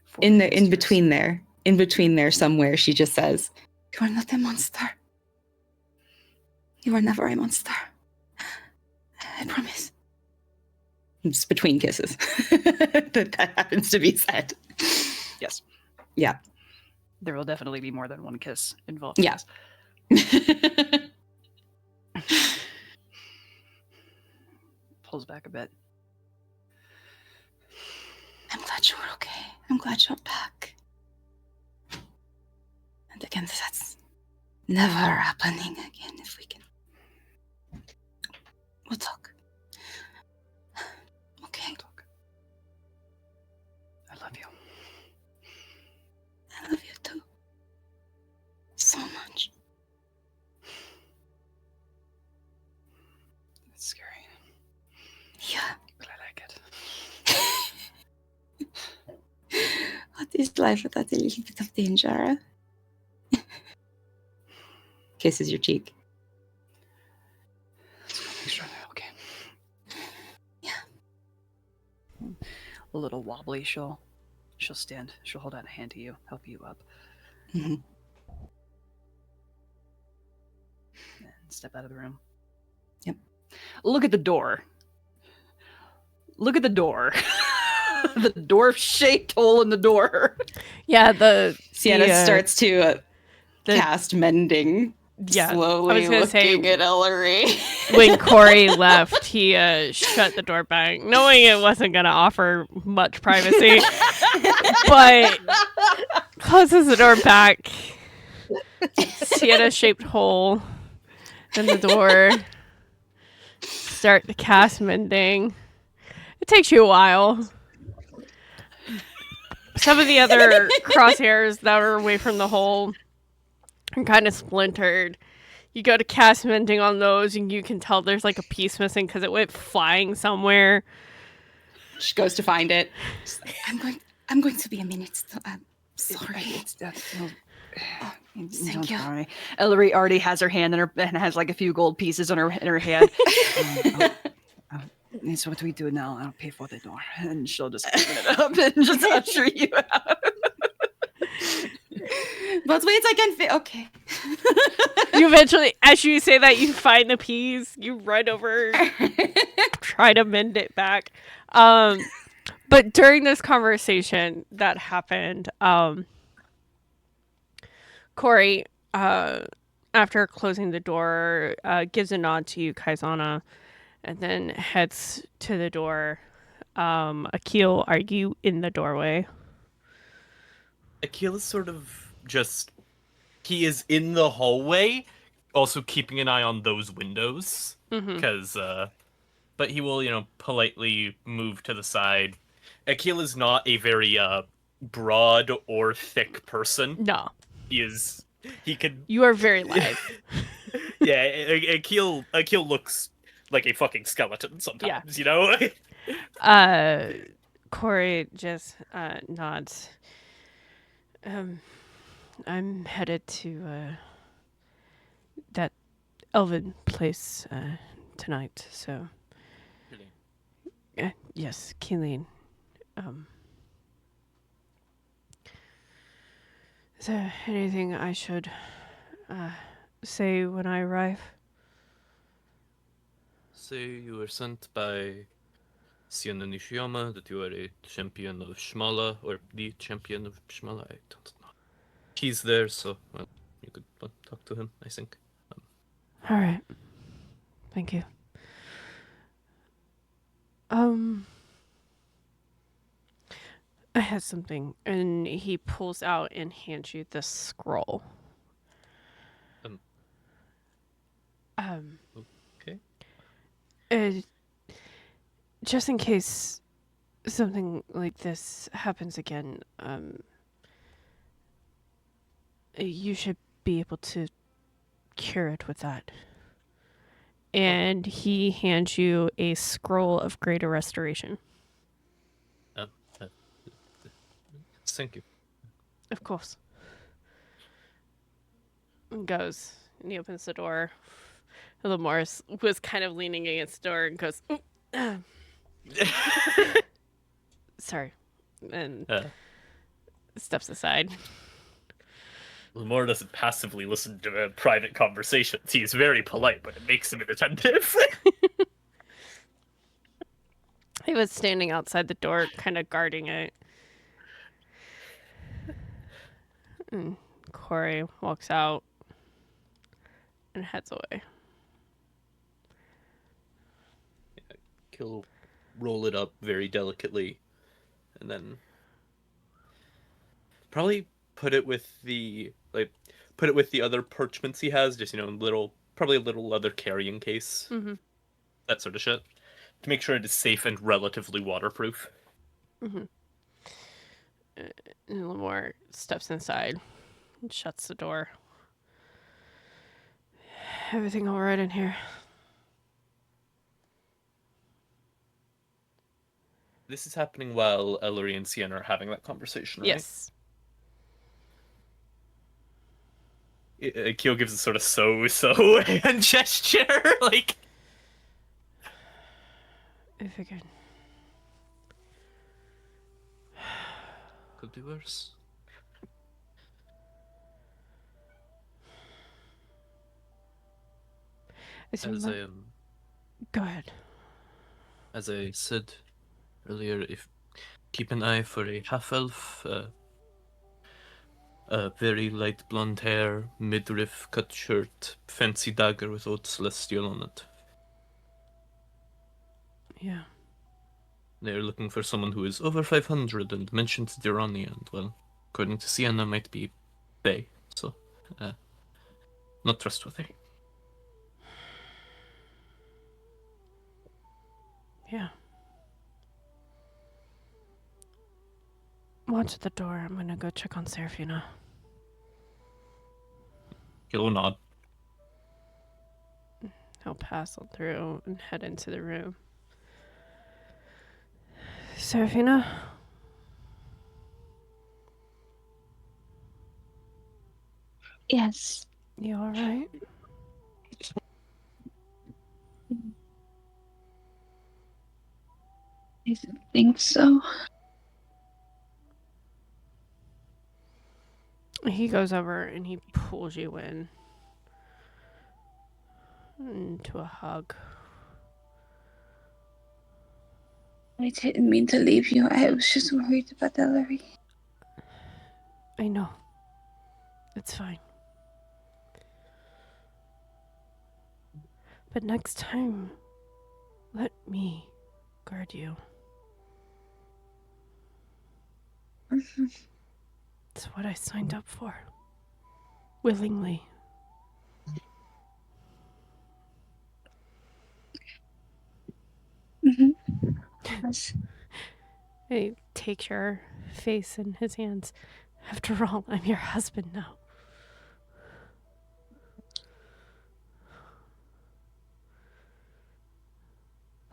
Forehead In kisses. between there somewhere, she just says, You are not a monster. You are never a monster. I promise. it's between kisses. that happens to be said. Yes. Yeah. There will definitely be more than one kiss involved. Yeah. Pulls back a bit. I'm glad you were okay. I'm glad you're back. And again, that's never happening again if we can. We'll talk. Okay. Talk. I love you. I love you too. So much. It's scary. his life without a little bit of danger. Kisses your cheek. Make sure they're okay. Yeah. A little wobbly, she'll stand. She'll hold out a hand to you, help you up. Mm-hmm. And step out of the room. Yep. Look at the door. Look at the door. The dwarf-shaped hole in the door. Yeah, Sienna starts to cast mending. Yeah, Slowly I was gonna looking say, at Elery. when Corey left, he shut the door back, knowing it wasn't going to offer much privacy, but closes the door back. Sienna-shaped hole in the door. Start to cast mending. It takes you a while. Some of the other crosshairs that are away from the hole are kind of splintered. You go to cast mending on those, and you can tell there's like a piece missing because it went flying somewhere. She goes to find it. She's like, I'm going to be a minute. Sorry. Thank you. Sorry. Elery already has her hand in her and has like a few gold pieces in her hand. So what do we do now? I'll pay for the door, and she'll just open it up and just usher you out. But wait, I can fit. Okay. You eventually, as you say that, you find the piece. You run over, try to mend it back. But during this conversation that happened, Corey, after closing the door, gives a nod to you, Caizana, and then heads to the door. Achille, are you in the doorway? Achille is sort of just... He is in the hallway, also keeping an eye on those windows. Because, but he will, politely move to the side. Achille is not a very, broad or thick person. No. He can... You are very live. Yeah, Achille looks like a fucking skeleton sometimes, Corey just nods. I'm headed to that elven place tonight, so... yes, Keeleen. Is there anything I should say when I arrive? Say you were sent by Sienna Nishiyama, that you are a champion of Shmala, or the champion of Shmala, I don't know. He's there, so you could talk to him, I think. All right. Thank you. I had something, and he pulls out and hands you this scroll. Okay. Just in case something like this happens again, you should be able to cure it with that. And he hands you a scroll of greater restoration. Thank you. Of course. And goes, and he opens the door. Although Morris was kind of leaning against the door and goes, sorry, and steps aside. Lamore doesn't passively listen to private conversations. He's very polite, but it makes him inattentive. He was standing outside the door, kind of guarding it. And Corey walks out and heads away. He'll roll it up very delicately, and then probably put it with the other parchments he has, just probably a little leather carrying case, that sort of shit, to make sure it is safe and relatively waterproof. And Lamore steps inside and shuts the door. Everything all right in here? This is happening while Elery and Sienna are having that conversation, right? Yes. Kyo gives a sort of so hand gesture, like... I figured. Could be worse. Go ahead. As I said earlier, if keep an eye for a half-elf, very light blonde hair, midriff cut shirt, fancy dagger with old celestial on it. Yeah. They're looking for someone who is over 500 and mentioned Dirani, and, well, according to Sienna, might be Bay, so, not trustworthy. Yeah. Watch the door. I'm gonna go check on Serephina. He'll nod. He'll pass on through and head into the room. Serephina? Yes. You alright? I think so. He goes over and he pulls you into a hug. I didn't mean to leave you. I was just worried about Elery. I know. It's fine. But next time, let me guard you. It's what I signed up for. Willingly. Yes. He takes your face in his hands. After all, I'm your husband now.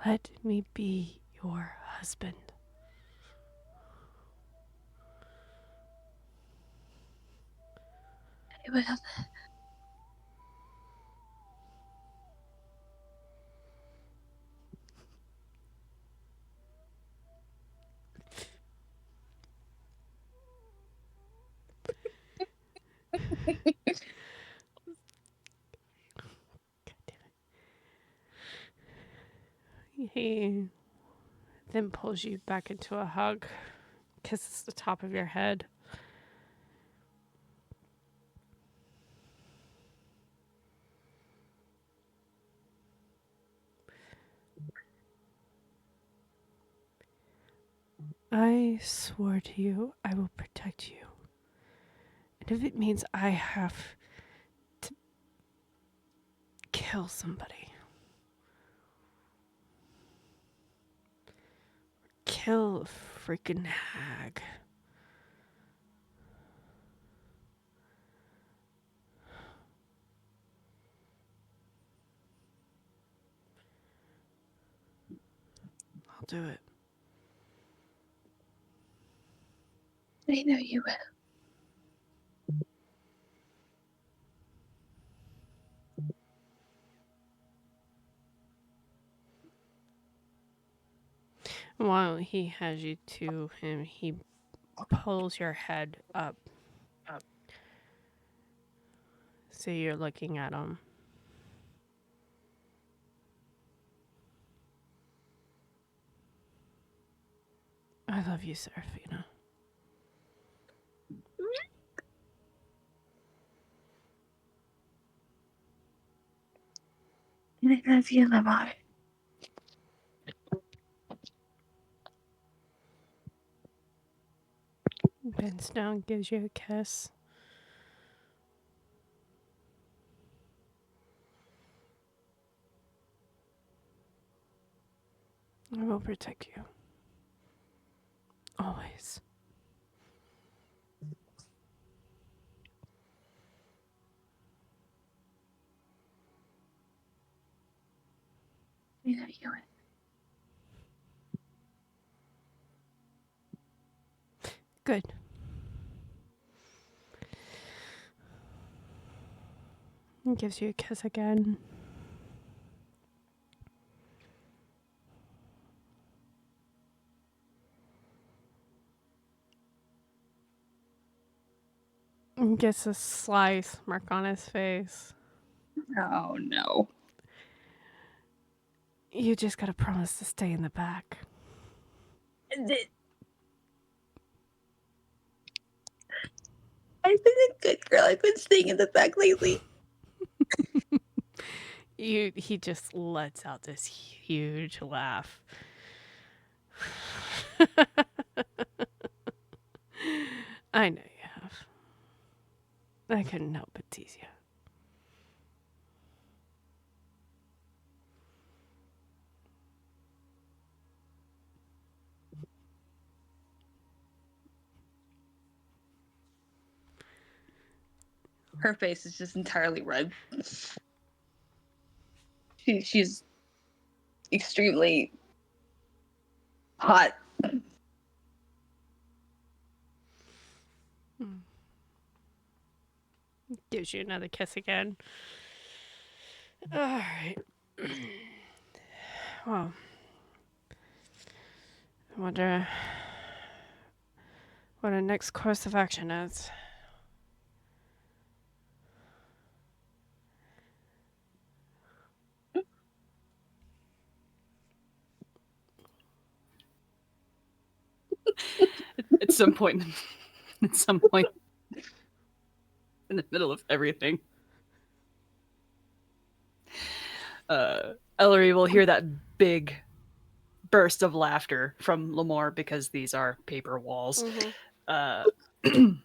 Let me be your husband. I will. He then pulls you back into a hug, kisses the top of your head. I swore to you I will protect you. And if it means I have to kill somebody, kill a freaking hag, I'll do it. I know you will. While he has you to him, he pulls your head up. So you're looking at him. I love you, Serephina. And I love you, Lamar. Bends down, gives you a kiss. I will protect you. Always. I know you will. Good. He gives you a kiss again. And gets a sly smirk on his face. Oh, no. You just gotta promise to stay in the back. I've been a good girl. I've been staying in the back lately. He just lets out this huge laugh. I know you have. I couldn't help but tease you. Her face is just entirely red. She's extremely hot. Gives you another kiss again. All right. Well, I wonder what our next course of action is. At some point in the middle of everything, Elery will hear that big burst of laughter from Lamore because these are paper walls. And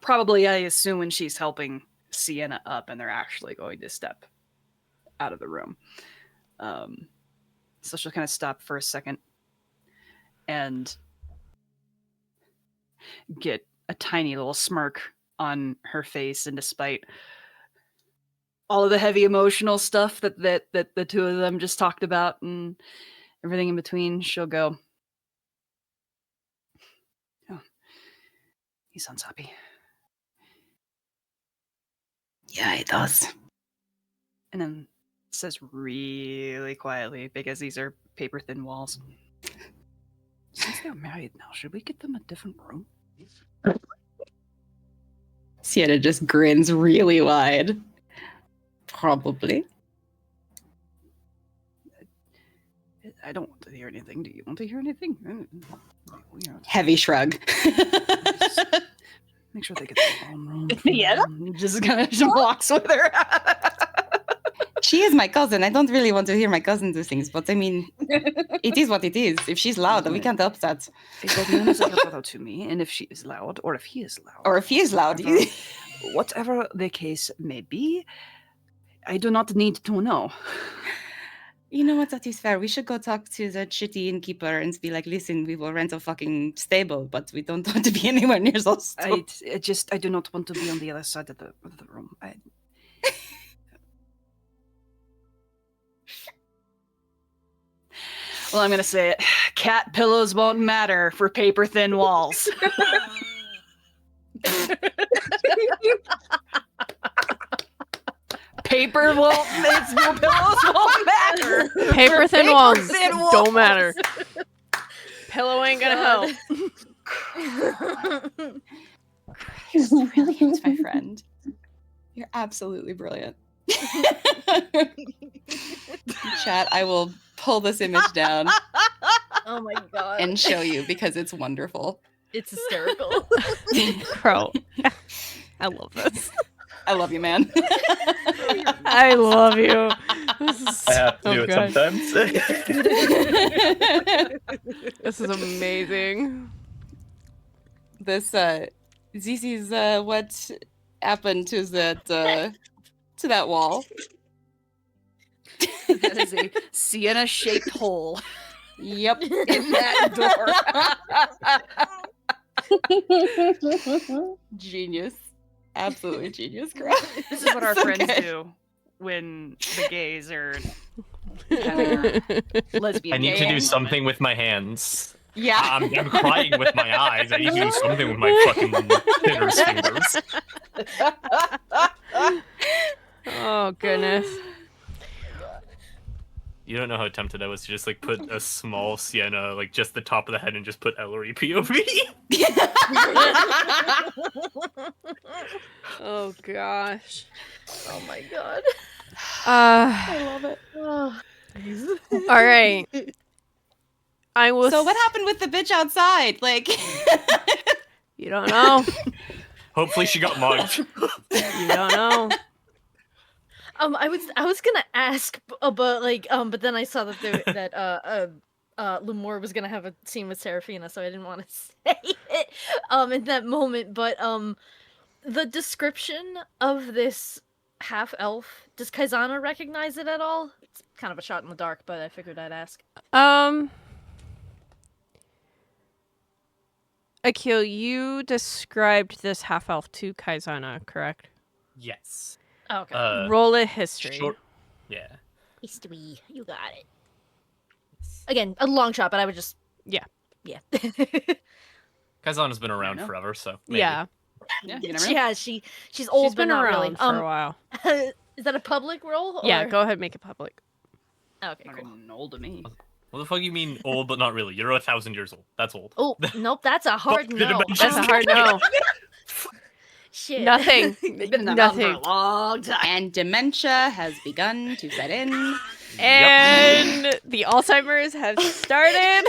probably, I assume, when she's helping Sienna up and they're actually going to step out of the room. So she'll kind of stop for a second and get a tiny little smirk on her face, and despite all of the heavy emotional stuff that the two of them just talked about and everything in between, she'll go, "Oh, he sounds happy." Yeah, it does. And then says really quietly, because these are paper thin walls, "Since they're married now, should we get them a different room?" Sienna just grins really wide. Probably. I don't want to hear anything. Do you want to hear anything? Heavy shrug. Make sure they get their own room. Yeah. Just kind of walks with her. She is my cousin. I don't really want to hear my cousin do things, but I mean, it is what it is. If she's loud, we can't help that. None is like a brother to me, and if she is loud, or if he is loud, Or if he is loud. whatever the case may be, I do not need to know. You know what? That is fair. We should go talk to the shitty innkeeper and be like, "Listen, we will rent a fucking stable, but we don't want to be anywhere near those." I do not want to be on the other side of the room. Well, I'm gonna say it. Cat pillows won't matter for paper thin walls. Pillows won't matter. Paper thin walls don't matter. Pillow ain't gonna help. You're brilliant, my friend. You're absolutely brilliant. Chat, I will pull this image down Oh my god. and show you because it's wonderful. It's hysterical. Crow. I love this. I love you, man. I love you. This is I have to so do it good. sometimes. This is amazing. This is what happened to that wall. That is a Sienna-shaped hole Yep. in that door. Genius. Absolutely genius, crap. This is what our So friends good. do when the gays are having a lesbian I need to do game. something with my hands. Yeah. I'm crying with my eyes. I need to do something with my fucking fingers. Oh goodness. You don't know how tempted I was to just like put a small Sienna, like just the top of the head, and just put Elery POV. Oh gosh. Oh my god. I love it. Oh. All right. I will. So what happened with the bitch outside? Like, You don't know. Hopefully, she got mugged. You don't know. I was gonna ask, but like, but then I saw that Lumore was gonna have a scene with Serephina, so I didn't want to say it in that moment. But the description of this half elf, does Caizana recognize it at all? It's kind of a shot in the dark, but I figured I'd ask. Achille, you described this half elf to Caizana, correct? Yes. Oh, okay. Roll a history. Yeah. History, you got it. Again, a long shot, but I would just. Yeah. Caizana's been around forever, so maybe. Yeah. Yeah, you never She know. has. She's old, She's been but not around really. for a while. Is that a public roll? Or... Yeah, go ahead and make it public. Okay, cool. Fucking old to me. What the fuck you mean old but not really? You're 1,000 years old. That's old. Oh, nope, that's a hard Fuck the no. That's a hard no. Shit. Nothing. They've been in that mountain for a Nothing. long time. and dementia has begun to set in. And the Alzheimer's have started.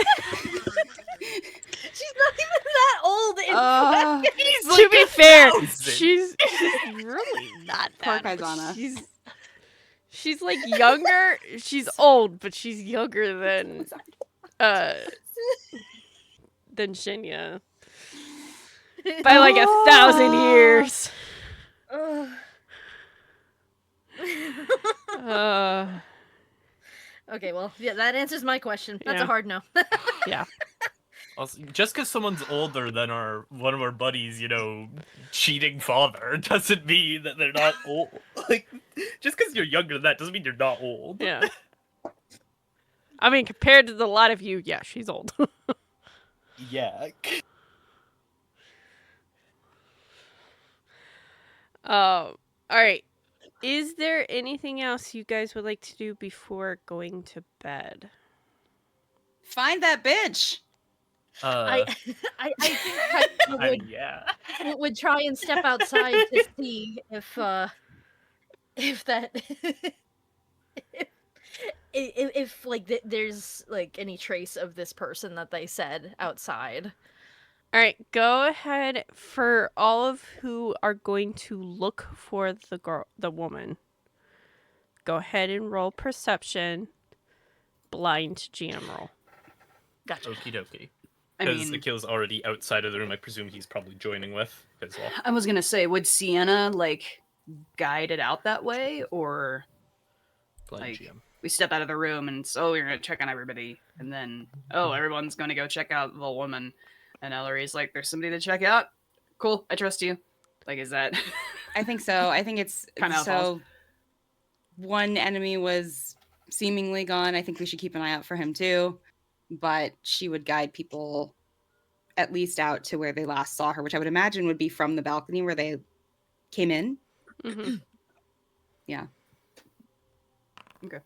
She's not even that old. To be fair, she's really not Poor that. Caizana. She's like younger. She's old, but she's younger than Shinya by like 1,000 years. Okay, well, yeah, that answers my question. That's a hard no. Yeah. Also, just because someone's older than one of our buddies, cheating father, doesn't mean that they're not old. Like, just because you're younger than that doesn't mean you're not old. Yeah. I mean, compared to the lot of you, yeah, she's old. Yeah. All right. Is there anything else you guys would like to do before going to bed? Find that bitch. I think I would try and step outside to see if that if like there's like any trace of this person that they said outside. All right, go ahead for all of who are going to look for the woman. Go ahead and roll perception. Blind GM roll. Gotcha. Okie dokie. I Because mean, Achille's already outside of the room. I presume he's probably joining with as well. I was gonna say, would Sienna guide it out that way, or Blind like GM. we step out of the room and we're gonna check on everybody, and then everyone's gonna go check out the woman, and Elery's like, "There's somebody to check out. Cool, I trust you." Like, is that? I think so. I think it's Kinda how it so. falls. One enemy was seemingly gone. I think we should keep an eye out for him too. But she would guide people at least out to where they last saw her, which I would imagine would be from the balcony where they came in. Mm-hmm. Yeah. Okay.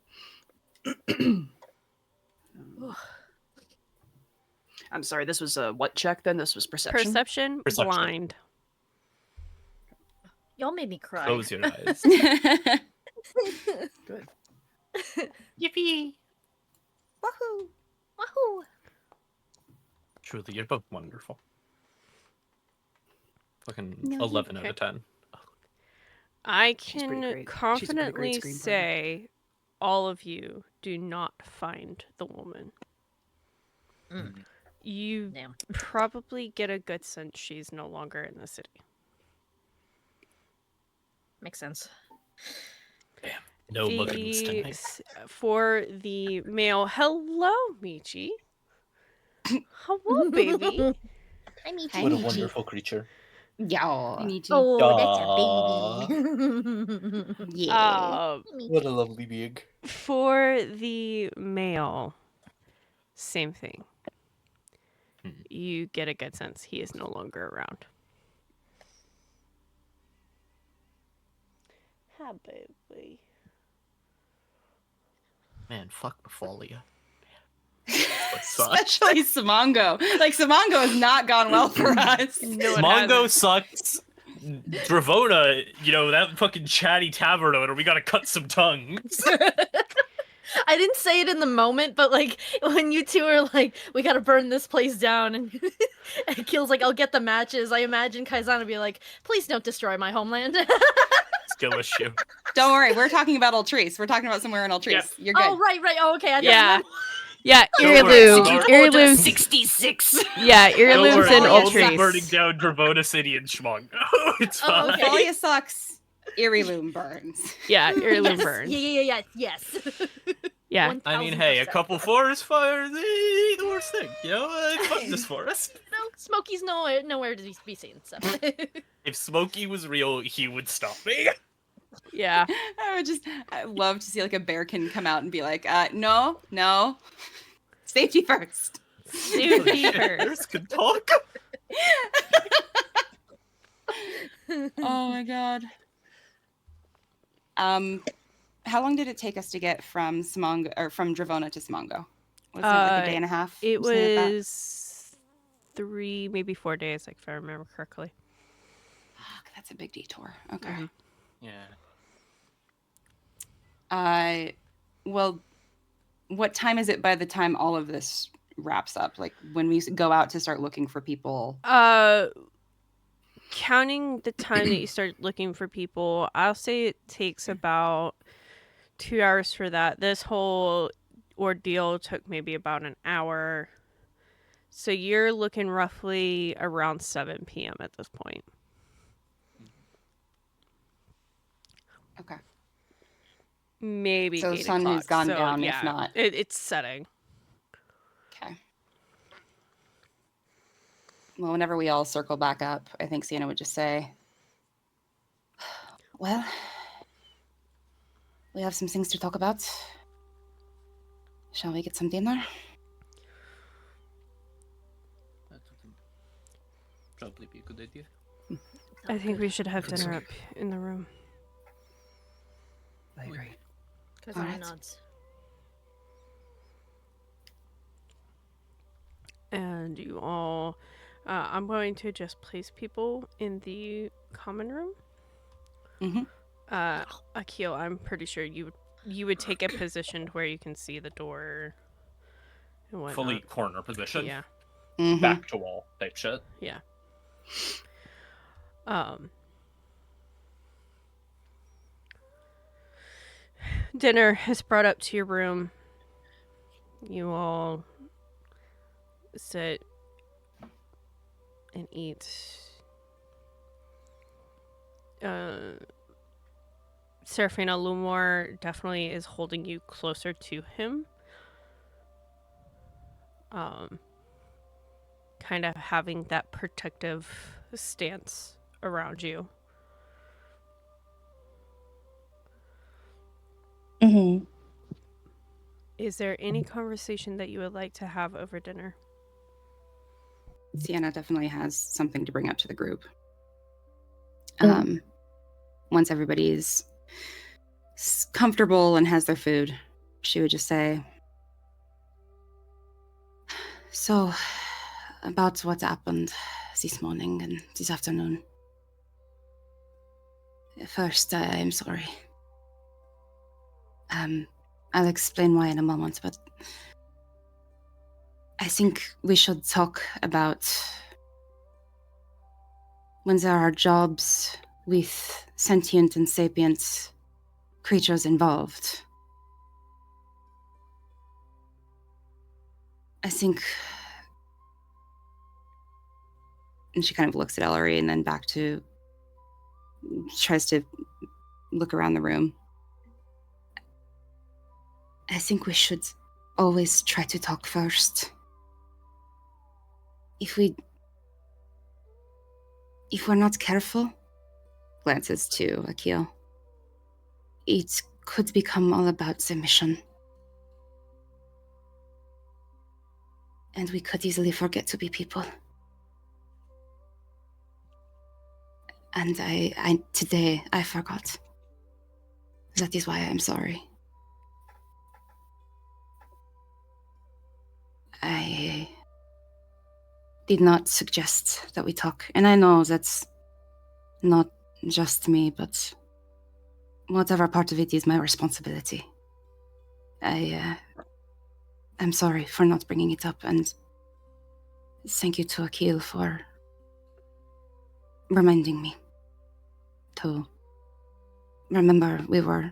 I'm sorry. This was a what check then? This was perception. Perception, blind. Y'all made me cry. Close your eyes. Good. Yippee! Woohoo! Woohoo! Truly, you're both wonderful. Fucking No, 11 out okay. of 10. I She's pretty can great. She's a pretty great confidently screen partner. say all of you do not find the woman. Mm. You Damn. probably get a good sense she's no longer in the city. Makes sense. No muggins tonight. For the male, hello, Michi. Hello, baby. I meet Hi, What a Michi. wonderful creature. Yeah. Me too. Oh, that's a baby. Yeah. What a lovely being. For the male, same thing. You get a good sense he is no longer around. Hi, baby. Man, fuck Wolfalia. Especially Simongo. Like, Simongo has not gone well for us. No, it Mongo hasn't. sucks. Dravona, that fucking chatty tavern owner, we gotta cut some tongues. I didn't say it in the moment, but like when you two are like, we gotta burn this place down, and Achille's like, I'll get the matches. I imagine Caizana be like, please don't destroy my homeland. Skill issue. Don't worry, we're talking about Ultreese. We're talking about somewhere in Ultreese. Yeah. You're good. Oh, right. Oh, okay. I Yeah. didn't Yeah, Don't worry, Irrelume. 66. Yeah, Don't Irrelume's worry, in we're only Ultreese. burning down Dravona City and Schmongo. It's Oh, fine. okay. Wolfalia sucks. Irrelume burns. Yeah, Irrelume yes. burns. Yeah. Yes. Yeah. I mean, hey, a 1000%. couple forest fires ain't the worst thing, Fuck this forest. No, Smokey's nowhere to be seen. So. If Smokey was real, he would stop me. Yeah. I love to see like a bearkin come out and be like, no. Safety first. Safety first. Bears can talk. Oh my god. How long did it take us to get from Simongo or from Dravona to Simongo? Was it like a day and a half? It Something like that? was 3, maybe 4 days, like if I remember correctly. Fuck, that's a big detour. Okay. Mhm. Yeah. Well, what time is it by the time all of this wraps up? Like when we go out to start looking for people? Counting the time that you start looking for people, I'll say it takes about 2 hours for that. This whole ordeal took maybe about an hour. So you're looking roughly around 7 p.m. at this point. Okay. Maybe So the 8 sun o'clock. has gone So, down, yeah, if not. It's setting. Okay. Well, whenever we all circle back up, I think Sienna would just say, well, we have some things to talk about. Shall we get some dinner? That would probably be a good idea. I think we should have dinner up in the room. I agree. Caizana Alright. nods. And you all, I'm going to just place people in the common room. Mm-hmm. Achille, I'm pretty sure you would take a position where you can see the door and whatnot. Fully corner position. Yeah. Mm-hmm. Back to wall type shit. Yeah. Dinner is brought up to your room. You all sit and eat. Serephina Lumor definitely is holding you closer to him. Kind of having that protective stance around you. Mm-hmm. Is there any conversation that you would like to have over dinner? Sienna definitely has something to bring up to the group. Mm. Once everybody's comfortable and has their food, she would just say, so, about what happened this morning and this afternoon. First, I'm sorry. I'll explain why in a moment, but I think we should talk about when there are jobs with sentient and sapient creatures involved. I think... And she kind of looks at Elery and then back to... tries to look around the room. I think we should always try to talk first. If we're not careful, glances to Achille, it could become all about the mission. And we could easily forget to be people. And today I forgot. That is why I am sorry. I did not suggest that we talk. And I know that's not just me, but whatever part of it is my responsibility. I'm sorry for not bringing it up, and thank you to Achille for reminding me to remember we were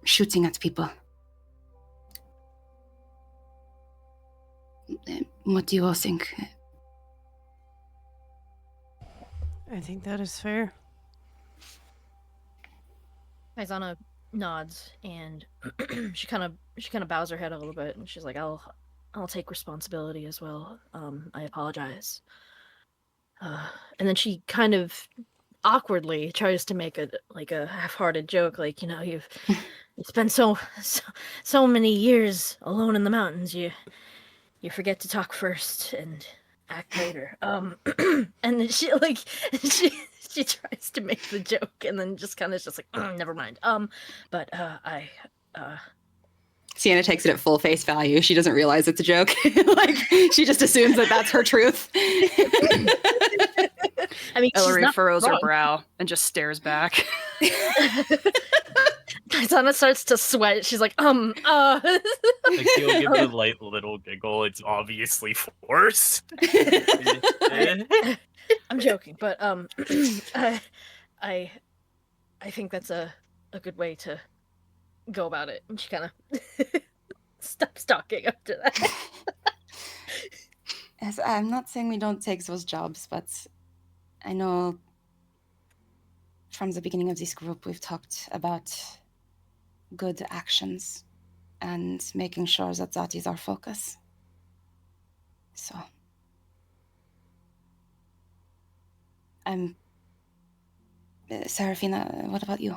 shooting at people. What do you all think? I think that is fair. Caizana nods and she kind of bows her head a little bit and she's like, I'll take responsibility as well. I apologize. And then she kind of awkwardly tries to make a half-hearted joke, like, you've spent so many years alone in the mountains. You forget to talk first and act later. And then she tries to make the joke and then just kind of just like, never mind. Sienna takes it at full face value. She doesn't realize it's a joke. Like, she just assumes that that's her truth. I mean, Elery furrows her brow and just stares back. Caizana starts to sweat. She's like, Like, he'll give a light little giggle. It's obviously forced. I'm joking, but I think that's a good way to go about it. And she kind of stops talking after that. Yes, I'm not saying we don't take those jobs, but I know from the beginning of this group we've talked about good actions and making sure that that is our focus. So Serephina, what about you?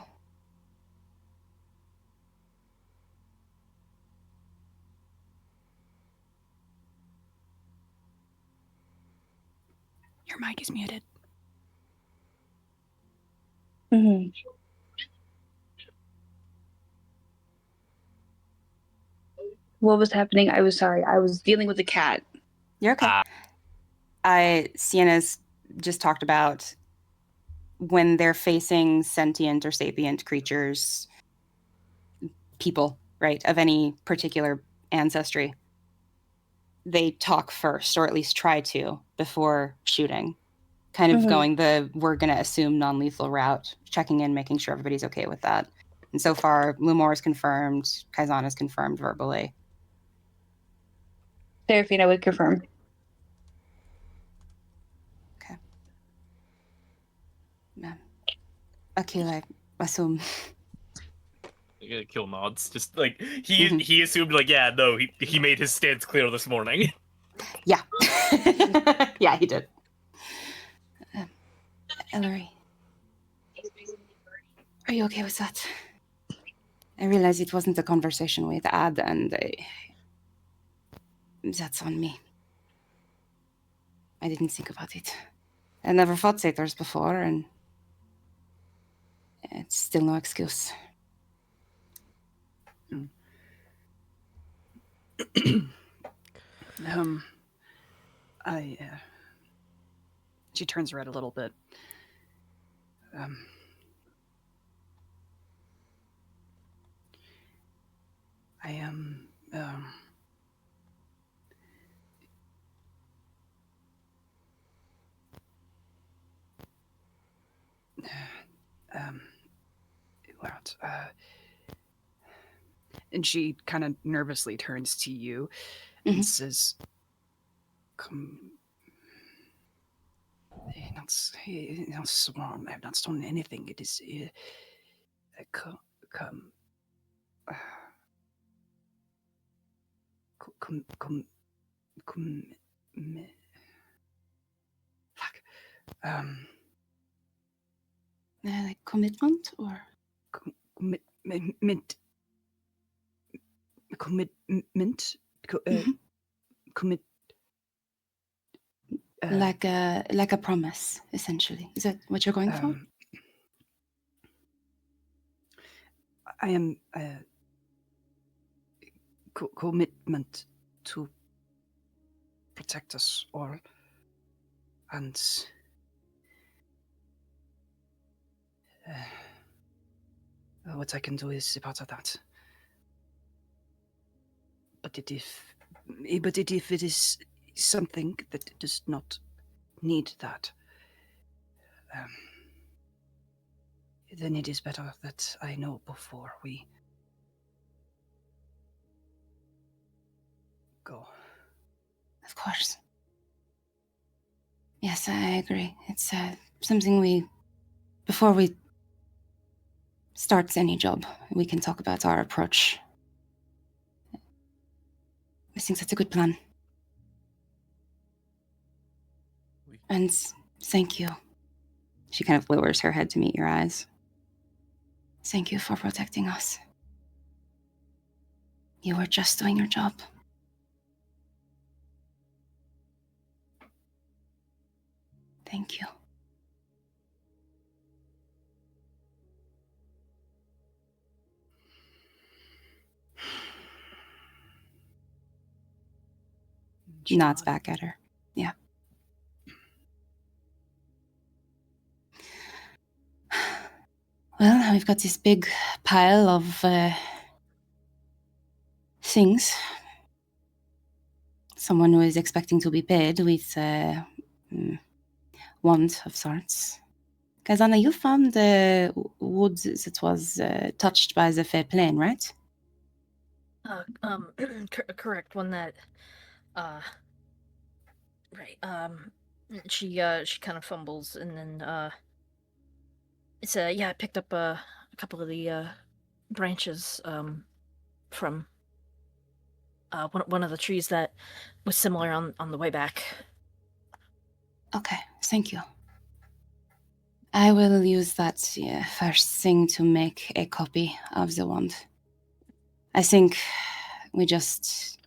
Your mic is muted. Mm-hmm. What was happening? I was sorry. I was dealing with a cat. You're okay. Sienna's just talked about when they're facing sentient or sapient creatures, people, right, of any particular ancestry, they talk first, or at least try to, before shooting. Kind of going we're going to assume non-lethal route, checking in, making sure everybody's okay with that. And so far, Lumor is confirmed, Caizana is confirmed verbally. Seraphina would confirm. Okay. Achille, I assume. Kill nods. Just like he assumed, like, yeah, no, he made his stance clear this morning. Yeah. Yeah, he did. Elery, are you okay with that? I realize it wasn't a conversation we'd had, and that's on me. I didn't think about it. I never fought satyrs before, and it's still no excuse. She turns red a little bit. I am, what, and she kind of nervously turns to you and says, "Come, not sworn. I have not stolen anything. It is, come, fuck, Like commitment or commitment, commit, like a promise, essentially. Is that what you're going for? I am commitment to protect us all, and what I can do is a part of that. But if it is something that does not need that, then it is better that I know before we go. Of course. Yes, I agree. It's something before we start any job, we can talk about our approach. I think that's a good plan. And thank you. She kind of lowers her head to meet your eyes. Thank you for protecting us. You were just doing your job. Thank you. She nods back at her. Yeah. Well, we've got this big pile of things. Someone who is expecting to be paid with wand of sorts. Caizana, you found the wood that was touched by the fair plane, right? Correct. One that, right. She kind of fumbles, and then it's I picked up a couple of the branches from one of the trees that was similar on the way back. Okay, thank you. I will use that first thing to make a copy of the wand. I think we just,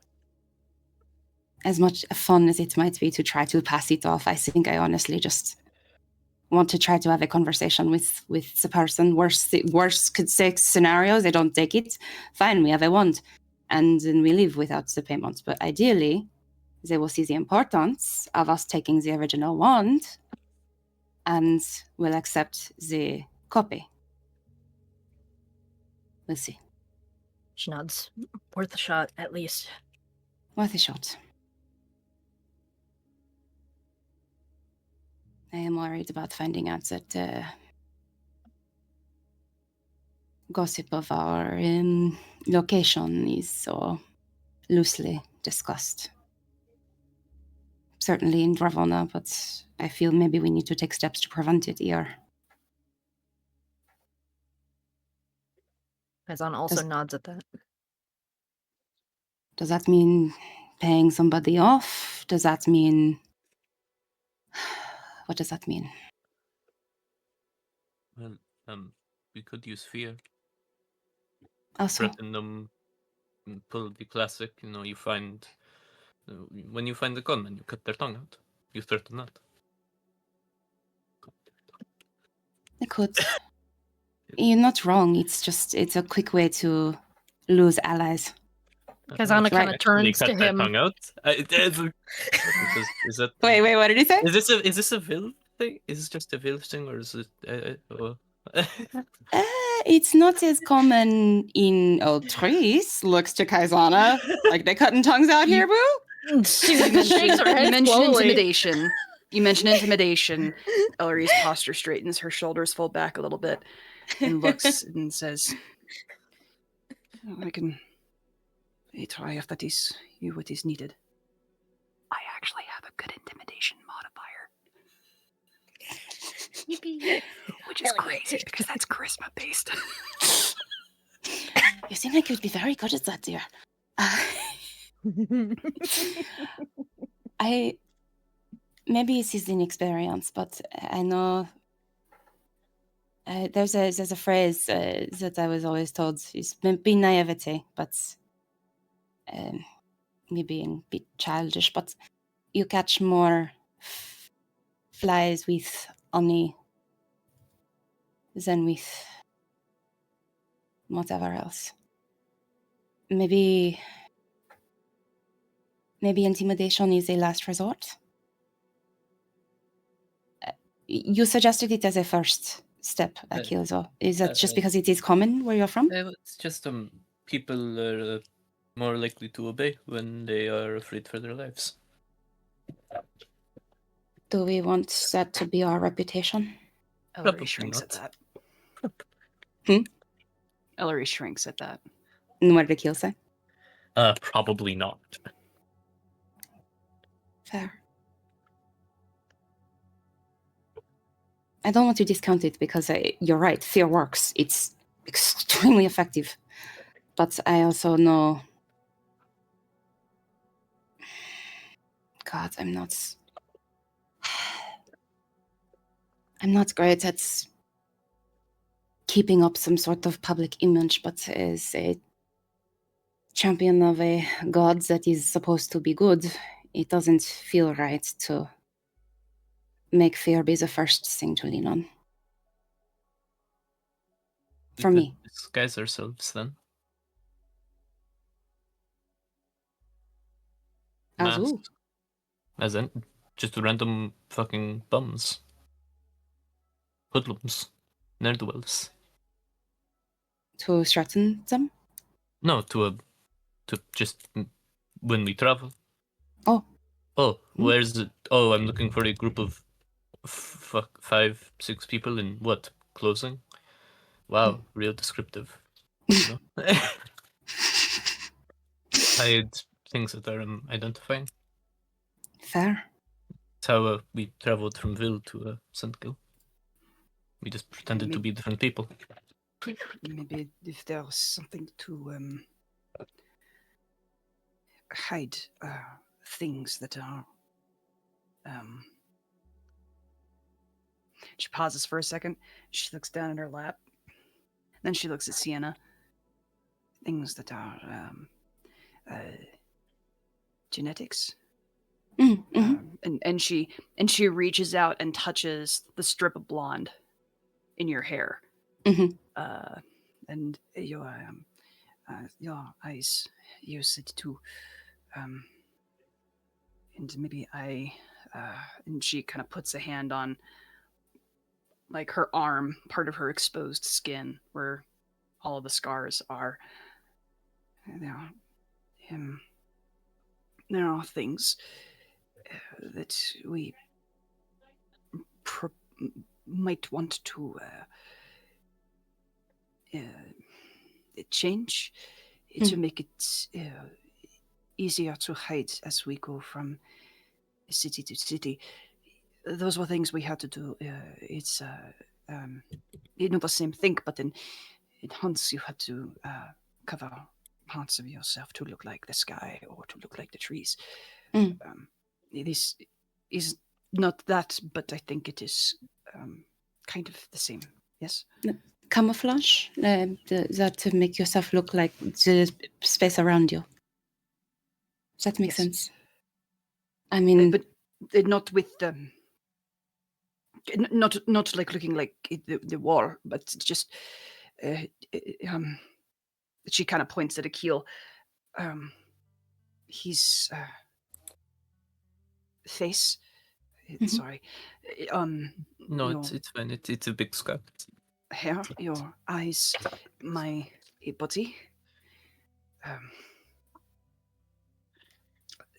as much fun as it might be to try to pass it off, I think I honestly just want to try to have a conversation with the person. Worst could say scenarios, they don't take it. Fine, we have a wand, and then we leave without the payment. But ideally, they will see the importance of us taking the original wand and will accept the copy. We'll see. She nods. Worth a shot, at least. Worth a shot. I am worried about finding out that gossip of our location is so loosely discussed. Certainly in Dravona, but I feel maybe we need to take steps to prevent it here. Caizana also nods at that. Does that mean paying somebody off? Does that mean... What does that mean? Well, we could use fear. Also, Threaten them, pull the classic, you find... when you find the gunman, you cut their tongue out. You threaten that. I could. You're not wrong. It's a quick way to lose allies. Caizana kind of turns to him. Tongue out. Is that? Wait, what did he say? Is this a Vil thing? Is this just a Vil thing, or is it? It's not as common in Eltrees. Looks to Caizana like they cutting tongues out here, boo. She shakes her head You mentioned slowly. intimidation. Elery's posture straightens, her shoulders fold back a little bit, and looks and says, I can try if that is what is needed. I actually have a good intimidation modifier. Yippee. Which is crazy, because that's charisma based. You seem like you'd be very good at that, dear. Maybe it is inexperience, but I know there's a phrase that I was always told is be naivety, but me being a bit childish, but you catch more flies with honey than with whatever else. Maybe intimidation is a last resort. You suggested it as a first step, Achille. So is that just because it is common where you're from? It's just people are more likely to obey when they are afraid for their lives. Do we want that to be our reputation? Elery shrinks at not. that. Elery shrinks at that. And what did Achille say? Probably not. Fair. I don't want to discount it because you're right, fear works. It's extremely effective. But I also know... God, I'm not great at keeping up some sort of public image, but as a champion of a god that is supposed to be good, it doesn't feel right to make fear be the first thing to lean on. For me. Disguise ourselves then. As who? Masks. As in, just random fucking bums. Hoodlums. Ne'er-do-wells. To threaten them? No, to just when we travel. Oh. Oh, where's it? Oh, I'm looking for a group of 5-6 people in what? Clothing? Wow, real descriptive. You know? Hide things that are identifying. Fair. That's how we traveled from Ville to Sandkill. We just pretended to be different people. Maybe if there's something to hide things that are... She pauses for a second. She looks down at her lap. Then she looks at Sienna. Things that are genetics. Mm-hmm. And she reaches out and touches the strip of blonde in your hair. Mm-hmm. And your eyes, you said too. And maybe and she kind of puts a hand on like her arm, part of her exposed skin where all of the scars are. There are things that we might want to change to make it easier to hide as we go from city to city. Those were things we had to do. It's not the same thing, but in hunts you had to cover parts of yourself to look like the sky or to look like the trees. This is not that, but I think it is kind of the same. Yes. Camouflage, that to make yourself look like the space around you. Does that make sense? I mean, but not with not like looking like the wall, but just she kind of points at Achille. His face. Sorry. No, it's fine. It's a big scar. Hair, your eyes, my body.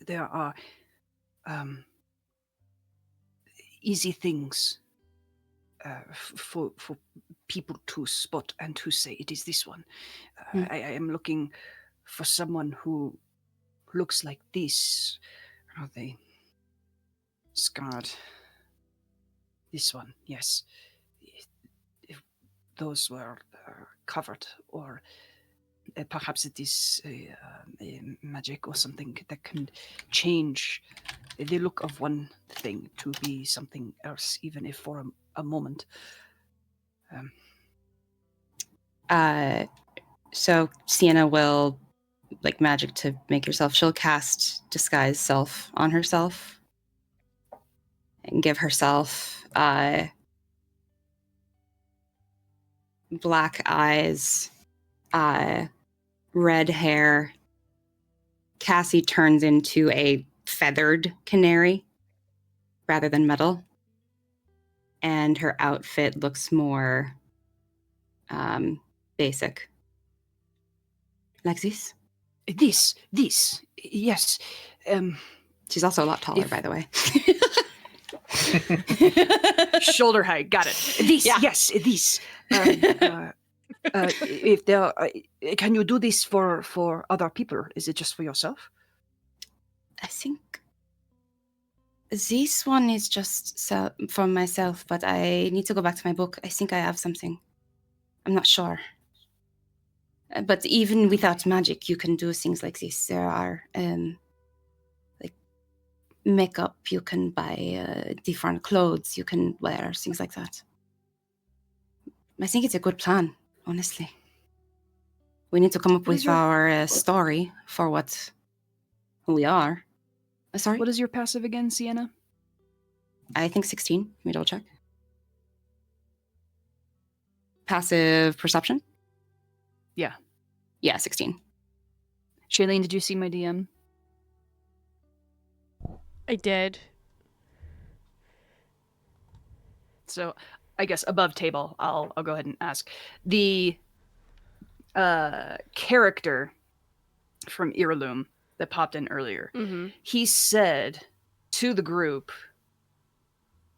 There are easy things for people to spot and to say it is this one. I am looking for someone who looks like this. Are they scarred? This one, yes. If those were covered, or perhaps it is a magic or something that can change the look of one thing to be something else, even if for a moment. So Sienna will, like magic to make herself, she'll cast disguise self on herself. and give herself black eyes, red hair. Cassie turns into a feathered canary rather than metal. And her outfit looks more basic. Like this? This, yes. She's also a lot taller, by the way. Shoulder height, got it. This, yes, this. If there, can you do this for other people? Is it just for yourself? I think this one is just for myself, but I need to go back to my book. I think I have something. I'm not sure. But even without magic, you can do things like this. There are like makeup. You can buy different clothes. You can wear things like that. I think it's a good plan, honestly. We need to come up with our story for who we are. Sorry? What is your passive again, Sienna? I think 16. Let me double check. Passive perception? Yeah. Yeah, 16. Shailene, did you see my DM? I did. So, I guess above table, I'll go ahead and ask. The character from Heirloom that popped in earlier, he said to the group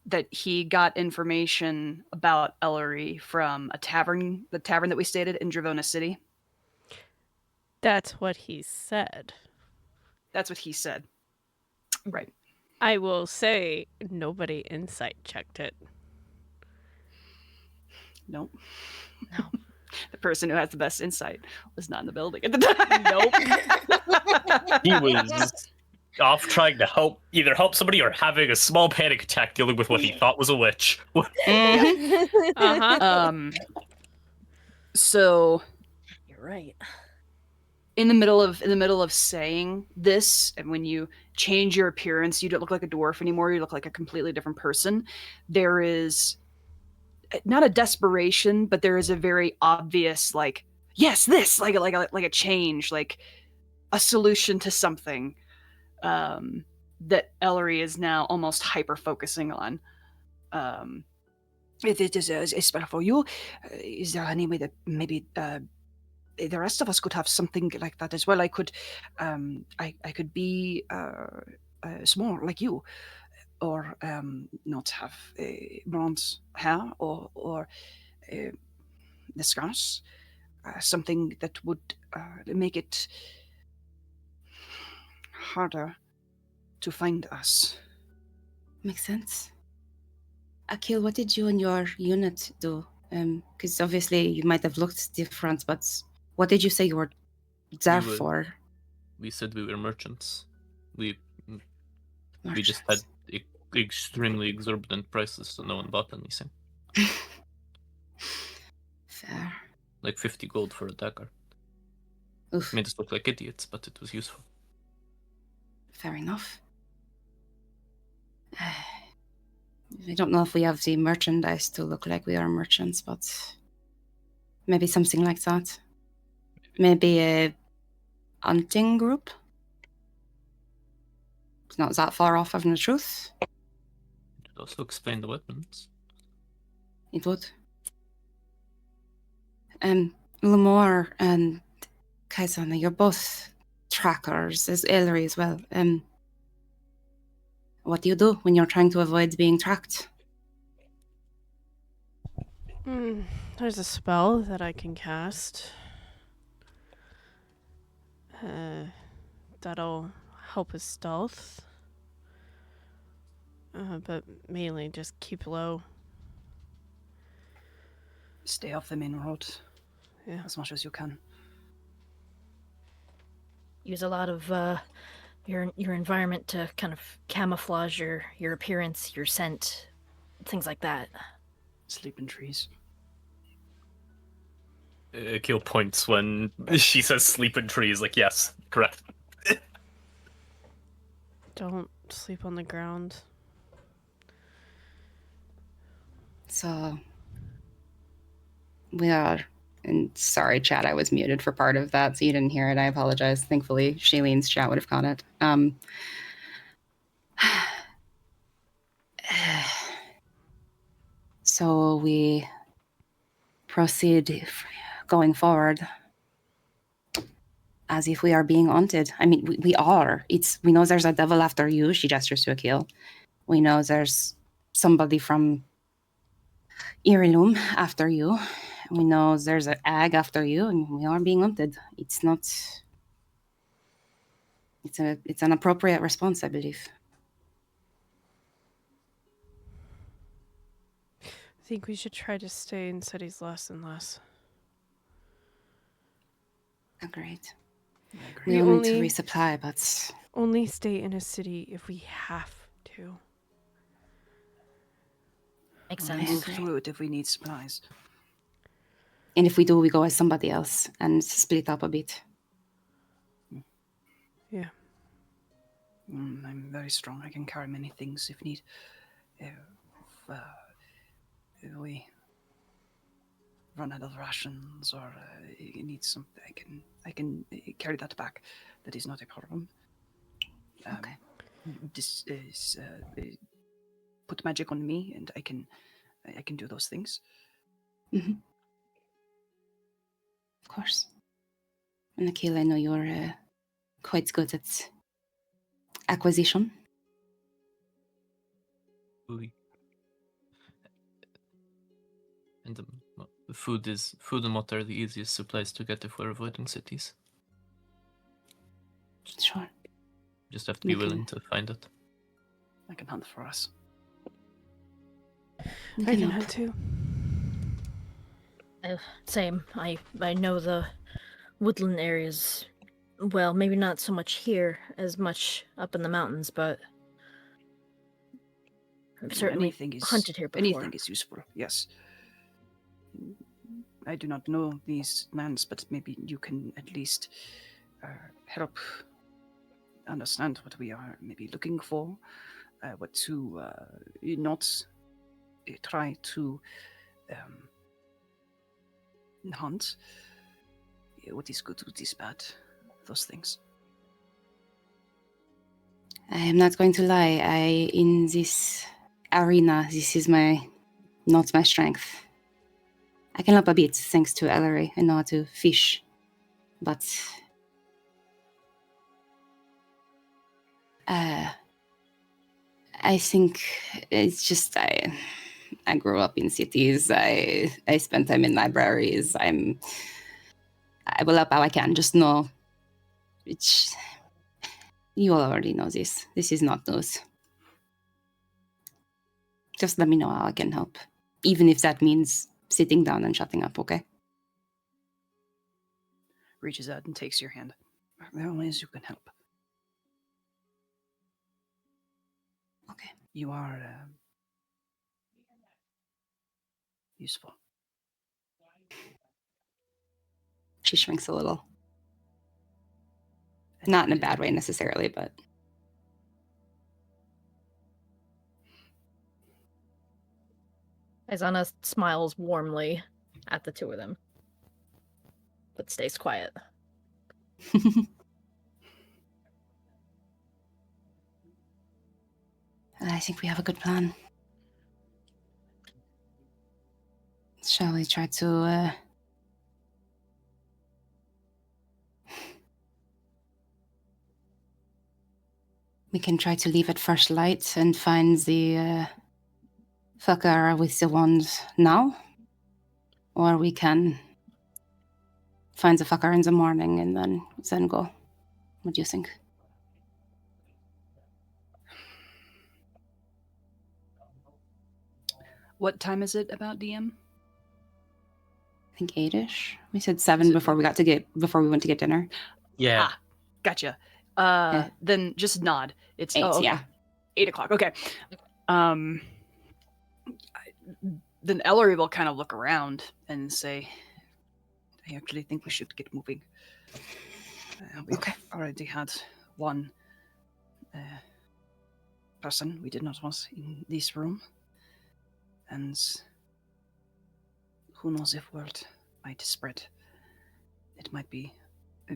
that he got information about Elery from the tavern that we stayed at in Dravona City. That's what he said. That's what he said. Right. I will say nobody insight checked it. Nope. No. The person who has the best insight was not in the building at the time. Nope. He was off trying to either help somebody or having a small panic attack dealing with what he thought was a witch. So You're right. in the middle of saying this, and when you change your appearance, you don't look like a dwarf anymore, you look like a completely different person. There is not a desperation, but there is a very obvious, like, yes, this, like a change, like a solution to something that Elery is now almost hyper focusing on. If it is a spell for you, is there any way that maybe the rest of us could have something like that as well? I could be small like you, or not have bronze hair, or the scars, something that would make it harder to find us. Makes sense. Achille, what did you and your unit do? Because obviously you might have looked different, but what did you say you were there for? We said we were merchants. We just had extremely exorbitant prices, so no one bought anything. Fair. Like 50 gold for a dagger. Oof. Made us look like idiots, but it was useful. Fair enough. I don't know if we have the merchandise to look like we are merchants, but maybe something like that. Maybe a hunting group? It's not that far off from the truth. It would also explain the weapons. It would. Lamore and Caizana, you're both trackers, as Elery as well. What do you do when you're trying to avoid being tracked? There's a spell that I can cast. That'll help with stealth. But mainly just keep low. Stay off the main road. Yeah. As much as you can. Use a lot of your environment to kind of camouflage your appearance, your scent, things like that. Sleep in trees. Akil points when she says sleep in trees, like, yes, correct. Don't sleep on the ground. So we are, and sorry, chat, I was muted for part of that, so you didn't hear it. I apologize. Thankfully, Shailene's chat would have caught it. So we proceed going forward as if we are being haunted. I mean, we are. We know there's a devil after you. She gestures to Achille. We know there's somebody from Irilum after you. We know there's an ag after you, and we are being hunted. It's not. It's an appropriate response, I believe. I think we should try to stay in cities less and less. Agreed. agree. We will need to resupply, but Only stay in a city if we have to. Makes We'll sense. move through it if we need supplies. and if we do, we go as somebody else and split up a bit. Yeah. I'm very strong. I can carry many things if need. If we run out of rations or need something, I can carry that back. That is not a problem. Okay. This is put magic on me, and I can do those things. Mm-hmm. Of course. And Achille, I know you're quite good at acquisition. And the food and water are the easiest supplies to get if we're avoiding cities. Sure. Just have to be willing to find it. I can hunt for us. We I can help. hunt too. Same. I know the woodland areas. Well, maybe not so much here as much up in the mountains, but I've certainly hunted here before. Anything is useful. Yes. I do not know these lands, but maybe you can at least help understand what we are maybe looking for, what to not try to hunt, what is good, what is bad, those things. I am not going to lie. In this arena, this is not my strength. I can help a bit, thanks to Elery. I know how to fish, but I think it's just I grew up in cities. I spent time in libraries. I will help how I can. Just know, you all already know this. This is not news. Just let me know how I can help, even if that means sitting down and shutting up. Okay? Reaches out and takes your hand. There are ways you can help. Okay. You are useful. She shrinks a little. Not in a bad way necessarily, but Caizana smiles warmly at the two of them, but stays quiet. I think we have a good plan. Shall we try to we can try to leave at first light and find the fucker with the wand now? Or we can find the fucker in the morning and then go. What do you think? What time is it about, DM? I think 8-ish. We said 7 before we went to get dinner. Yeah. Ah, gotcha. Yeah. Then just nod. It's 8, okay. yeah. 8 o'clock. Okay. Then Elery will kind of look around and say, I actually think we should get moving. We've already had one person we did not want in this room. And who knows if word might spread. It might be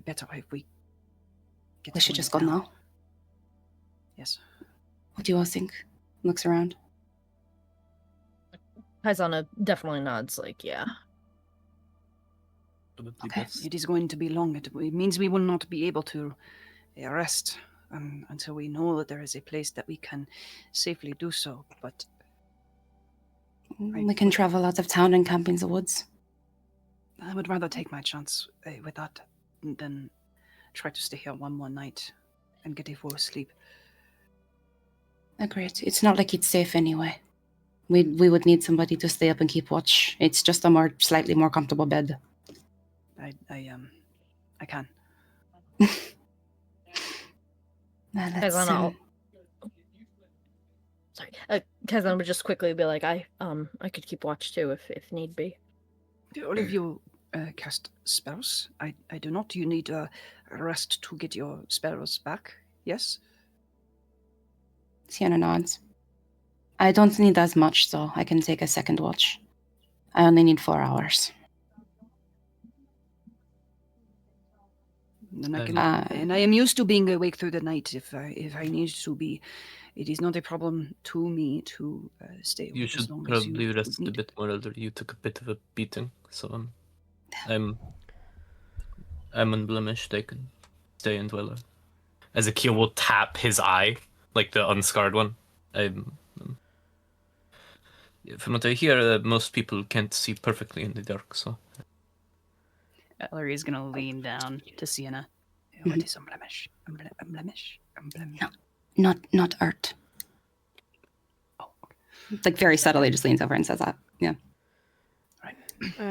better if we get We should going just go now. now. Yes. What do you all think? Looks around. Caizana definitely nods, like, yeah. Okay. It is going to be long. It means we will not be able to rest until we know that there is a place that we can safely do so. But We can travel out of town and camp in the woods. I would rather take my chance with that than try to stay here one more night and get a full sleep. Agreed. It's not like it's safe anyway. We would need somebody to stay up and keep watch. It's just a slightly more comfortable bed. I can. Now let's, Caizana, sorry. Caizana would just quickly be like, I could keep watch too if need be. Do all of you cast spells? I do not. You need rest to get your spells back. Yes. Sienna nods. I don't need as much, so I can take a second watch. I only need 4 hours. And I am used to being awake through the night if I need to be. It is not a problem to me to stay awake. You as should long as probably you rest a need. bit more. Elder. You took a bit of a beating, so I'm unblemished. I can stay and dwell. As Achille will tap his eye, like the unscarred one. From what I hear, most people can't see perfectly in the dark, so. Elery is going to lean down to Sienna. What is unblemish? Unblemish? Not art. Oh, okay. Like very subtly just leans over and says that. Yeah. Right. I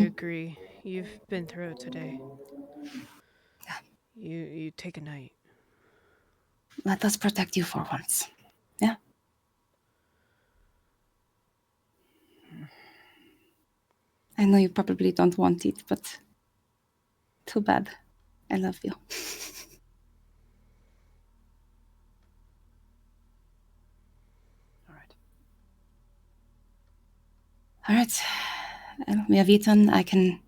agree. You've been through it today. You take a night. Let us protect you for once. Yeah? I know you probably don't want it, but too bad. I love you. All right. All right. We have eaten. I can...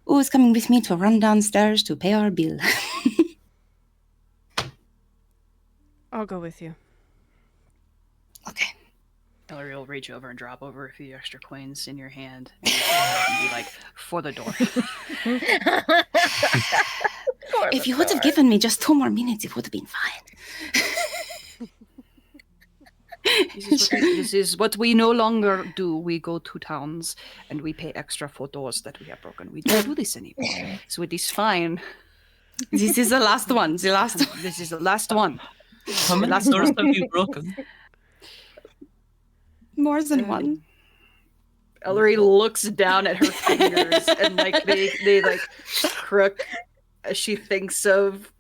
Who's coming with me to run downstairs to pay our bill? I'll go with you. Okay. Elery will reach over and drop over a few extra coins in your hand and be like, for the door. If you would have given me just 2 more minutes, it would have been fine. This is what we no longer do. We go to towns and we pay extra for doors that we have broken. We don't do this anymore. So it is fine. This is the last one. The last one. This is the last one. How many doors have you broken? More than one. Elery looks down at her fingers and like they like crook as she thinks of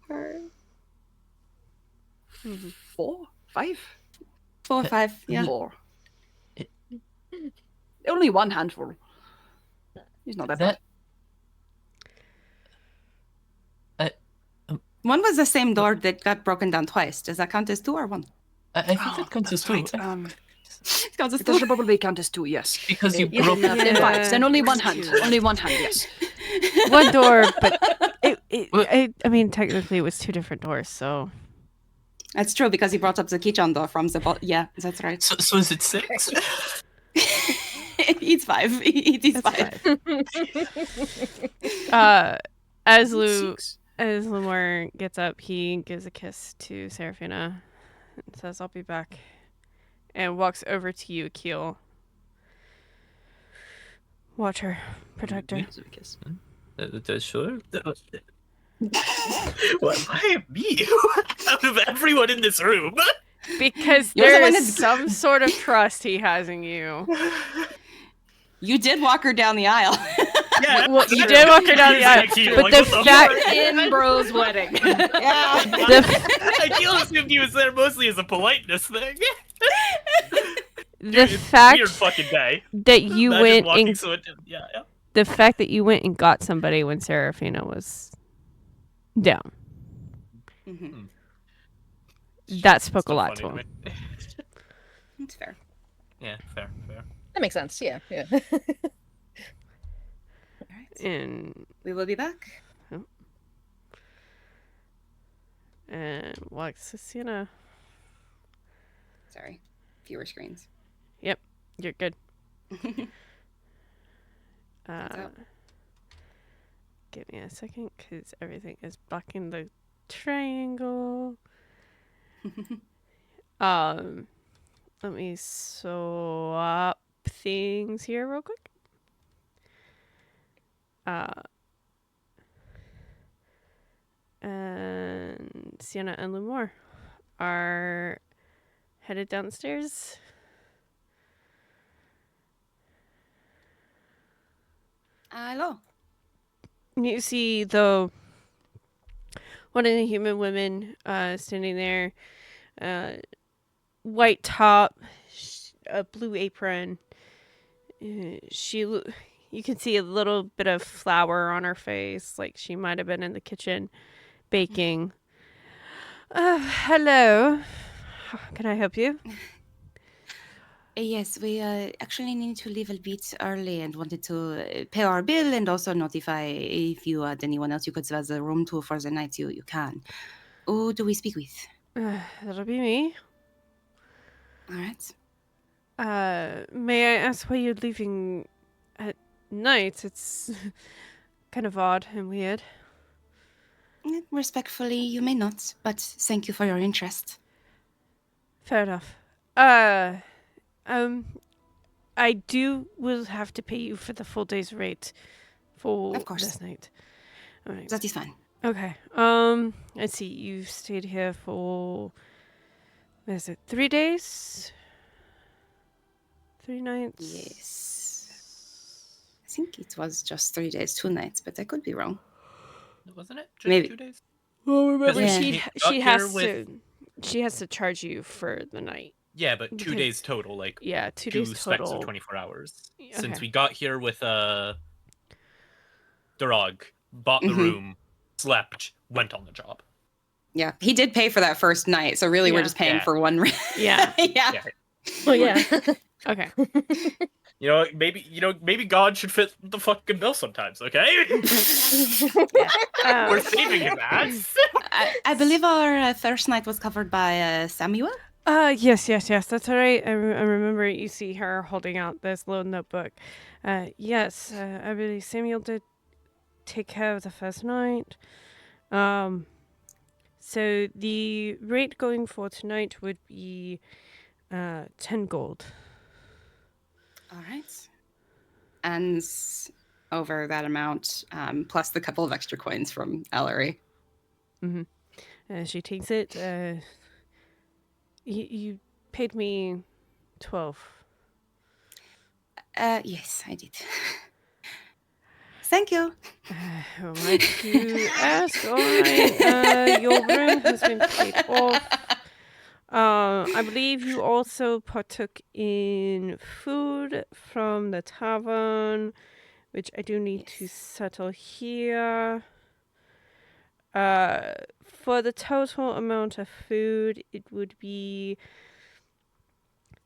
her 4, 5? 4 or 5, yeah. 4. Only one handful. He's not that bad. One was the same door that got broken down twice. Does that count as 2 or 1? I think that counts as 2. Right. It counts as It 2. does probably count as 2, yes. Because you Yeah, broke then 5. Then only one it's hand. 2. Only one hand, yes. One door, but I mean, technically it was 2 different doors, so... That's true, because he brought up the kitchen door from the... Yeah, that's right. So is it 6? It's 5. It is That's 5. As 6. Lemore gets up, he gives a kiss to Serephina and says, I'll be back. And walks over to you, Achille. Watch her. Protect her. Sure. Why me? Out of everyone in this room? Because You're the there one is some sort of trust he has in you. You did walk her down the aisle. Yeah, Well, you did walk her down the aisle. But the fact... In Bro's wedding. Yeah. Achille assumed he was there mostly as a politeness thing. The It's a fact weird fucking day. that you Imagine went walking and so it, yeah. the fact that you went and got somebody when Serephina was down. Mm-hmm. That spoke a Still lot funny to him. me. That's fair. Yeah, fair. That makes sense. Yeah. All right. And We will be back. Wax Sienna. Sorry. Fewer screens. You're good. What's up? Give me a second, because everything is blocking the triangle. Let me swap things here real quick. And Sienna and Lumore are headed downstairs. Hello. You see one of the human women standing there, white top, a blue apron. You can see a little bit of flour on her face, like she might have been in the kitchen baking. Hello. Can I help you? Yes, we actually need to leave a bit early and wanted to pay our bill and also notify if you had anyone else you could serve the room to for the night, you can. Who do we speak with? That'll be me. All right. May I ask why you're leaving at night? It's kind of odd and weird. Respectfully, you may not, but thank you for your interest. Fair enough. I will have to pay you for the full day's rate for Of course. this night. All right. That is fine. Okay. Let's see. You've stayed here for, what is it, 3 days? 3 nights? Yes. I think it was just 3 days, 2 nights, but I could be wrong. Wasn't it? Just Maybe. 2 days? Well, remember, Yeah. she has to charge you for the night. Yeah, but 2 Because- days total. Like, Yeah, 2 2 days specs total. of 24 hours. Okay. Since we got here with Durog, bought the Mhm. room, slept, went on the job. Yeah, he did pay for that first night, so really we're Yeah. just paying Yeah. for one. Yeah. yeah. Yeah. Oh yeah. Okay. Maybe God should fit the fucking bill sometimes, okay? We're saving his ass. I believe our first night was covered by Samuel. Yes, that's all right. I remember you see her holding out this little notebook. Yes, I believe Samuel did take care of the first night. So the rate going for tonight would be 10 gold. All right. And over that amount, plus the couple of extra coins from Elery. She takes it. You paid me 12. Yes, I did. Thank you. All right, you ask. All right, your room has been paid off. I believe you also partook in food from the tavern, which I do need to settle here. For the total amount of food, it would be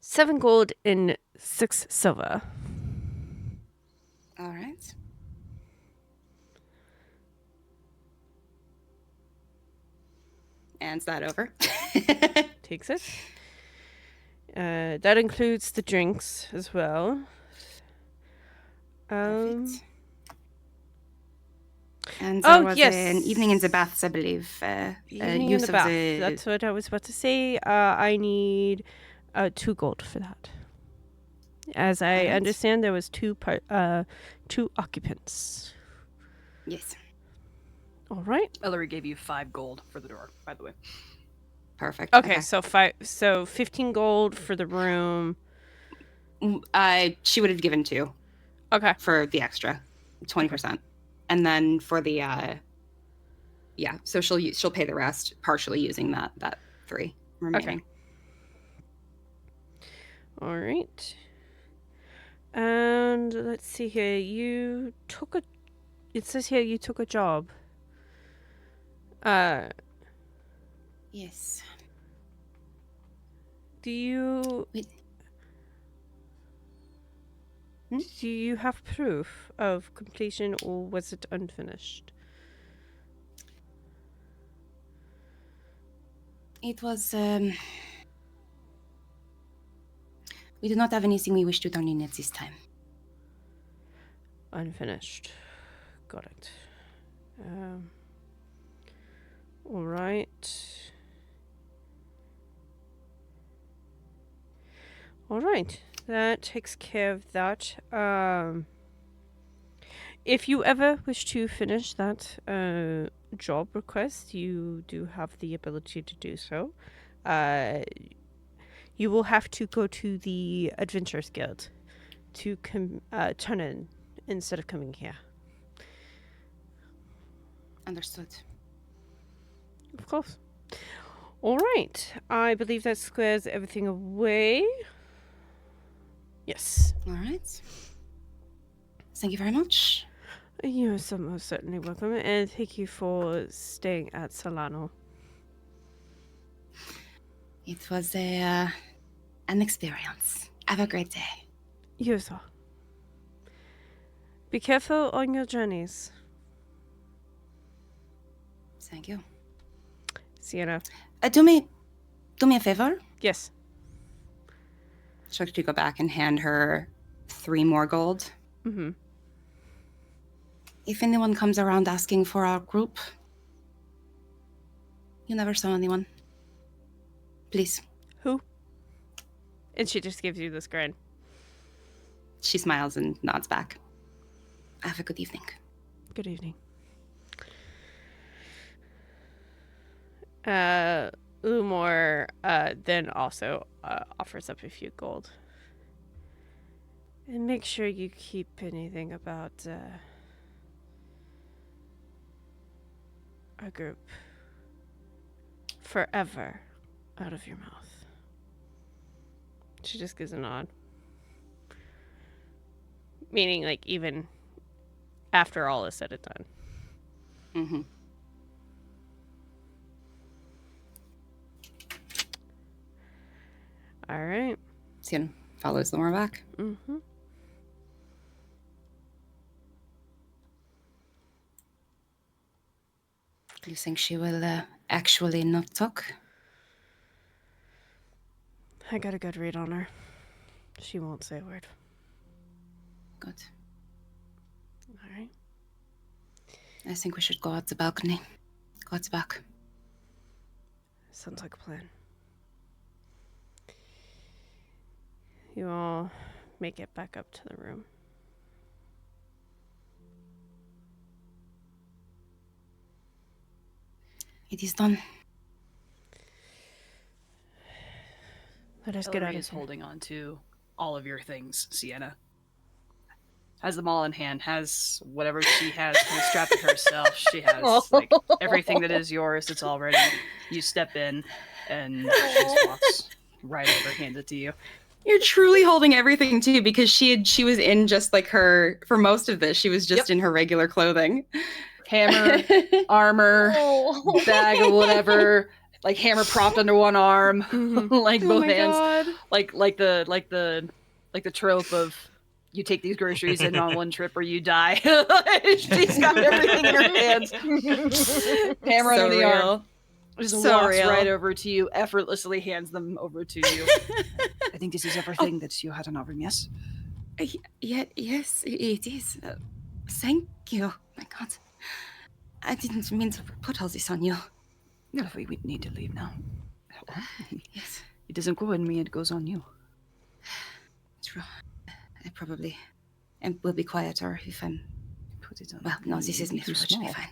7 gold and 6 silver. All right. Hands that over. Takes it. That includes the drinks as well. Perfect. And there was yes. an evening in the baths, I believe. Evening in Use the of bath. the. That's what I was about to say. I need 2 gold for that. As I Alright. understand, there was 2 occupants. Yes. All right. Elery gave you 5 gold for the door, by the way. Perfect. Okay, so 15 gold for the room. She would have given 2 Okay. for the extra, 20%, and then for the so she'll pay the rest partially using that 3 remaining. All right. And let's see here. It says here you took a job. Yes. Do you... Wait. Do you have proof of completion, or was it unfinished? It was, we do not have anything we wish to turn in at this time. Unfinished. Got it. All right. All right. That takes care of that. If you ever wish to finish that job request, you do have the ability to do so. You will have to go to the Adventurers Guild to turn in instead of coming here. Understood. Of course. All right. I believe that squares everything away. Yes. All right. Thank you very much. You're so most certainly welcome, and thank you for staying at Solano. It was an experience. Have a great day. You as well. Be careful on your journeys. Thank you. Sienna. Do me a favor. Yes. She'll go back and hand her 3 more gold. Mm-hmm. If anyone comes around asking for our group, you never saw anyone. Please. Who? And she just gives you this grin. She smiles and nods back. Have a good evening. Good evening. Umor then also offers up a few gold. And make sure you keep anything about our group forever out of your mouth. She just gives a nod. Meaning, like, even after all is said and done. Mm-hmm. All right. Sienna follows Lamar back. Mm-hmm. You think she will actually not talk? I got a good read on her. She won't say a word. Good. All right. I think we should go out the balcony. Go out the back. Sounds like a plan. You all make it back up to the room. It is done. Let us get out Elery of is here. holding on to all of your things, Sienna. Has them all in hand, has whatever she has kind of strapped to herself. She has like everything that is yours, it's all ready. You step in and she just walks right over, hands it to you. You're truly holding everything too, because she was in just like her for most of this. She was just in her regular clothing. Hammer, armor, bag of whatever, like hammer propped under one arm, like Oh both my hands, God. like the trope of you take these groceries in on one trip or you die. She's got everything in her hands. Hammer So under the real. arm. Just So walks real. right over to you, effortlessly hands them over to you. I think this is everything that you had on our room, yes? Yeah, yes, it is. Thank you. My God. I didn't mean to put all this on you. No, we need to leave now. Yes, It doesn't go on me, it goes on you. true. I probably will be quieter if I'm... Put it on. Well, no, this is Too Miss Roach. Be small. fine.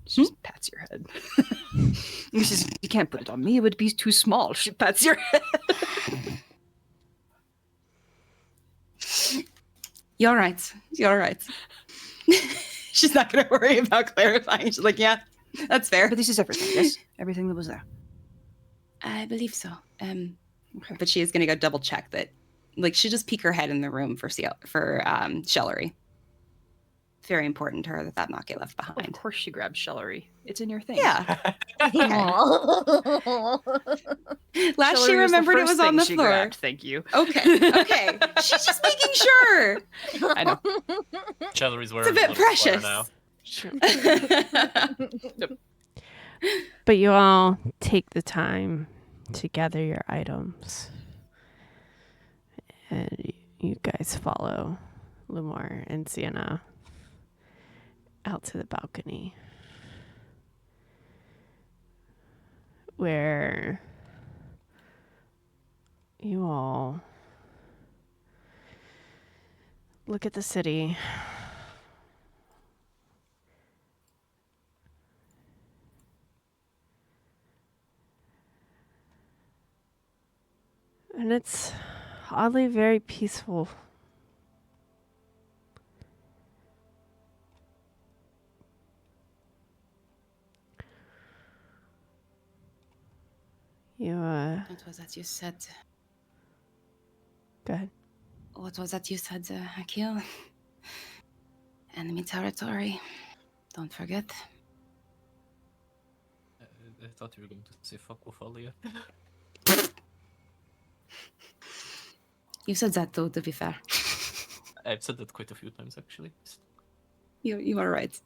She just pats your head. She says, you can't put it on me, it would be too small. She pats your head. You're right. You're right. She's not going to worry about clarifying. She's like, yeah, that's fair. But this is everything, yes? Everything that was there. I believe so. Okay. But she is going to go double check that. Like, she just peek her head in the room for Shellery. very important to her that that not get left Of behind. course she grabbed Celery. It's in your thing. Yeah. Aw. Last she Celery was the remembered it first was on thing the she floor. grabbed, thank you. Okay. Okay. She's just making sure. I know. Celery's It's a wearing bit little sweater precious. now. But you all take the time to gather your items. And you guys follow Lumore and Sienna out to the balcony, where you all look at the city. And it's oddly very peaceful. You, What was that you said? go ahead. What was that you said, Achille? Enemy territory. Don't forget. I thought you were going to say fuck Wolfalia. You said that too, to be fair. I've said that quite a few times, actually. You are right.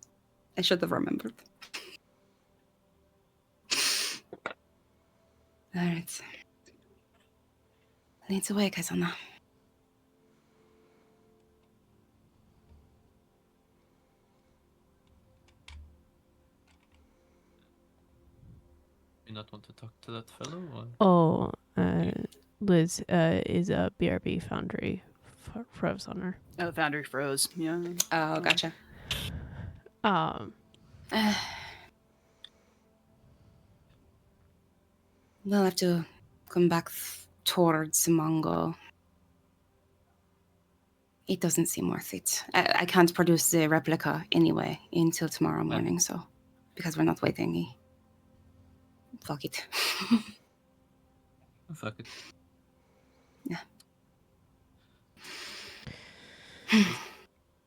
I should have remembered. All right. Lead the way, Caizana. You not want to talk to that fellow? Or? Oh, Liz is a BRB foundry froze on her. Oh, Foundry froze. Yeah. Oh, gotcha. We'll have to come back towards Mongo. It doesn't seem worth it. I can't produce the replica anyway until tomorrow morning, so because we're not waiting. Fuck it. Oh, fuck it. Yeah.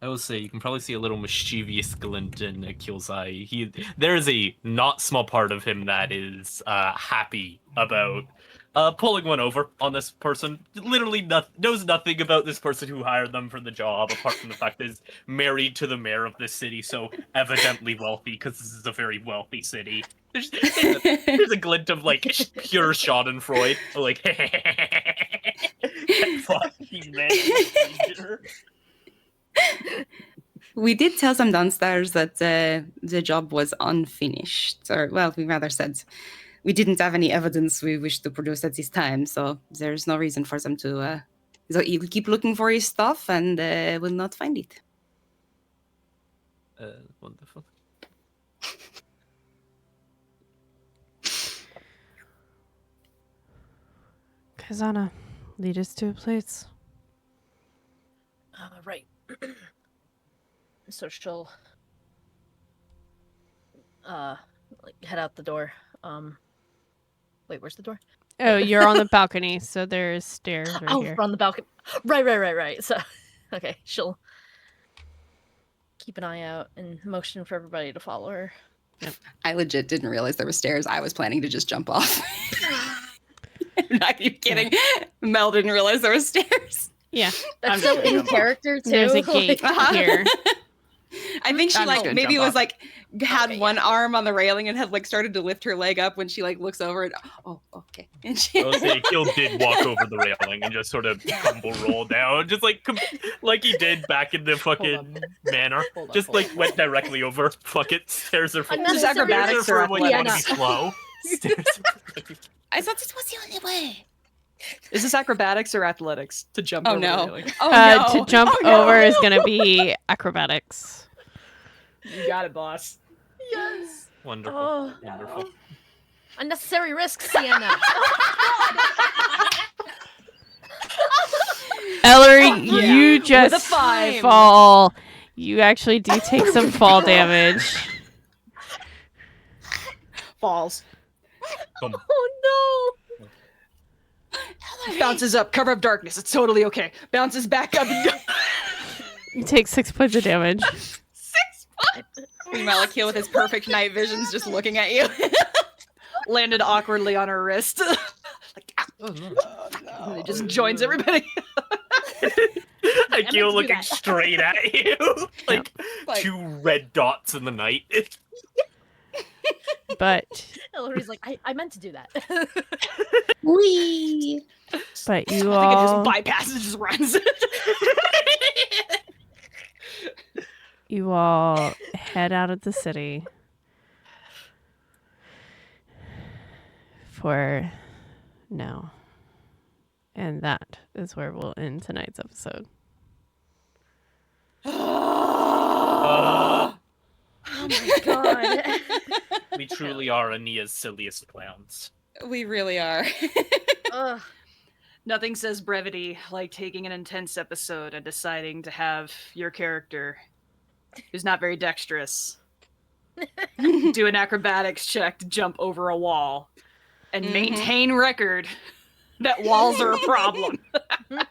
I will say you can probably see a little mischievous glint in Achille's eye. There is a not small part of him that is happy about pulling one over on this person. Literally knows nothing about this person who hired them for the job, apart from the fact that he's married to the mayor of this city, so evidently wealthy, because this is a very wealthy city. There's a glint of like pure Schadenfreude, like fucking man. We did tell them downstairs that the job was unfinished. Or, well, we rather said we didn't have any evidence we wish to produce at this time, so there's no reason for them to... so you keep looking for his stuff and will not find it. Wonderful. Caizana, lead us to a place. Right. So she'll like head out the door. Wait, where's the door? Oh, you're on the balcony, so there's stairs right here. We're on the balcony. Right. So, okay, she'll keep an eye out and motion for everybody to follow her. Yep. I legit didn't realize there were stairs. I was planning to just jump off. I'm not even kidding. Mel didn't realize there were stairs. Yeah, That's so in character too. there's a gate here. I think she I'm just like gonna maybe jump was off. like had Okay, one arm on the railing and had like started to lift her leg up when she like looks over and oh okay. And she I will say Achille did walk over the railing and just sort of tumble roll down, just like he did back in the fucking manor. Just like went directly over. Fuck it. Stairs are for Unnecessary acrobatics stairs are or for when you want to be athletics? slow. Stairs are for- I thought it was the only way. Is this acrobatics or athletics to jump Oh over the no. railing? Oh no. To jump Oh, no. over is gonna be acrobatics. You got it, boss. Yes. Wonderful. Oh, Wonderful. unnecessary risk, Sienna. Ellery, yeah. you With a just 5. fall. You actually do take some fall damage. Falls. Boom. Oh Bounces up. Cover of darkness. It's totally okay. Bounces back up. And You take 6 points of damage. Meanwhile, Achille with his perfect night vision's just looking at you. Landed awkwardly on her wrist. Like, Oh, no. and it just joins everybody. Achille do looking that. straight at you. Like Like- 2 red dots in the night. But Elery's like, I meant to do that. Wee. but you I think it all just bypasses, just runs. you all head out of the city for now. And that is where we'll end tonight's episode. Oh my god. We truly are Ania's silliest clowns. We really are. Ugh. Nothing says brevity like taking an intense episode and deciding to have your character, who's not very dexterous, do an acrobatics check to jump over a wall and maintain record that walls are a problem.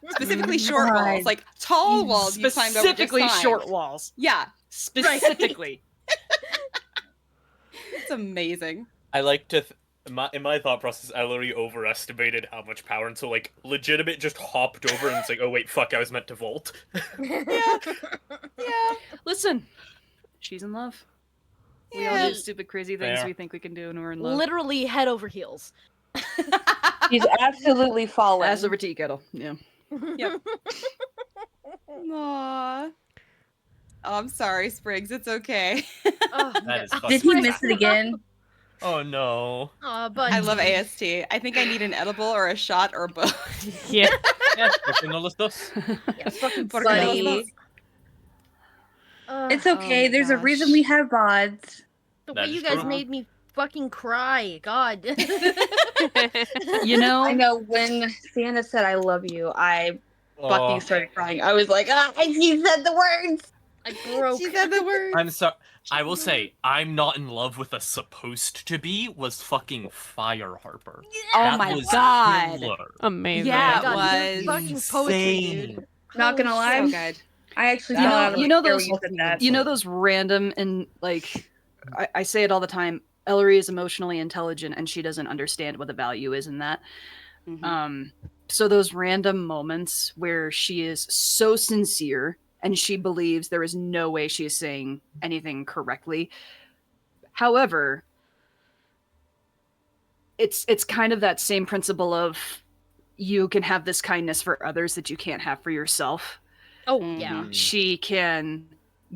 Specifically short God. walls. Like tall walls you climbed over just Specifically fine. short walls. Yeah. Specifically. It's amazing. I like to, in my thought process, Elery overestimated how much power, and so like legitimate just hopped over and it's like, oh wait, fuck, I was meant to vault. Yeah. Listen, she's in love. We all do stupid, crazy things Fair. we think we can do when we're in love. Literally head over heels. She's absolutely fallen. Ass over tea kettle. Yeah. Yep. Aww. Oh, I'm sorry, Spriggs. It's okay. Oh, That is no. fucking Did he sad. miss it again? Oh no. Aw, but I love AST. I think I need an edible or a shot or both. Yeah. Yeah, porque no los dos. Yeah, fucking Porque buddy. no. Ugh, It's okay. my There's a gosh. reason we have VODs. the that way is you guys true. made me fucking cry. God. You know, I know when Sienna said "I love you," I Oh, fucking started crying. I was like, "Ah, she said the words." I broke. She said the word. I'm sorry. I will say, I'm not in love with a supposed to be was fucking Fire Harper. Oh That my was god. killer. Amazing. Yeah, God, it this was is fucking poetry, dude. Insane. Not gonna Holy lie, So shit. good. I actually You fell know- out of you my know chair those- when you said that. you know those random and like I say it all the time. Ellery is emotionally intelligent and she doesn't understand what the value is in that. Mhm. So those random moments where she is so sincere and she believes there is no way she is saying anything correctly. However, it's kind of that same principle of you can have this kindness for others that you can't have for yourself. Oh, Mhm. yeah. She can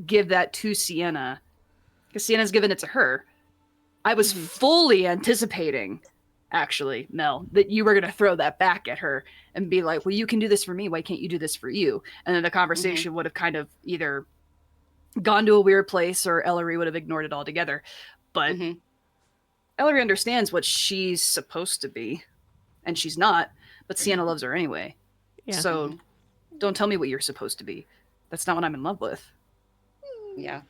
give that to Sienna because Sienna's given it to her. I was fully anticipating, actually, Mel, that you were going to throw that back at her and be like, well, you can do this for me. Why can't you do this for you? And then the conversation would have kind of either gone to a weird place or Ellery would have ignored it altogether. But Mhm. Ellery understands what she's supposed to be, and she's not, but Sienna loves her anyway. Yeah. So don't tell me what you're supposed to be. That's not what I'm in love with. Yeah.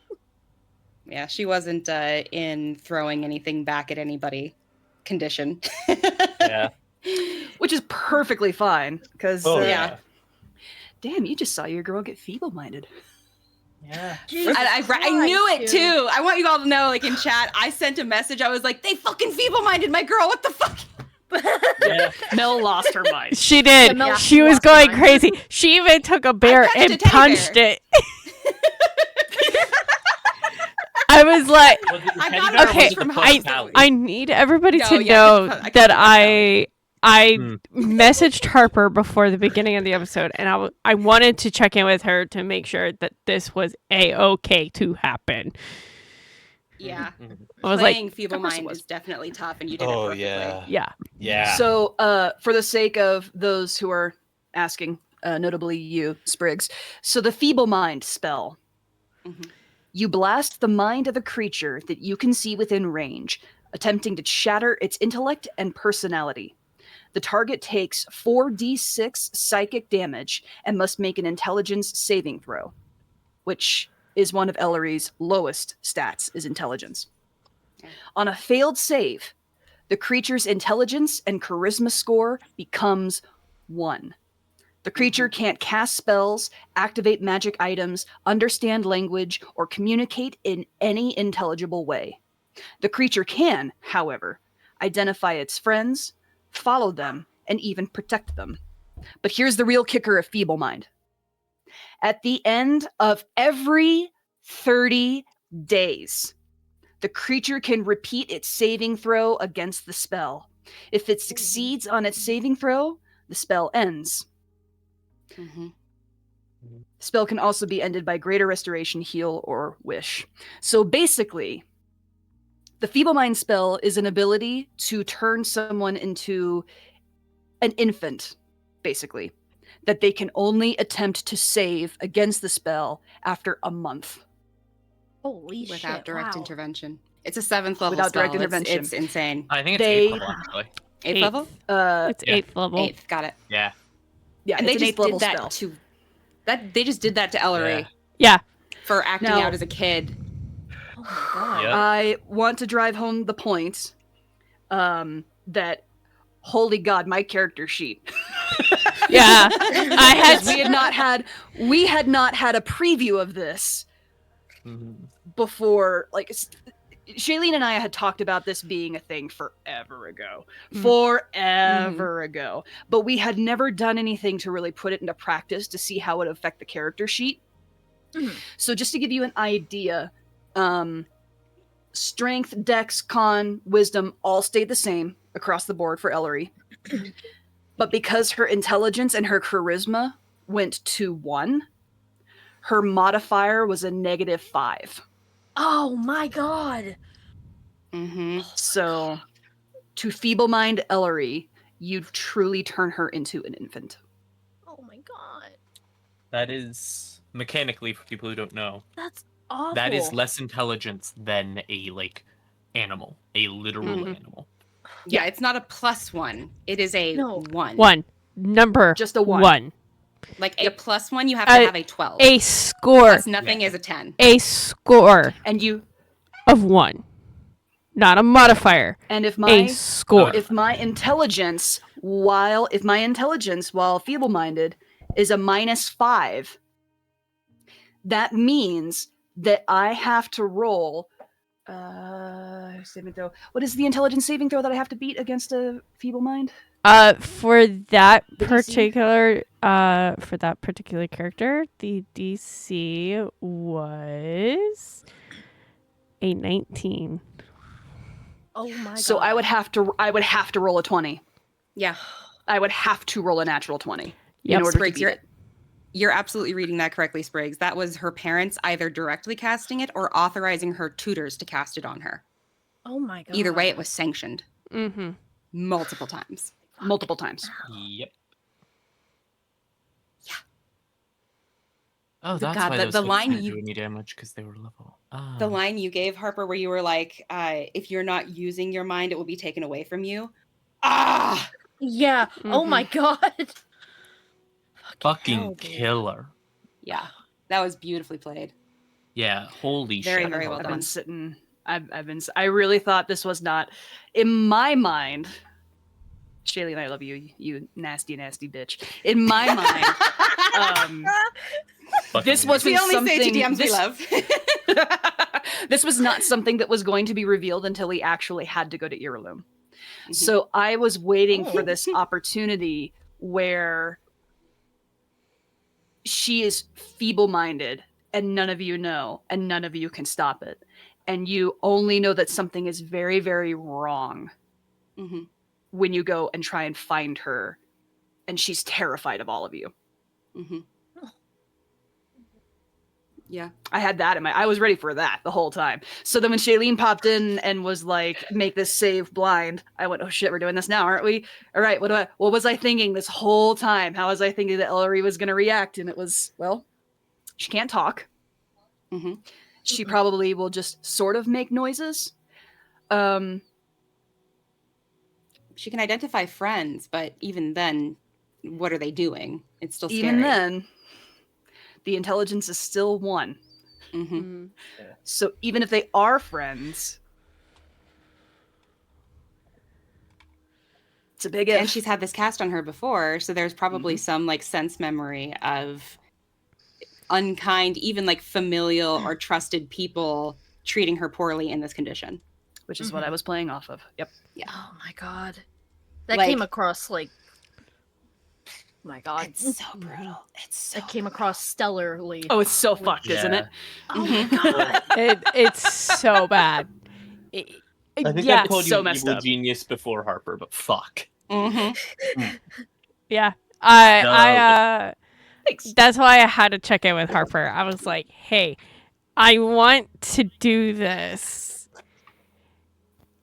Yeah, she wasn't in throwing anything back at anybody condition. Yeah. Which is perfectly fine, because Oh, yeah. damn, you just saw your girl get feeble-minded. Yeah. Jesus I Christ, knew it dude. too. I want you all to know, like in chat, I sent a message. I was like, they fucking feeble-minded my girl. What the fuck? Yeah. Mel lost her mind. She did. Yeah, She was lost going mine. crazy. She even took a bear touched a and teddy punched bear. it. I was like, Was it the I teddy got bear or okay, was it the from puss I Pally? I need everybody No, to yeah, know I that can I Hmm. messaged Harper before the beginning of the episode, and I wanted to check in with her to make sure that this was okay to happen. Yeah. I was like, Playing feeble-minded is definitely tough, and you did it Oh perfectly. yeah, yeah, yeah. So, for the sake of those who are asking, notably you, Spriggs, so the feeble mind spell. Mhm. You blast the mind of a creature that you can see within range, attempting to shatter its intellect and personality. The target takes 4d6 psychic damage and must make an intelligence saving throw, which is one of Ellery's lowest stats, is intelligence. Okay. On a failed save, the creature's intelligence and charisma score becomes 1. The creature can't cast spells, activate magic items, understand language, or communicate in any intelligible way. The creature can, however, identify its friends, follow them, and even protect them. But here's the real kicker of Feeble Mind. At the end of every 30 days, the creature can repeat its saving throw against the spell. If it succeeds on its saving throw, the spell ends. Mm-hmm. Spell can also be ended by Greater Restoration, Heal, or Wish. So basically, the Feeble Mind spell is an ability to turn someone into an infant, basically, that they can only attempt to save against the spell after a month. Holy shit! Without direct wow. intervention. It's a 7th level Without direct spell. intervention. It's insane. I think it's They- 8th level, actually. 8th level? It's Yeah. 8th level. 8th, got it. Yeah. Yeah, And it's they an just 8th level did that spell. to they just did that to Elery Yeah. for acting Now- out as a kid. Oh my god. Yeah. I want to drive home the point that, holy god, my character sheet. Yeah. I had we had not had a preview of this Mhm. before. Like, Shailene and I had talked about this being a thing forever ago. But we had never done anything to really put it into practice to see how it would affect the character sheet. Mhm. So just to give you an idea, strength, dex, con, wisdom all stayed the same across the board for Elery. But because her intelligence and her charisma went to 1, her modifier was a -5. Oh my god. Mm-hmm. So, to Feeble Mind Elery, you truly turn her into an infant. Oh my god. That is, mechanically, for people who don't know, That's awful. that is less intelligence than a, animal. A literal Mhm. animal. Yeah, it's not a +1. It is a No. 1. 1. Number Just a 1. 1. Like a +1, you have to have a 12. A score. Plus nothing is a 10. A score And you of 1. Not a modifier. and if A my score. if my intelligence while feeble-minded is a -5, that means that I have to roll saving throw. What is the intelligence saving throw that I have to beat against a feeble mind? For that The DC? particular character, the DC was a 19. Oh my god. So I would have to roll a 20. Yeah. I would have to roll a natural 20 Yep. in order Spriggs, to beat it. you're absolutely reading that correctly, Spriggs. That was her parents either directly casting it or authorizing her tutors to cast it on her. Oh my god. Either way, it was sanctioned Mm-hmm. multiple times. Multiple times. Yep. Yeah. Oh, that's God, why the those folks line didn't you- do any damage, because they were level. Ah. The line you gave, Harper, where you were like, if you're not using your mind, it will be taken away from you. Ah! Yeah. Oh my god. Fucking hell, dude. killer. Yeah. That was beautifully played. Yeah, holy Very, shit. very well I've done. been sitting. I really thought this was not in my mind. Shailene, I love you, you nasty, nasty bitch. In my mind, Fucking this was We only something. say to DMs we this, love. this was not something that was going to be revealed until we actually had to go to Earloom. Mhm. So I was waiting for Oh. this opportunity where she is feeble-minded and none of you know and none of you can stop it. And you only know that something is very, very wrong Mhm. when you go and try and find her. And she's terrified of all of you. Mhm. Yeah. I had that in my. I was ready for that the whole time. So then when Shailene popped in and was like, "Make this save blind," I went, "Oh shit, we're doing this now, aren't we? All right. What was I thinking this whole time? How was I thinking that Elery was going to react?" And it was, well, she can't talk. Mhm. She probably will just sort of make noises. She can identify friends, but even then, what are they doing? It's still scary. Even then, the intelligence is still 1. Mhm. So even if they are friends, It's a big and if. she's had this cast on her before, so there's probably some like sense memory of unkind, even like familial or trusted people treating her poorly in this condition. Which is what I was playing off of. Yep. Oh my god. That Like- came across like my god. It's so brutal. It's so That came across stellarly. Oh, it's so fucked, isn't it? Oh my god. It's so bad. I think yeah, I told you so messed evil up. genius before Harper, but fuck. yeah. I Thanks. that's why I had to check in with Harper. I was like, hey, I want to do this.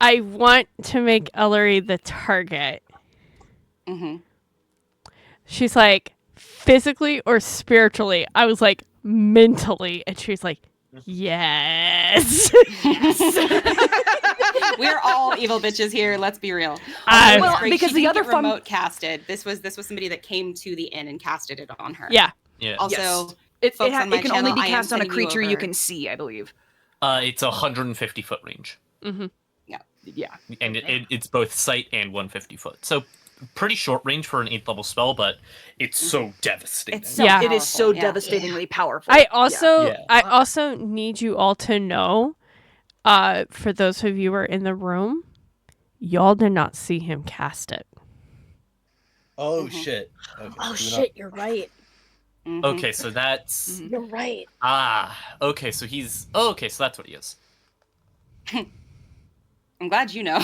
I want to make Elery the target. She's like, physically or spiritually? I was like, mentally. And she's like, yes. We're all evil bitches here. Let's be real. I- Although it's Well, great, because she the didn't other get fun- remote casted. This was somebody that came to the inn and casted it on her. Yeah. Yeah. Also, Yes. It folks on my can only channel, be I am cast on a sending you creature you over- can see, I believe. It's a 150-foot range, Yeah. and it's both sight and 150 foot. So pretty short range for an 8th level spell, but it's so devastating. It's so Yeah. It is so powerful, yeah. devastatingly powerful. I also Yeah. I also need you all to know, for those of you who are in the room, y'all did not see him cast it. Oh shit. Okay. Oh shit, you're right. Okay, so that's You're right. okay, so he's okay, so that's what he is. I'm glad you know.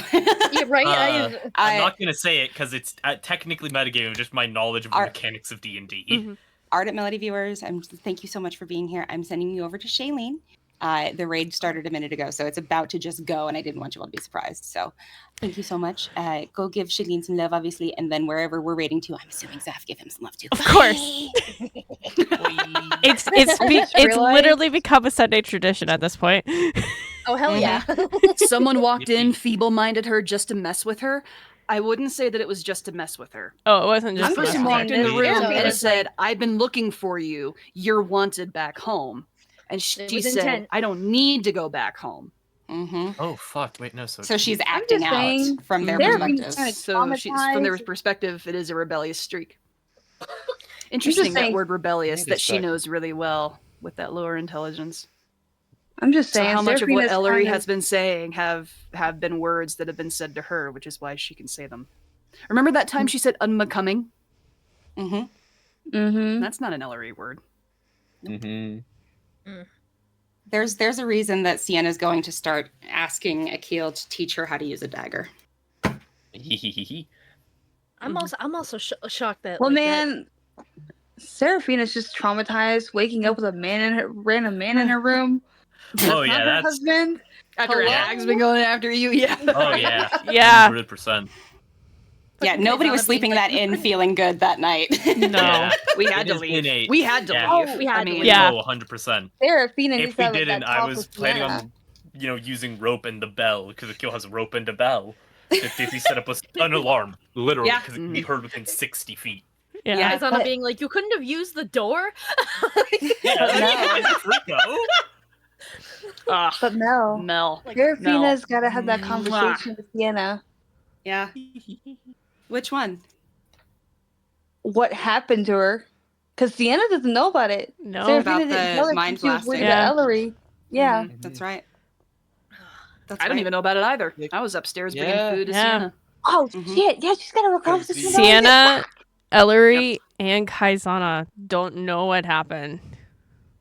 You're right. I'm not gonna say it because it's technically metagame, just my knowledge of the Our- mechanics of D&D. Mhm. Art at Melody viewers, thank you so much for being here. I'm sending you over to Shailene. The raid started a minute ago, so it's about to just go, and I didn't want you all to be surprised. So thank you so much. Go give Shailene some love, obviously, and then wherever we're raiding to, I'm assuming Zaf, give him some love too. Of course. It's realized- literally become a Sunday tradition at this point. Oh hell yeah. Someone walked in, feeble-minded her just to mess with her. I wouldn't say that it was just to mess with her. Oh, it wasn't This just person that. walked in the Yeah. room So and it's said, I've been looking for you. You're wanted back home. And she It was said, intent. I don't need to go back home. Oh fuck, wait, no, so So she's acting just out saying, from their they're perspective. being So she's, from their traumatized. perspective, it is a rebellious streak. Interesting that saying- word rebellious Maybe that she second. knows really well with that lower intelligence. I'm just So saying. how much of what Seraphina's Elery kind of- has been saying have been words that have been said to her, which is why she can say them. Remember that time she said unbecoming? Mm-hmm. Mhm. That's not an Elery word. There's a reason that Sienna's going to start asking Achille to teach her how to use a dagger. I'm also shocked that. Well, like, that- man, Seraphina's just traumatized, waking up with a random man in her room. Oh Not yeah, her that's husband. After Hello? Hag's been going after you, yeah. oh yeah. Yeah. 100%. Yeah, Fucking nobody Caizana was sleeping being that like- in feeling good that night. No. Yeah. We had It to is leave. innate. We had to Yeah. leave. Oh, we had I to mean, leave. Yeah. Oh, 100%. Seraphina needs If to we have like, didn't, that I talk was with planning Sienna. on, using rope and the bell because Akil has a rope and a bell. If he set up an alarm, literally, Yeah. because it can be heard within 60 feet. Yeah. Yeah. Caizana being like, you couldn't have used the door. Ugh, But Mel, Mel. Seraphina's got to have that Mwah. conversation with Sienna. Yeah. Which one? What happened to her? Because Sienna doesn't know about it. No. Seraphina About didn't the tell her mind she was with blasting. Yeah. Ellery. Yeah. Mhm, that's right. That's I don't right. even know about it either. I was upstairs bringing Yeah. food to Yeah. Sienna. Oh Mhm. shit! Yeah, she's got to recover this. Sienna, Elery, and Caizana don't know what happened.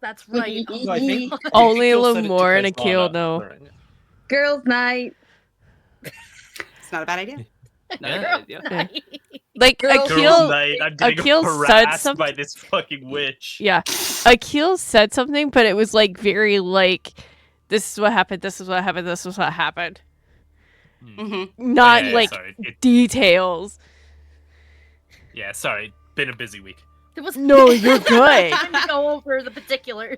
That's right. No, I think Only Akil said it to Lemore and Caizana Akil know. during it. Girls' night. It's not a bad idea. Yeah. Yeah. Like Girls' Girls' Akil, night, I'm getting Akil said harassed something. by this fucking witch. Yeah, Akil said something, but it was like very like, this is what happened. This is what happened. This is what happened. Mm-hmm. Not Yeah, like sorry. details. Yeah, sorry. Been a busy week. There was No, you're good. time to go over the particulars.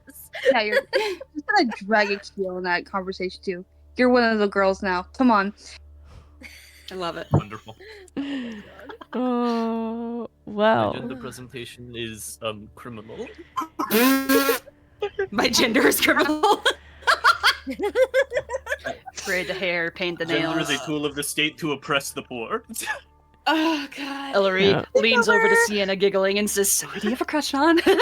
Yeah, you're just gonna drag Achille in that conversation too. You're one of the girls now. Come on. I love it. Wonderful. Oh well. Agenda presentation is criminal. My gender is criminal. Braid the hair, paint the Gender nails. is a tool of the state to oppress the poor. Oh god. Ellery Yeah. leans over to Sienna, giggling, and says, "So, who do you have a crush on?" But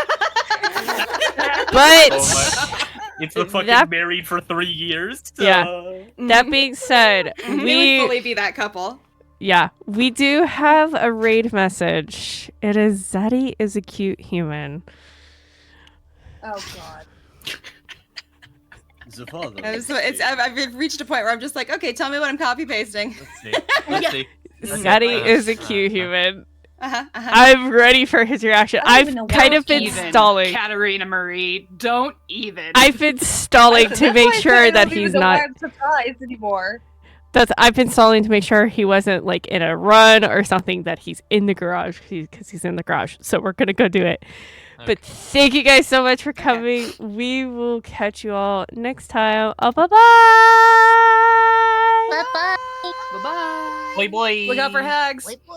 Oh my. It's the fucking That- married for 3 years. Yeah. that being said, It would we fully be that couple. we do have a raid message. It is Zeddy is a cute human. Oh god. The father. I've reached a point where I'm just like, okay, tell me what I'm copy pasting. Let's see. Let's see. Zeddy is a cute human. Uh-huh. I'm ready for his reaction. I don't even I've know kind why of been Even, stalling. Katarina Marie, don't even. I've been stalling to make sure that he's not. I'm surprised anymore. I've been stalling to make sure he wasn't like in a run or something. That he's in the garage because he's in the garage. So we're gonna go do it. But thank you guys so much for coming. We will catch you all next time. Bye bye. Bye bye. Bye-bye. Boy, boy. Look out for hags. Wait, boy.